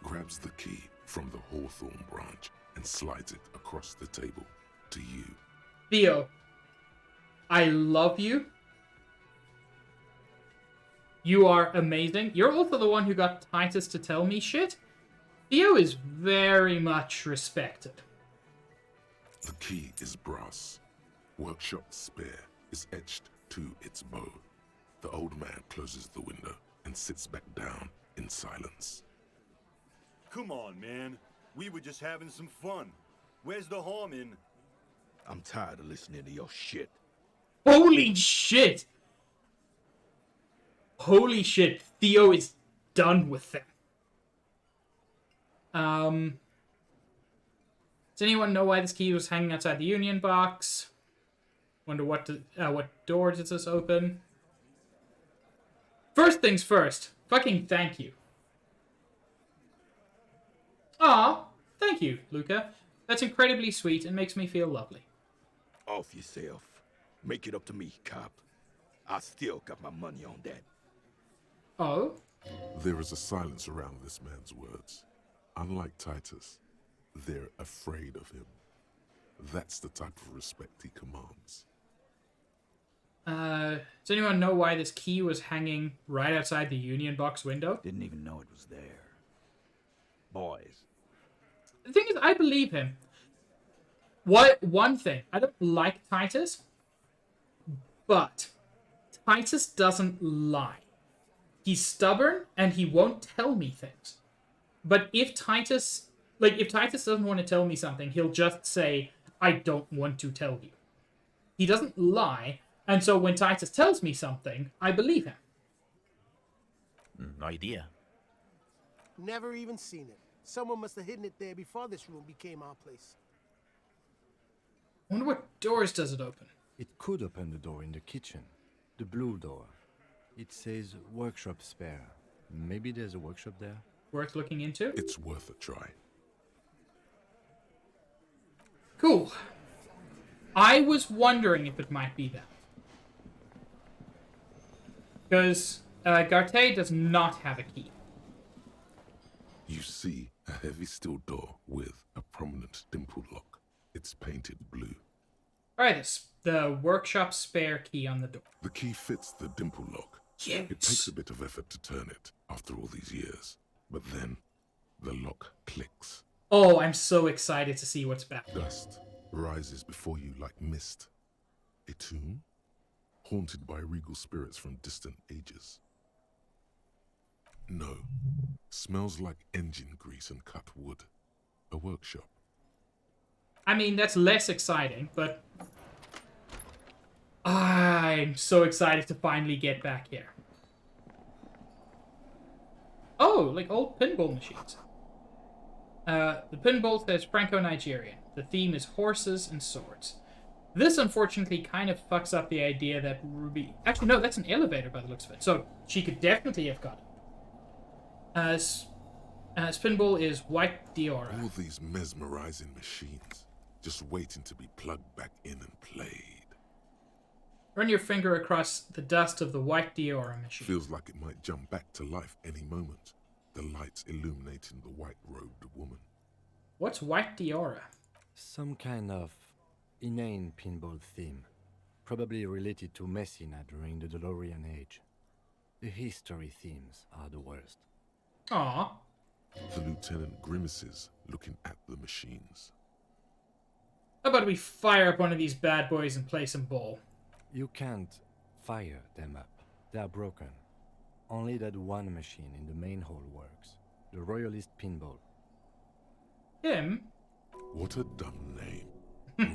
grabs the key from the hawthorn branch, and slides it across the table to you. Theo, I love you. You are amazing. You're also the one who got Titus to tell me shit. Theo is very much respected. The key is brass. Workshop spare is etched to its bow. The old man closes the window and sits back down in silence. Come on, man. We were just having some fun. Where's the harm in... I'm tired of listening to your shit. Holy shit! Holy shit, Theo is done with them. Does anyone know why this key was hanging outside the Union box? Wonder what door does this open? First things first, fucking thank you. Aw, thank you, Luca. That's incredibly sweet and makes me feel lovely. Off yourself. Make it up to me, cop. I still got my money on that. Oh? There is a silence around this man's words. Unlike Titus, they're afraid of him. That's the type of respect he commands. Does anyone know why this key was hanging right outside the Union box window? Didn't even know it was there. Boys. The thing is, I believe him. One thing, I don't like Titus, but Titus doesn't lie. He's stubborn and he won't tell me things. But if Titus doesn't want to tell me something, he'll just say, I don't want to tell you. He doesn't lie, and so when Titus tells me something, I believe him. No idea. Never even seen it. Someone must have hidden it there before this room became our place. I wonder what doors does it open? It could open the door in the kitchen. The blue door. It says workshop spare. Maybe there's a workshop there? Worth looking into? It's worth a try. Cool. I was wondering if it might be that. Because Garte does not have a key. You see a heavy steel door with a prominent dimple lock. It's painted blue. Alright, the workshop spare key on the door. The key fits the dimple lock. Yes. It takes a bit of effort to turn it after all these years. But then, the lock clicks. Oh, I'm so excited to see what's back. Dust rises before you like mist. A tomb? Haunted by regal spirits from distant ages. No. Smells like engine grease and cut wood. A workshop. I mean, that's less exciting, but I'm so excited to finally get back here. Oh, like old pinball machines. The pinball says Franco-Nigerian. The theme is horses and swords. This, unfortunately, kind of fucks up the idea that Ruby... Actually, no, that's an elevator by the looks of it. So, she could definitely have got it. Spinball is white Diora. All these mesmerizing machines, just waiting to be plugged back in and played. Run your finger across the dust of the white Diora machine. Feels like it might jump back to life any moment. The lights illuminating the white-robed woman. What's white Diora? Some kind of inane pinball theme. Probably related to Messina during the DeLorean age. The history themes are the worst. Aww. The lieutenant grimaces, looking at the machines. How about we fire up one of these bad boys and play some ball? You can't fire them up. They are broken. Only that one machine in the main hall works. The Royalist Pinball. Him? What a dumb name.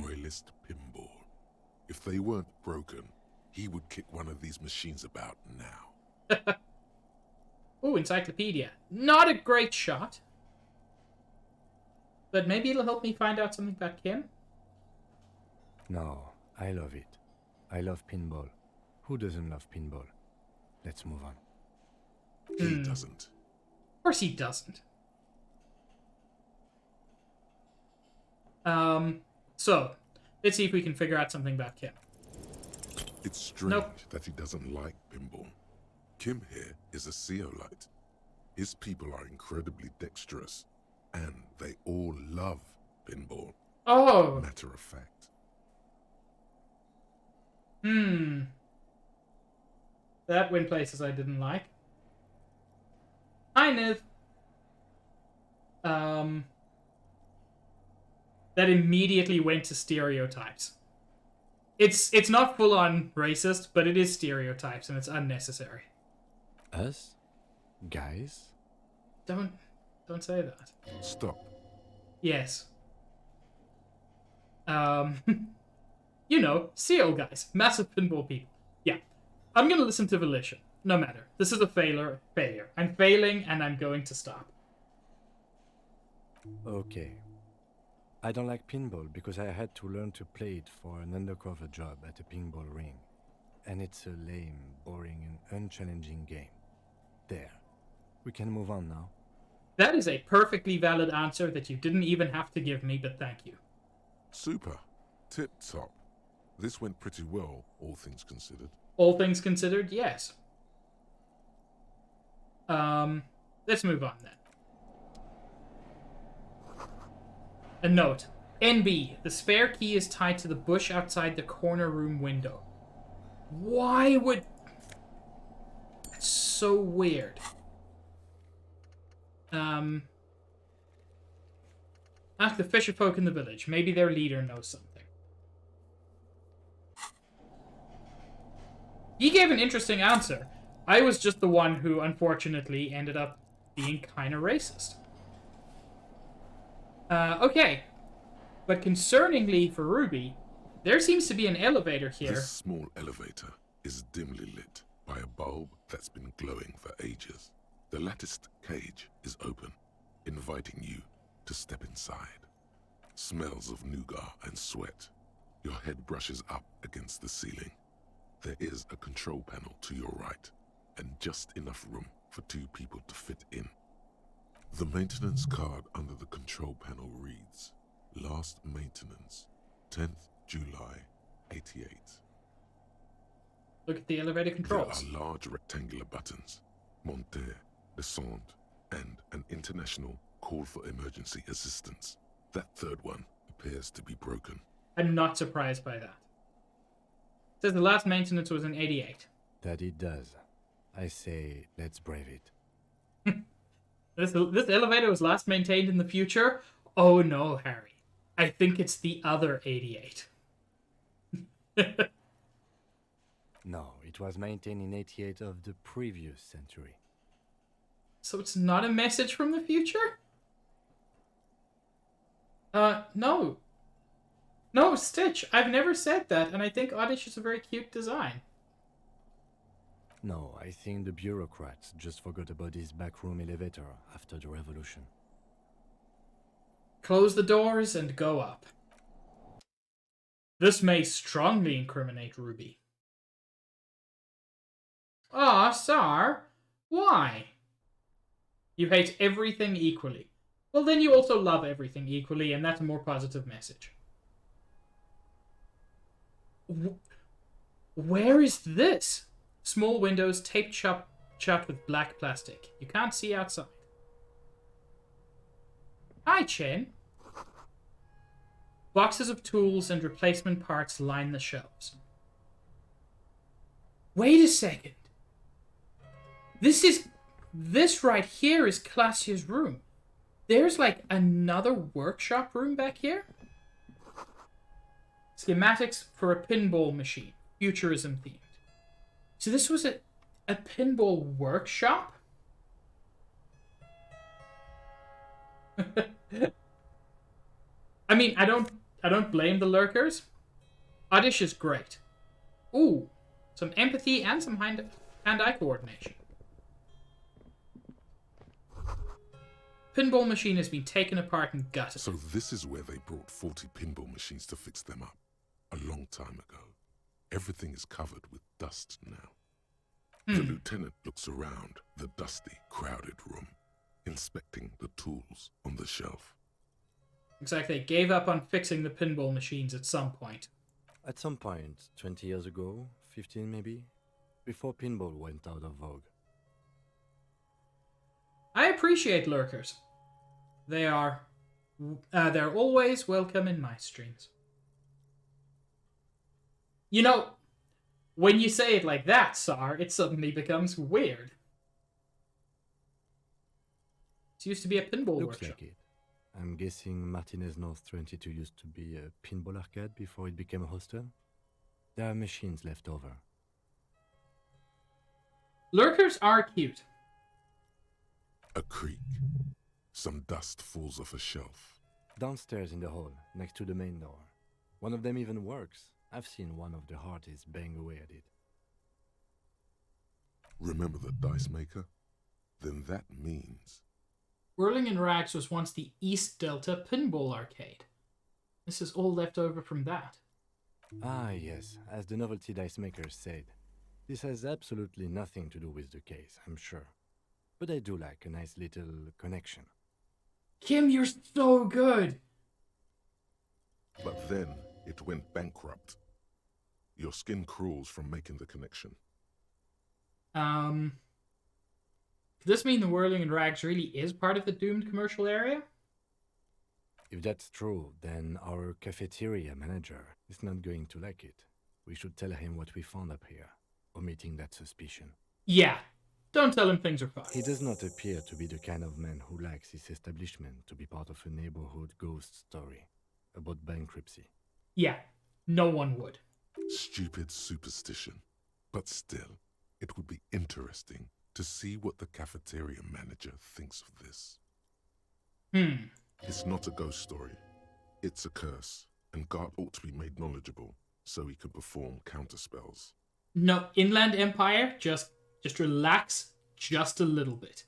Royalist Pinball. If they weren't broken, he would kick one of these machines about now. Ooh, encyclopedia. Not a great shot. But maybe it'll help me find out something about Kim? No, I love it. I love pinball. Who doesn't love pinball? Let's move on. He doesn't. Of course he doesn't. So, let's see if we can figure out something about Kim. It's strange that he doesn't like pinball. Kim here is a Zeolite. His people are incredibly dexterous, and they all love pinball. Oh! Matter of fact. That went places I didn't like. Kind of. That immediately went to stereotypes. It's not full-on racist, but it is stereotypes, and it's unnecessary. Us? Guys? Don't say that. Stop. Yes. You know, SEAL guys. Massive pinball people. Yeah. I'm gonna listen to Volition. no matter. This is a failure. I'm failing, and I'm going to stop. Okay. I don't like pinball because I had to learn to play it for an undercover job at a pinball ring. And it's a lame, boring, and unchallenging game. There. We can move on now. That is a perfectly valid answer that you didn't even have to give me, but thank you. Super. Tip top. This went pretty well, all things considered. All things considered, yes. Let's move on then. A note. NB. The spare key is tied to the bush outside the corner room window. Why would... That's so weird. Ask the fisher folk in the village. Maybe their leader knows something. He gave an interesting answer. I was just the one who, unfortunately, ended up being kind of racist. Okay. But concerningly for Ruby, there seems to be an elevator here. This small elevator is dimly lit by a bulb that's been glowing for ages. The latticed cage is open, inviting you to step inside. Smells of nougat and sweat. Your head brushes up against the ceiling. There is a control panel to your right, and just enough room for 2 people to fit in. The maintenance card under the control panel reads, Last maintenance, 10th July, 88. Look at the elevator controls. There are large rectangular buttons, monter, descend, and an international call for emergency assistance. That third one appears to be broken. I'm not surprised by that. It says the last maintenance was in 88. That it does. I say, let's brave it. This elevator was last maintained in the future? Oh no, Harry. I think it's the other 88. No, it was maintained in 88 of the previous century. So it's not a message from the future? No. No, Stitch, I've never said that, and I think Oddish is a very cute design. No, I think the bureaucrats just forgot about this backroom elevator after the revolution. Close the doors and go up. This may strongly incriminate Ruby. Ah, Sar, why? You hate everything equally. Well, then you also love everything equally, and that's a more positive message. Where is this? Small windows taped shut with black plastic. You can't see outside. Hi, Chen. Boxes of tools and replacement parts line the shelves. Wait a second. This right here is Classia's room. There's like another workshop room back here? Schematics for a pinball machine. Futurism themed. So this was a pinball workshop? I mean, I don't blame the lurkers. Oddish is great. Ooh, some empathy and some hand-eye coordination. Pinball machine has been taken apart and gutted. So this is where they brought 40 pinball machines to fix them up. A long time ago. Everything is covered with dust now. The lieutenant looks around the dusty, crowded room, inspecting the tools on the shelf. Looks like they gave up on fixing the pinball machines at some point. At some point, 20 years ago, 15 maybe, before pinball went out of vogue. I appreciate lurkers. They're always welcome in my streams. You know, when you say it like that, Sar, it suddenly becomes weird. It used to be a pinball Looks workshop. like it. I'm guessing Martinez North 22 used to be a pinball arcade before it became a hostel. There are machines left over. Lurkers are cute. A creak. Some dust falls off a shelf. Downstairs in the hall, next to the main door. One of them even works. I've seen one of the artists bang away at it. Remember the dice maker? Then that means... Whirling in Rags was once the East Delta Pinball Arcade. This is all left over from that. Ah, yes, as the novelty dice makers said. This has absolutely nothing to do with the case, I'm sure. But I do like a nice little connection. Kim, you're so good! But then it went bankrupt. Your skin crawls from making the connection. Does this mean the Whirling in Rags really is part of the doomed commercial area? If that's true, then our cafeteria manager is not going to like it. We should tell him what we found up here, omitting that suspicion. Yeah, don't tell him things are fine. He does not appear to be the kind of man who likes his establishment to be part of a neighborhood ghost story about bankruptcy. Yeah, no one would. Stupid superstition. But still, it would be interesting to see what the cafeteria manager thinks of this. It's not a ghost story. It's a curse, and Gart ought to be made knowledgeable so he can perform counterspells. No, Inland Empire, just relax just a little bit.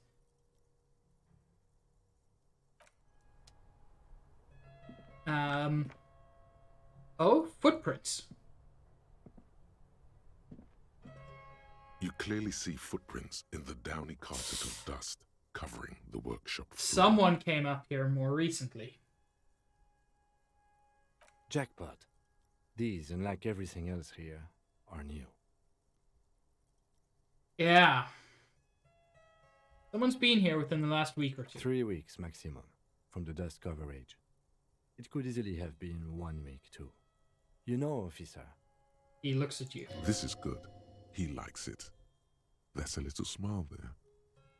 Oh, footprints. You clearly see footprints in the downy carpet of dust covering the workshop floor. Someone came up here more recently. Jackpot. These, unlike everything else here, are new. Yeah. Someone's been here within the last week or two. 3 weeks maximum, from the dust coverage. It could easily have been 1 week too. You know, officer. He looks at you. This is good. He likes it. There's a little smile there,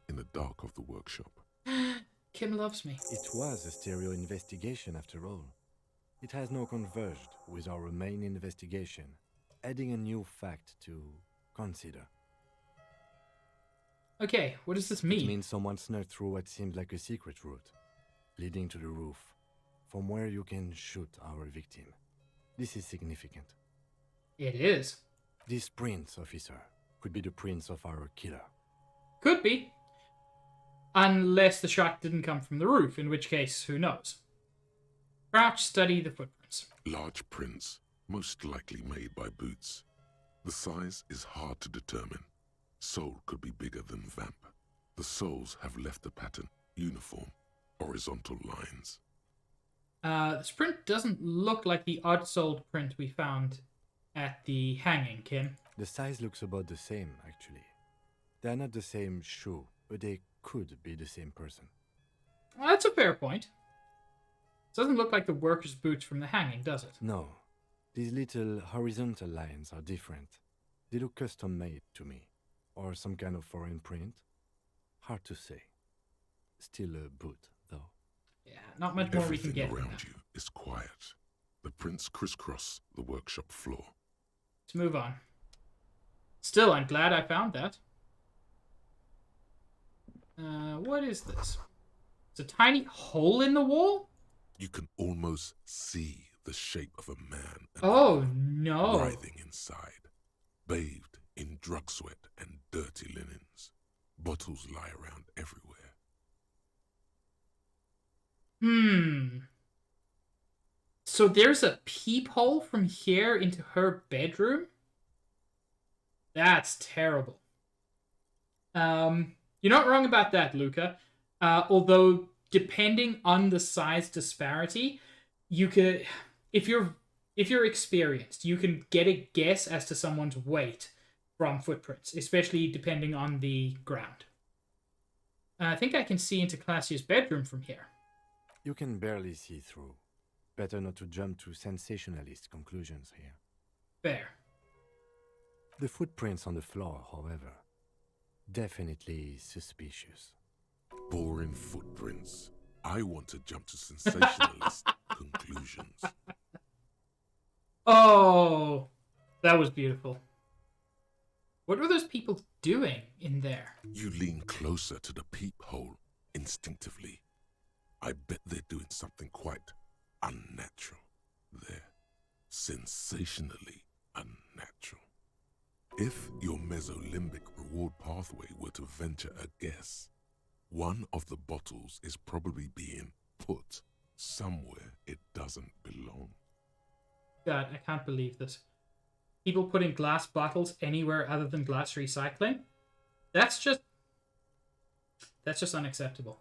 in the dark of the workshop. Kim loves me. It was a stereo investigation after all. It has now converged with our main investigation, adding a new fact to consider. Okay, what does this mean? It means someone snuck through what seemed like a secret route, leading to the roof, from where you can shoot our victim. This is significant. It is. This prince, officer, could be the prince of our killer. Could be. Unless the shot didn't come from the roof, in which case, who knows? Crouch, study the footprints. Large prints, most likely made by boots. The size is hard to determine. Sole could be bigger than vamp. The soles have left a pattern, uniform, horizontal lines. This print doesn't look like the odd-soled print we found at the hanging, Kim. The size looks about the same, actually. They're not the same shoe, but they could be the same person. Well, that's a fair point. It doesn't look like the worker's boots from the hanging, does it? No. These little horizontal lines are different. They look custom-made to me. Or some kind of foreign print. Hard to say. Still a boot, though. Yeah, not much more we can get. Everything around you is quiet. The prints crisscross the workshop floor. Let's move on. Still, I'm glad I found that. What is this? It's a tiny hole in the wall? You can almost see the shape of a man Oh, no. writhing inside, bathed in drug sweat and dirty linens. Bottles lie around everywhere. So there's a peephole from here into her bedroom? That's terrible. You're not wrong about that, Luca. Although, depending on the size disparity, you could, if you're experienced, you can get a guess as to someone's weight from footprints, especially depending on the ground. I think I can see into Classia's bedroom from here. You can barely see through. Better not to jump to sensationalist conclusions here. Fair. The footprints on the floor, however, definitely suspicious. Boring footprints. I want to jump to sensationalist conclusions. Oh, that was beautiful. What were those people doing in there? You lean closer to the peephole instinctively. I bet they're doing something quite unnatural there. Sensationally unnatural. If your mesolimbic walled pathway were to venture a guess, one of the bottles is probably being put somewhere it doesn't belong. God, I can't believe this. People putting glass bottles anywhere other than glass recycling? That's just unacceptable.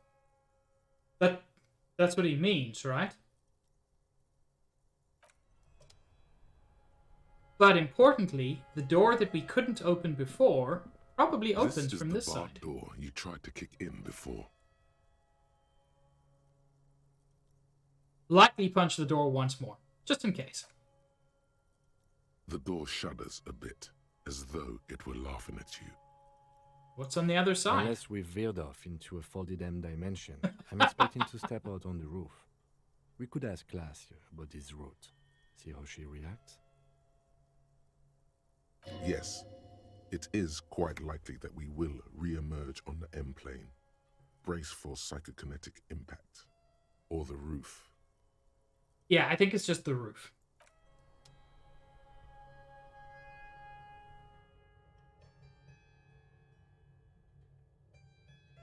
But that's what he means, right? But importantly, the door that we couldn't open before probably opens from this side. This is the barred door you tried to kick in before. Lightly punch the door once more, just in case. The door shudders a bit, as though it were laughing at you. What's on the other side? Unless we've veered off into a 4D dimension, I'm expecting to step out on the roof. We could ask Glacia about this route. See how she reacts? Yes, it is quite likely that we will re-emerge on the M-plane. Brace for psychokinetic impact. Or the roof. Yeah, I think it's just the roof.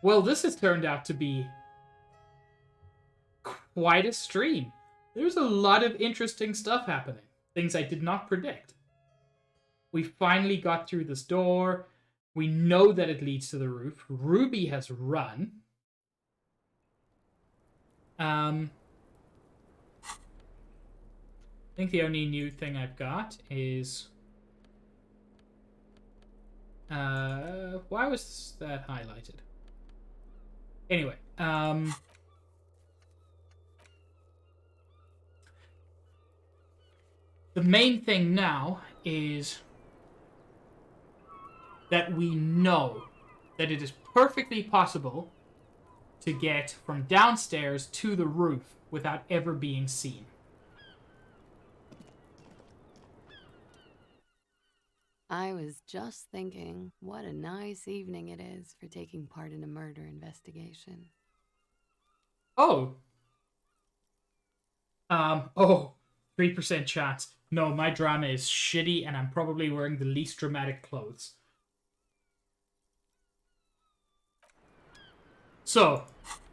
Well, this has turned out to be quite a stream. There's a lot of interesting stuff happening. Things I did not predict. We finally got through this door. We know that it leads to the roof. Ruby has run. I think the only new thing I've got is... why was that highlighted? Anyway, the main thing now is that we know that it is perfectly possible to get from downstairs to the roof without ever being seen. I was just thinking, what a nice evening it is for taking part in a murder investigation. Oh. 3% chance. No, my drama is shitty and I'm probably wearing the least dramatic clothes. So,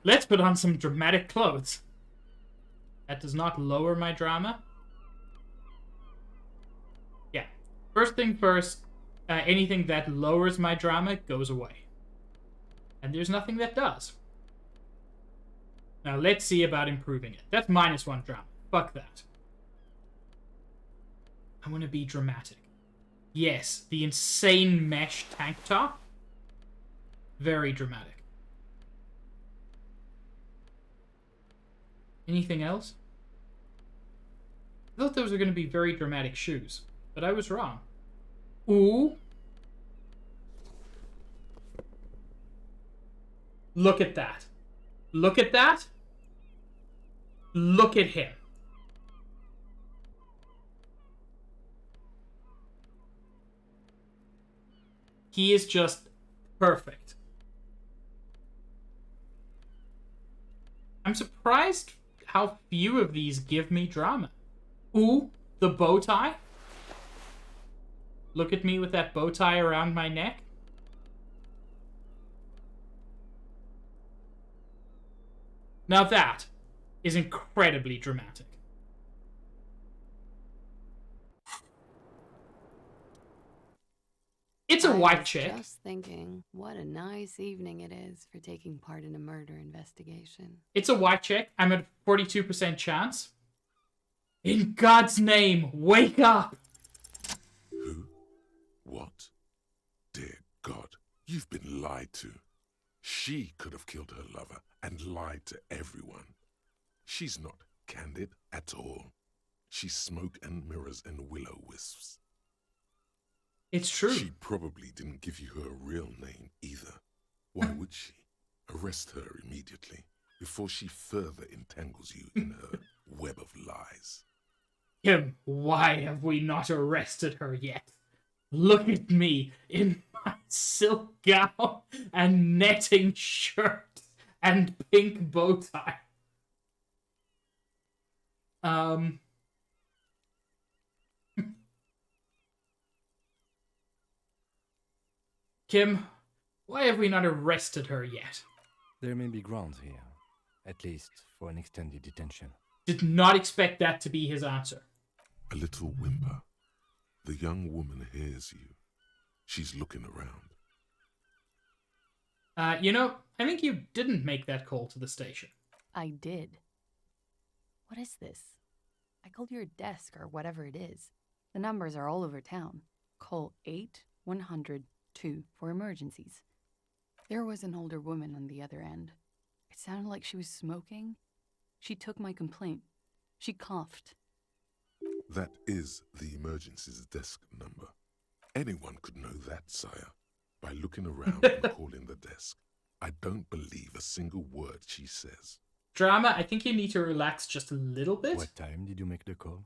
let's put on some dramatic clothes. That does not lower my drama. Yeah. First thing first, anything that lowers my drama goes away. And there's nothing that does. Now let's see about improving it. That's -1 drama. Fuck that. I want to be dramatic. Yes, the insane mesh tank top. Very dramatic. Anything else? I thought those were going to be very dramatic shoes, but I was wrong. Ooh. Look at that. Look at that. Look at him. He is just perfect. I'm surprised how few of these give me drama. Ooh, the bow tie. Look at me with that bow tie around my neck. Now that is incredibly dramatic. It's a white chick. Just thinking, what a nice evening it is for taking part in a murder investigation. It's a white chick. I'm at 42% chance. In God's name, wake up! Who? What? Dear God, you've been lied to. She could have killed her lover and lied to everyone. She's not candid at all. She's smoke and mirrors and will-o-wisps. It's true. She probably didn't give you her real name either. Why would she? Arrest her immediately before she further entangles you in her web of lies. Kim, why have we not arrested her yet? Look at me in my silk gown and netting shirt and pink bow tie. Kim, why have we not arrested her yet? There may be grounds here, at least for an extended detention. Did not expect that to be his answer. A little whimper. The young woman hears you. She's looking around. I think you didn't make that call to the station. I did. What is this? I called your desk or whatever it is. The numbers are all over town. Call 8-100-2 for emergencies. There was an older woman on the other end. It sounded like she was smoking. She took my complaint. She coughed. That is the emergencies desk number. Anyone could know that, sire, by looking around and calling the desk. I don't believe a single word she says. Drama, I think you need to relax just a little bit. What time did you make the call?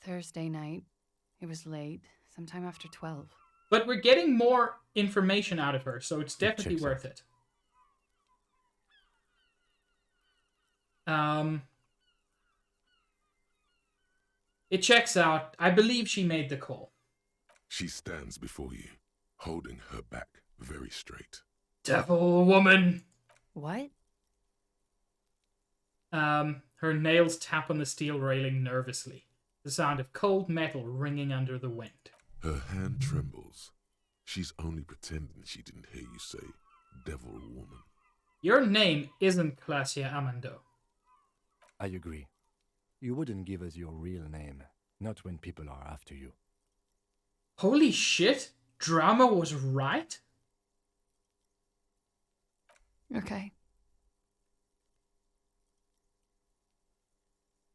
Thursday night. It was late, sometime after 12. But we're getting more information out of her, so it's definitely worth it. It checks out. I believe she made the call. She stands before you, holding her back very straight. Devil woman! What? Her nails tap on the steel railing nervously. The sound of cold metal ringing under the wind. Her hand trembles. She's only pretending she didn't hear you say, devil woman. Your name isn't Clasia Amando. I agree. You wouldn't give us your real name, not when people are after you. Holy shit! Drama was right? Okay.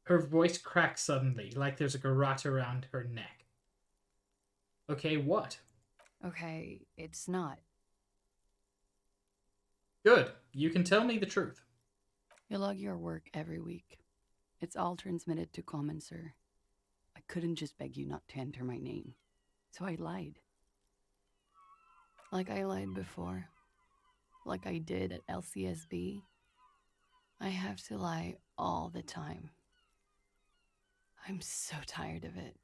Her voice cracks suddenly, like there's a garrote around her neck. Okay, what? Okay, it's not. Good. You can tell me the truth. You log your work every week. It's all transmitted to Common, sir. I couldn't just beg you not to enter my name. So I lied. Like I lied before. Like I did at LCSB. I have to lie all the time. I'm so tired of it.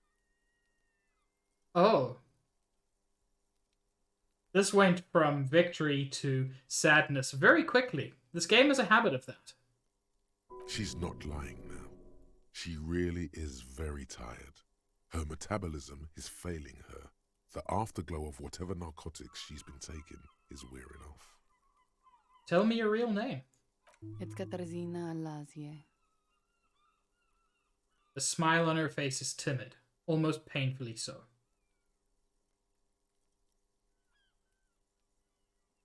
Oh. This went from victory to sadness very quickly. This game has a habit of that. She's not lying now. She really is very tired. Her metabolism is failing her. The afterglow of whatever narcotics she's been taking is wearing off. Tell me your real name. It's Katarzyna Lazie. The smile on her face is timid, almost painfully so.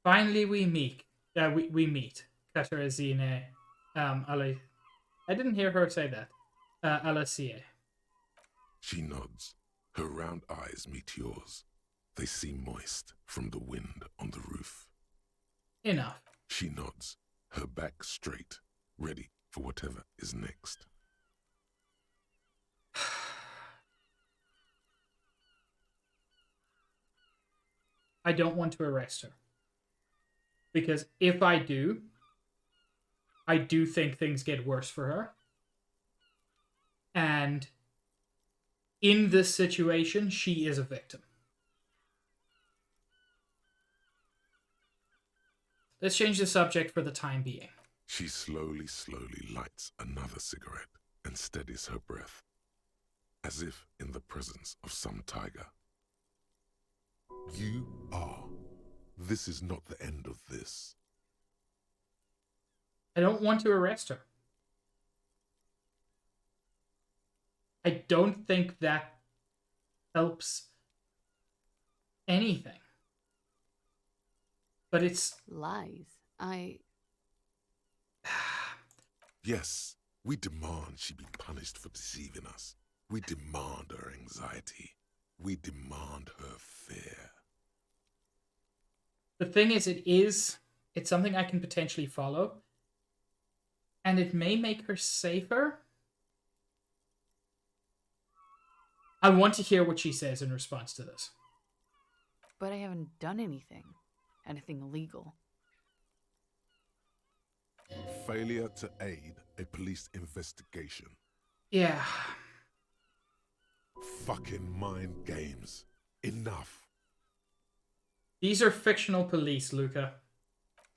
Finally, we meet. We meet. Katarzyna. I didn't hear her say that. Elysium. She nods. Her round eyes meet yours. They seem moist from the wind on the roof. Enough. She nods, her back straight, ready for whatever is next. I don't want to arrest her. Because if I do think things get worse for her. And in this situation, she is a victim. Let's change the subject for the time being. She slowly lights another cigarette and steadies her breath, as if in the presence of some tiger. You are. This is not the end of this. I don't want to arrest her. I don't think that helps anything. But it's... Lies. Yes, we demand she be punished for deceiving us. We demand her anxiety. We demand her fear. The thing is, it's something I can potentially follow. And it may make her safer. I want to hear what she says in response to this. But I haven't done anything. Anything illegal. Failure to aid a police investigation. Yeah. Fucking mind games. Enough. These are fictional police, Luca.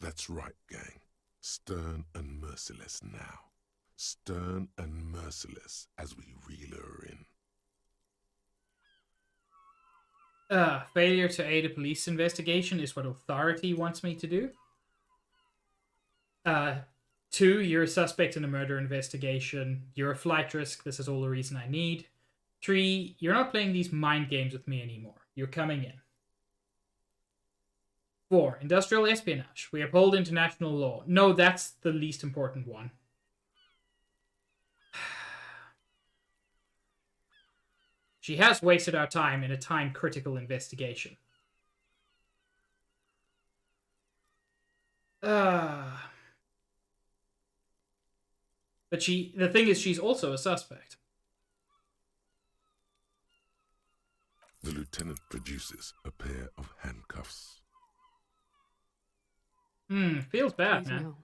That's right, gang. Stern and merciless now. Stern and merciless as we reel her in. Failure to aid a police investigation is what authority wants me to do. 2, you're a suspect in a murder investigation. You're a flight risk. This is all the reason I need. 3, you're not playing these mind games with me anymore. You're coming in. 4, industrial espionage. We uphold international law. No, that's the least important one. She has wasted our time in a time-critical investigation. But the thing is, she's also a suspect. The lieutenant produces a pair of handcuffs. Feels bad, Please man. no.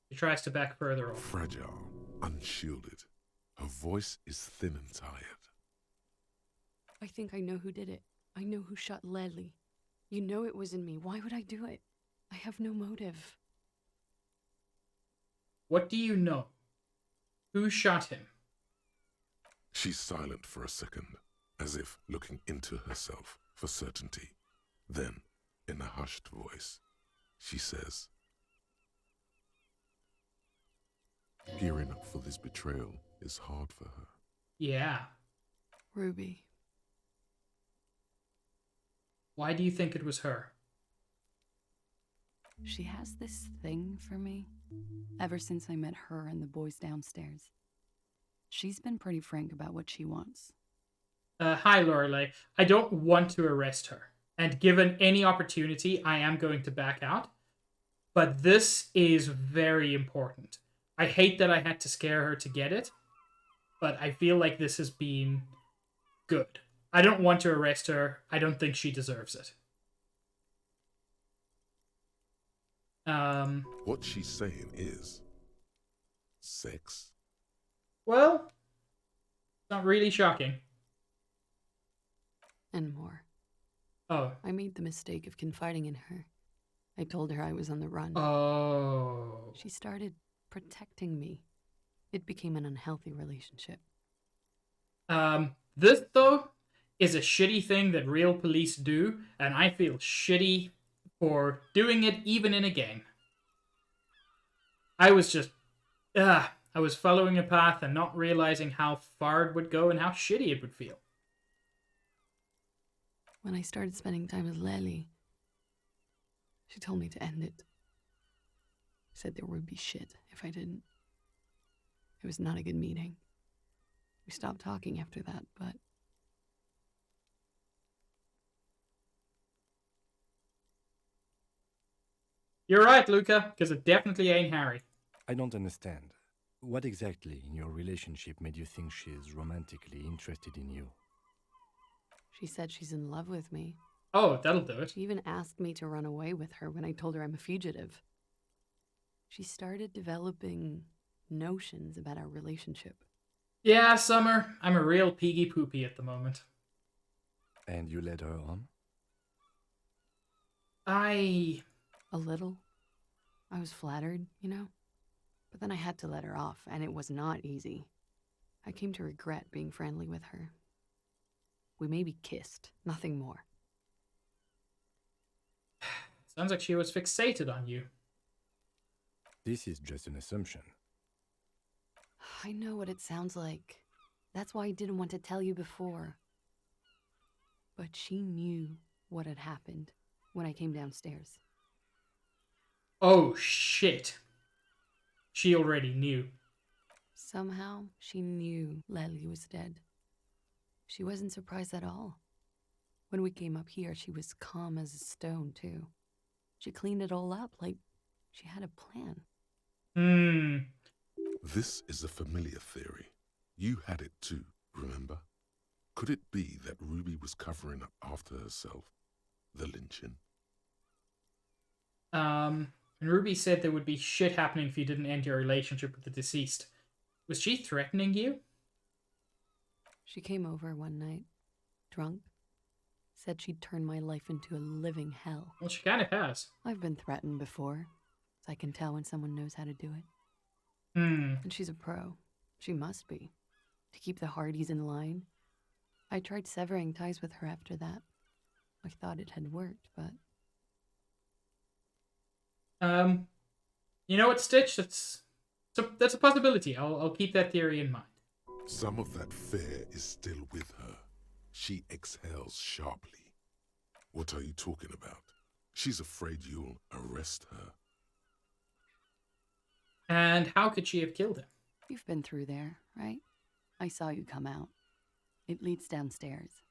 She tries to back further off. Fragile, unshielded. Her voice is thin and tired. I think I know who did it. I know who shot Leslie. You know it wasn't me. Why would I do it? I have no motive. What do you know? Who shot him? She's silent for a second, as if looking into herself for certainty. Then, in a hushed voice, she says, "Gearing up for this betrayal is hard for her." Yeah. Ruby. Why do you think it was her? She has this thing for me. Ever since I met her and the boys downstairs. She's been pretty frank about what she wants. Hi, Lorelei. I don't want to arrest her. And given any opportunity, I am going to back out. But this is very important. I hate that I had to scare her to get it. But I feel like this has been good. I don't want to arrest her. I don't think she deserves it. What she's saying is sex. Well, not really shocking. And more. Oh. I made the mistake of confiding in her. I told her I was on the run. Oh. She started protecting me. It became an unhealthy relationship. This, though, is a shitty thing that real police do, and I feel shitty for doing it even in a game. I was just... I was following a path and not realizing how far it would go and how shitty it would feel. When I started spending time with Lely, she told me to end it. Said there would be shit if I didn't. It was not a good meeting. We stopped talking after that, but... You're right, Luca, because it definitely ain't Harry. I don't understand. What exactly in your relationship made you think she is romantically interested in you? She said she's in love with me. Oh, that'll do it. She even asked me to run away with her when I told her I'm a fugitive. She started developing notions about our relationship. Yeah, Summer, I'm a real piggy poopy at the moment. And you led her on? A little. I was flattered, you know? But then I had to let her off, and it was not easy. I came to regret being friendly with her. We maybe kissed, nothing more. Sounds like she was fixated on you. This is just an assumption. I know what it sounds like. That's why I didn't want to tell you before. But she knew what had happened when I came downstairs. Oh, shit. She already knew. Somehow, she knew Lely was dead. She wasn't surprised at all. When we came up here, she was calm as a stone, too. She cleaned it all up like she had a plan. This is a familiar theory. You had it too, remember? Could it be that Ruby was covering up after herself? The lynching? And Ruby said there would be shit happening if you didn't end your relationship with the deceased. Was she threatening you? She came over one night, drunk, Said she'd turn my life into a living hell. Well, she kind of has. I've been threatened before, so I can tell when someone knows how to do it. And she's a pro. She must be. To keep the Hardys in line. I tried severing ties with her after that. I thought it had worked, but... You know what, Stitch? That's a possibility. I'll keep that theory in mind. Some of that fear is still with her. She exhales sharply. What are you talking about? She's afraid you'll arrest her. And how could she have killed him? You've been through there, right? I saw you come out. It leads downstairs.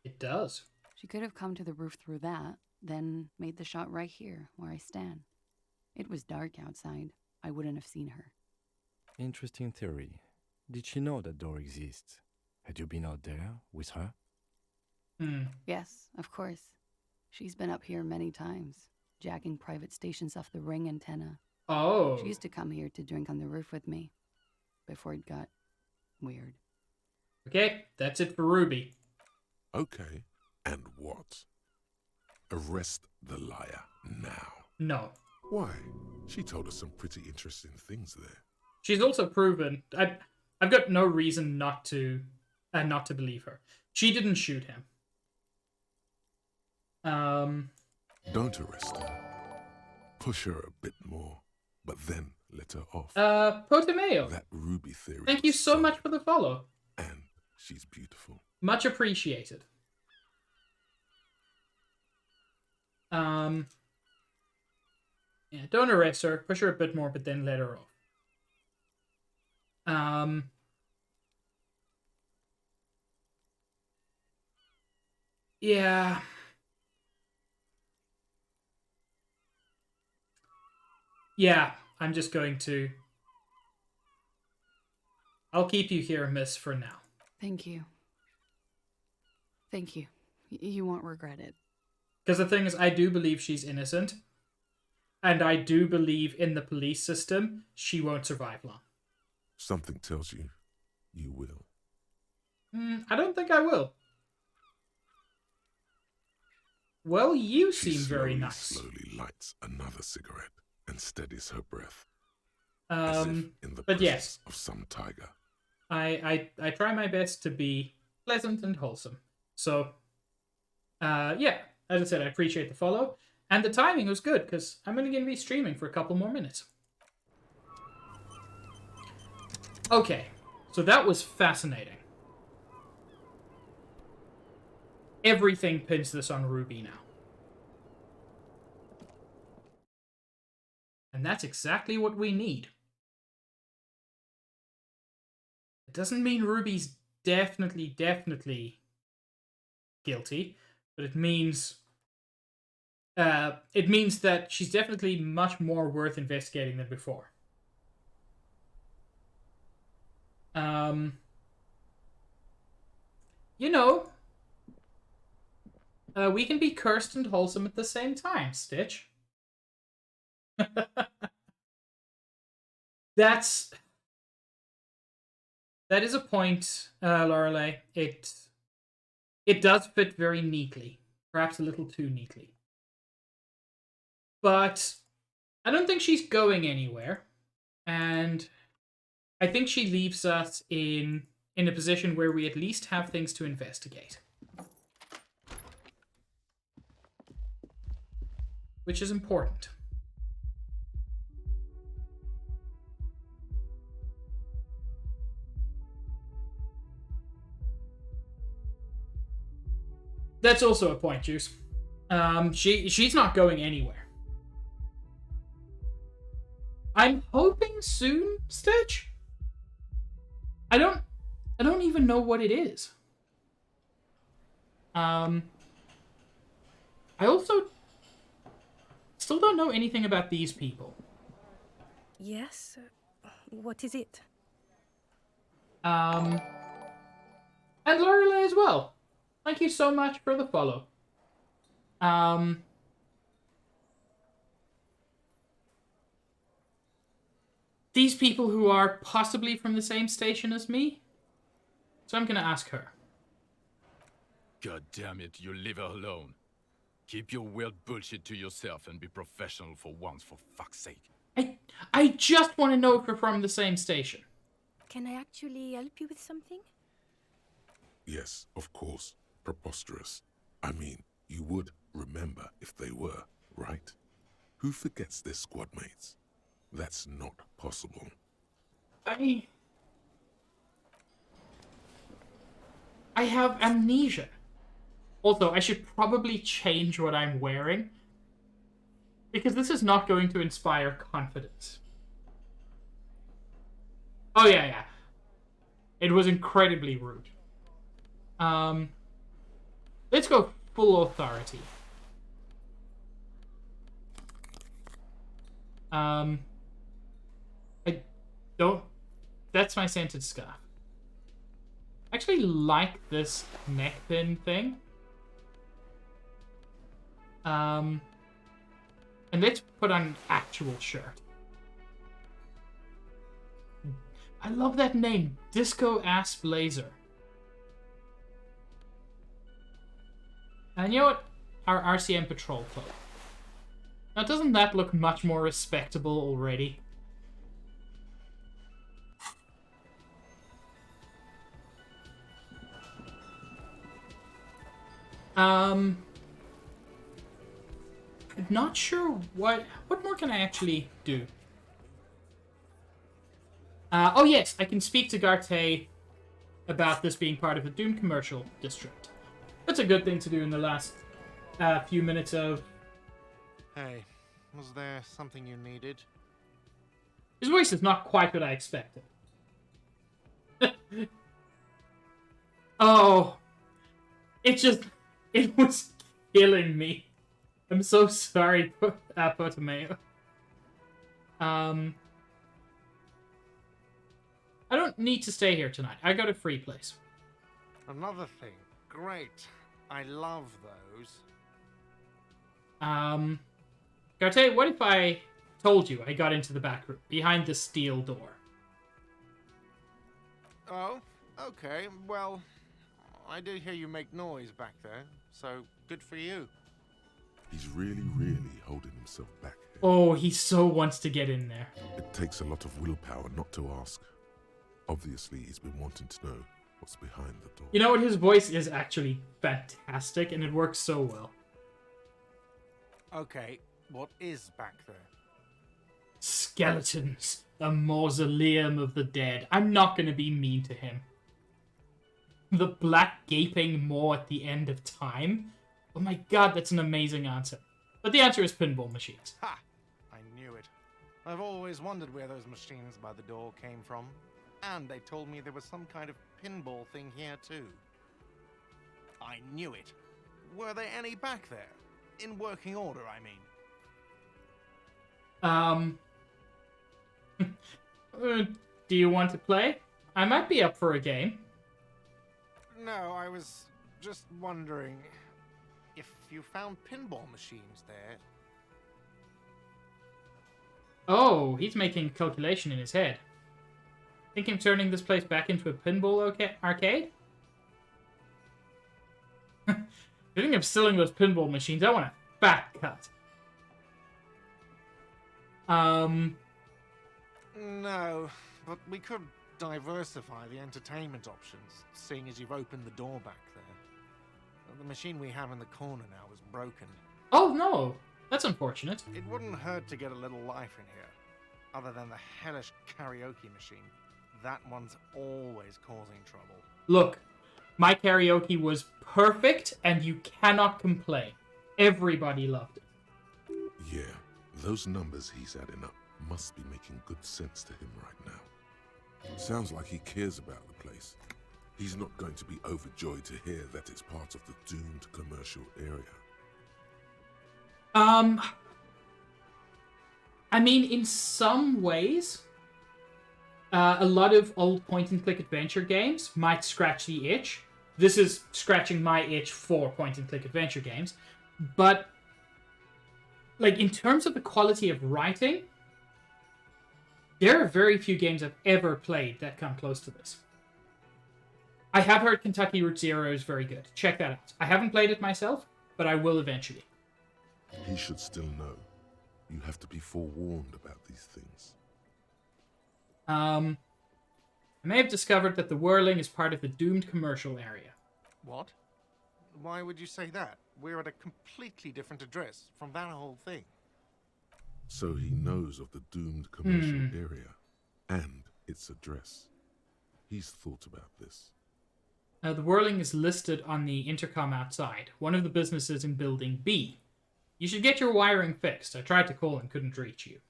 It does. She could have come to the roof through that, then made the shot right here, where I stand. It was dark outside. I wouldn't have seen her. Interesting theory. Did she know that door exists? Had you been out there with her? Yes, of course. She's been up here many times, jacking private stations off the ring antenna. Oh. She used to come here to drink on the roof with me, before it got weird. Okay, that's it for Ruby. Okay, and what? Arrest the liar now. No. Why? She told us some pretty interesting things there. She's also proven... I've got no reason not to believe her. She didn't shoot him. Don't arrest her. Push her a bit more, but then let her off. Potomeo. That Ruby theory. Thank you so much for the follow. And she's beautiful. Much appreciated. Yeah, don't arrest her. Push her a bit more, but then let her off. Yeah. Yeah, I'm just going to... I'll keep you here, miss, for now. Thank you. Thank you. You won't regret it. Because the thing is, I do believe she's innocent. And I do believe in the police system, she won't survive long. Something tells you, you will. I don't think I will. Well, you seem very nice. Slowly lights another cigarette and steadies her breath. As if in the but presence yes, of some tiger. I try my best to be pleasant and wholesome. So, yeah, as I said, I appreciate the follow. And the timing was good, because I'm only going to be streaming for a couple more minutes. Okay, so that was fascinating. Everything pins this on Ruby now. And that's exactly what we need. It doesn't mean Ruby's definitely guilty, but it means that she's definitely much more worth investigating than before. You know, we can be cursed and wholesome at the same time, Stitch. That is a point, Lorelei. It does fit very neatly, perhaps a little too neatly. But I don't think she's going anywhere, and I think she leaves us in a position where we at least have things to investigate. Which is important. That's also a point, Juice. She's not going anywhere. I'm hoping soon, Stitch? I don't even know what it is. I also still don't know anything about these people. Yes? What is it? And Lorelei as well. Thank you so much for the follow. These people who are possibly from the same station as me. So I'm going to ask her. God damn it, you leave her alone. Keep your weird bullshit to yourself and be professional for once, for fuck's sake. I just want to know if we're from the same station. Can I actually help you with something? Yes, of course. Preposterous. I mean, you would remember if they were, right? Who forgets their squad mates? That's not possible. I have amnesia. Also, I should probably change what I'm wearing, because this is not going to inspire confidence. Oh, yeah. It was incredibly rude. Let's go full authority. I don't... That's my scented scarf. I actually like this neckpin thing. And let's put on an actual shirt. I love that name, Disco Ass Blazer. And you know what? Our RCM Patrol Club. Now, doesn't that look much more respectable already? I'm not sure what more can I actually do? Oh yes, I can speak to Garte about this being part of the Doom commercial district. That's a good thing to do in the last few minutes of... Hey, was there something you needed? His voice is not quite what I expected. Oh, it was killing me. I'm so sorry, Potomeo. I don't need to stay here tonight. I got a free place. Another thing. Great. I love those. Garte, what if I told you I got into the back room, behind the steel door? Oh, okay. Well, I did hear you make noise back there, so good for you. He's really, really holding himself back here. Oh, he so wants to get in there. It takes a lot of willpower not to ask. Obviously, he's been wanting to know what's behind the door. You know what? His voice is actually fantastic, and it works so well. Okay, what is back there? Skeletons. A mausoleum of the dead. I'm not going to be mean to him. The black gaping maw at the end of time. Oh my god, that's an amazing answer. But the answer is pinball machines. Ha! I knew it. I've always wondered where those machines by the door came from. And they told me there was some kind of pinball thing here too. I knew it. Were there any back there? In working order, I mean. Do you want to play? I might be up for a game. No, I was just wondering if you found pinball machines there. Oh, he's making a calculation in his head. Think I'm turning this place back into a pinball arcade? If you think I'm stealing those pinball machines, I want a fat cut. No, but we could diversify the entertainment options, seeing as you've opened the door back there. The machine we have in the corner now is broken. Oh no, that's unfortunate. It wouldn't hurt to get a little life in here, other than the hellish karaoke machine. That one's always causing trouble. Look, my karaoke was perfect, and you cannot complain. Everybody loved it. Yeah, those numbers he's adding up must be making good sense to him right now. Sounds like he cares about the place. He's not going to be overjoyed to hear that it's part of the doomed commercial area. I mean, in some ways, a lot of old point-and-click adventure games might scratch the itch. This is scratching my itch for point-and-click adventure games. But, like, in terms of the quality of writing, there are very few games I've ever played that come close to this. I have heard Kentucky Route Zero is very good. Check that out. I haven't played it myself, but I will eventually. He should still know. You have to be forewarned about these things. I may have discovered that the Whirling is part of the doomed commercial area. What? Why would you say that? We're at a completely different address from that whole thing. So he knows of the doomed commercial area and its address. He's thought about this. The Whirling is listed on the intercom outside, one of the businesses in Building B. You should get your wiring fixed. I tried to call and couldn't reach you.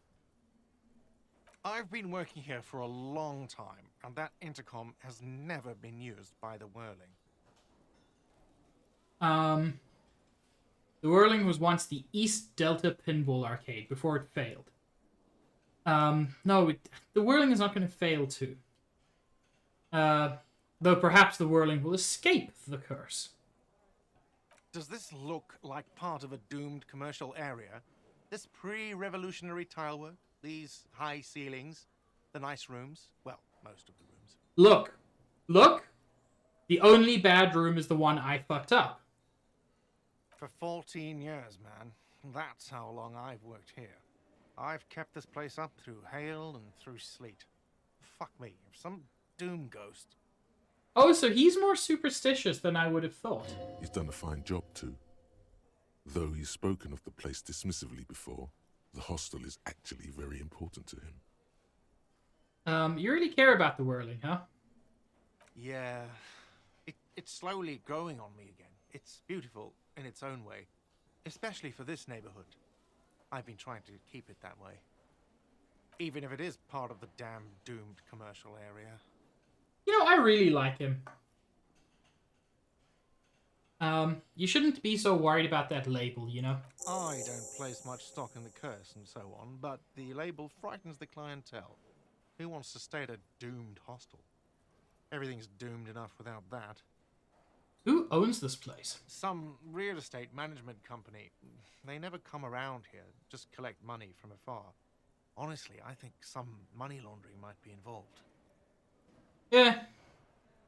I've been working here for a long time, and that intercom has never been used by the Whirling. The Whirling was once the East Delta Pinball Arcade before it failed. No, the Whirling is not going to fail too. Though perhaps the Whirling will escape the curse. Does this look like part of a doomed commercial area? This pre-revolutionary tilework, these high ceilings, the nice rooms, well, most of the rooms. Look! The only bad room is the one I fucked up. For 14 years, man. That's how long I've worked here. I've kept this place up through hail and through sleet. Fuck me, if some doom ghost. Oh, so he's more superstitious than I would have thought. He's done a fine job too. Though he's spoken of the place dismissively before, the hostel is actually very important to him. You really care about the Whirling, huh? Yeah. It's slowly growing on me again. It's beautiful in its own way. Especially for this neighborhood. I've been trying to keep it that way. Even if it is part of the damn doomed commercial area. You know, I really like him. You shouldn't be so worried about that label, you know? I don't place much stock in the curse and so on, but the label frightens the clientele. Who wants to stay at a doomed hostel? Everything's doomed enough without that. Who owns this place? Some real estate management company. They never come around here, just collect money from afar. Honestly, I think some money laundering might be involved. Yeah.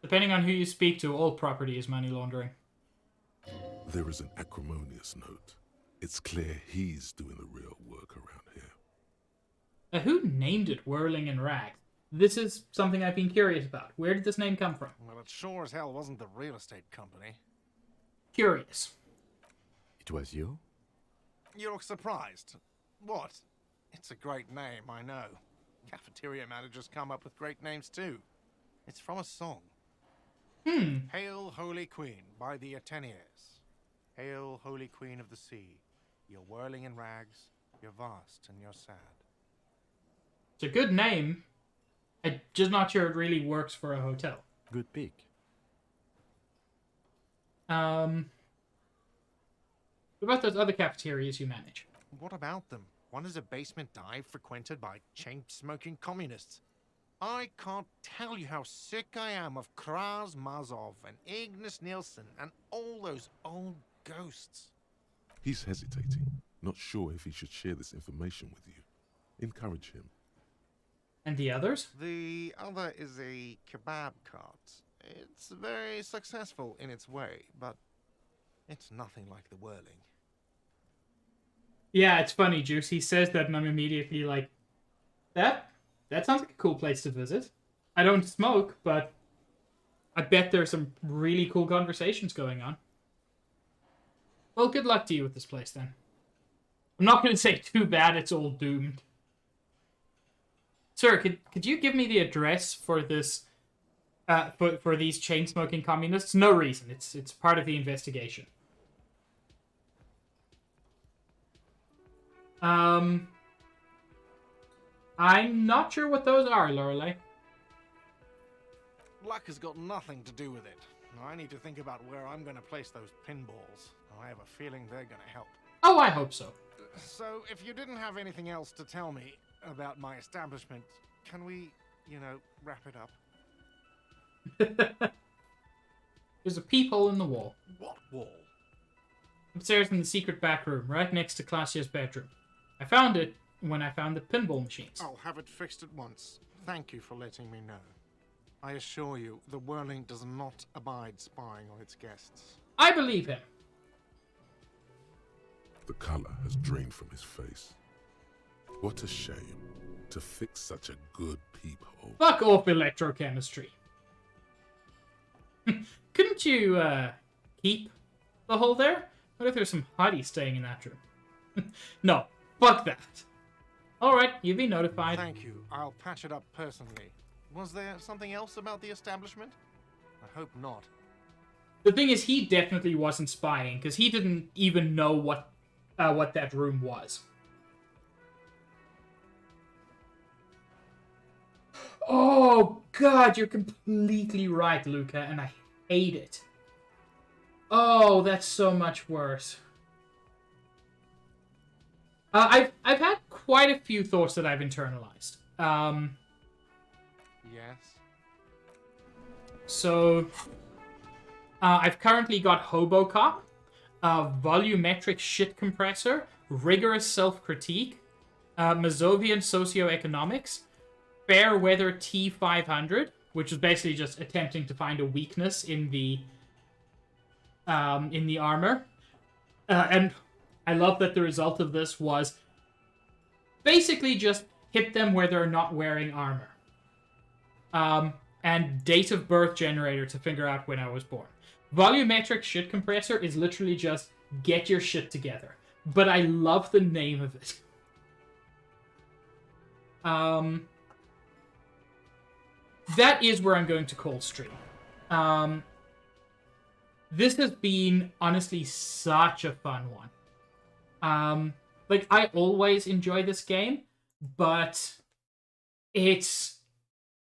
Depending on who you speak to, all property is money laundering. There is an acrimonious note. It's clear he's doing the real work around here. Who named it Whirling and Rags? This is something I've been curious about. Where did this name come from? Well, it sure as hell wasn't the real estate company. Curious. It was you? You look surprised. What? It's a great name, I know. Cafeteria managers come up with great names too. It's from a song. Hail, Holy Queen, by the Ateneers. Hail, Holy Queen of the Sea. You're whirling in rags, you're vast and you're sad. It's a good name. I'm just not sure it really works for a hotel. Good pick. What about those other cafeterias you manage? What about them? One is a basement dive frequented by chain-smoking communists. I can't tell you how sick I am of Kraz Mazov and Ignis Nielsen and all those old ghosts. He's hesitating, not sure if he should share this information with you. Encourage him. And the others? The other is a kebab cart. It's very successful in its way, but it's nothing like the Whirling. Yeah, it's funny, Juice. He says that and I'm immediately like, that sounds like a cool place to visit. I don't smoke, but I bet there's some really cool conversations going on. Well, good luck to you with this place, then. I'm not going to say too bad it's all doomed. Sir, could you give me the address for this, for these chain-smoking communists? No reason. It's part of the investigation. I'm not sure what those are, Lorelei. Luck has got nothing to do with it. I need to think about where I'm going to place those pinballs. I have a feeling they're going to help. Oh, I hope so. So, if you didn't have anything else to tell me about my establishment, can we, wrap it up? There's a peephole in the wall. What wall? Upstairs in the secret back room, right next to Classia's bedroom. I found it when I found the pinball machines. I'll have it fixed at once. Thank you for letting me know. I assure you, the Whirling does not abide spying on its guests. I believe him. The color has drained from his face. What a shame to fix such a good peephole. Fuck off, electrochemistry. Couldn't you, keep the hole there? What if there's some hotties staying in that room? No, fuck that. Alright, you've been notified. Thank you. I'll patch it up personally. Was there something else about the establishment? I hope not. The thing is, he definitely wasn't spying, because he didn't even know what that room was. Oh, God, you're completely right, Luca, and I hate it. Oh, that's so much worse. I've had quite a few thoughts that I've internalized. Yes? So, I've currently got Hobocop, Volumetric Shit Compressor, Rigorous Self-Critique, Mazovian Socioeconomics, Fair Weather T500, which is basically just attempting to find a weakness in the armor. And I love that the result of this was basically just hit them where they're not wearing armor. And date of birth generator to figure out when I was born. Volumetric Shit Compressor is literally just get your shit together. But I love the name of it. That is where I'm going to cold stream. This has been, honestly, such a fun one. Like, I always enjoy this game, but it's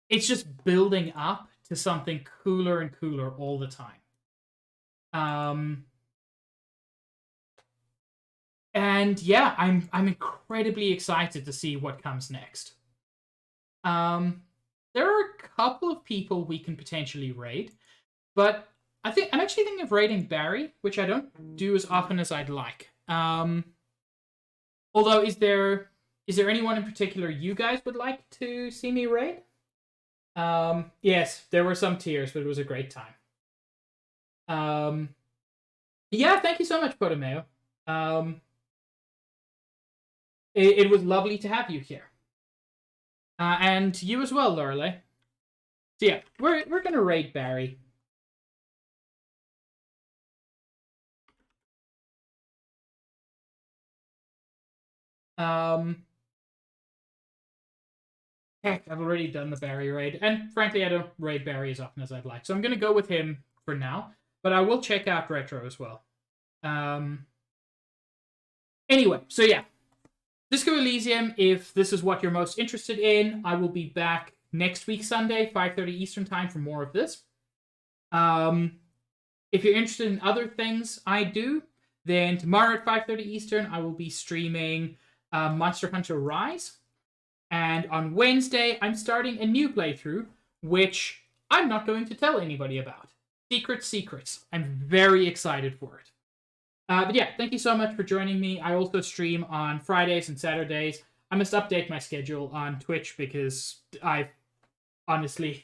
just building up to something cooler and cooler all the time. And yeah, I'm incredibly excited to see what comes next. There are a couple of people we can potentially raid, but I'm actually thinking of raiding Barry, which I don't do as often as I'd like. Although, is there anyone in particular you guys would like to see me raid? Yes, there were some tears, but it was a great time. Yeah, thank you so much, Potomeo. It was lovely to have you here. And you as well, Lorelei. So yeah, we're gonna raid Barry. Heck, I've already done the Barry raid, and frankly, I don't raid Barry as often as I'd like, so I'm gonna go with him for now. But I will check out Retro as well. Anyway, so yeah. Disco Elysium, if this is what you're most interested in, I will be back next week, Sunday, 5:30 Eastern Time for more of this. If you're interested in other things I do, then tomorrow at 5:30 Eastern, I will be streaming Monster Hunter Rise. And on Wednesday, I'm starting a new playthrough, which I'm not going to tell anybody about. Secrets. I'm very excited for it. But yeah, thank you so much for joining me. I also stream on Fridays and Saturdays. I must update my schedule on Twitch because honestly,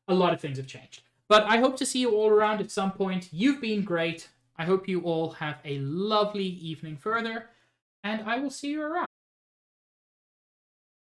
a lot of things have changed. But I hope to see you all around at some point. You've been great. I hope you all have a lovely evening further, and I will see you around.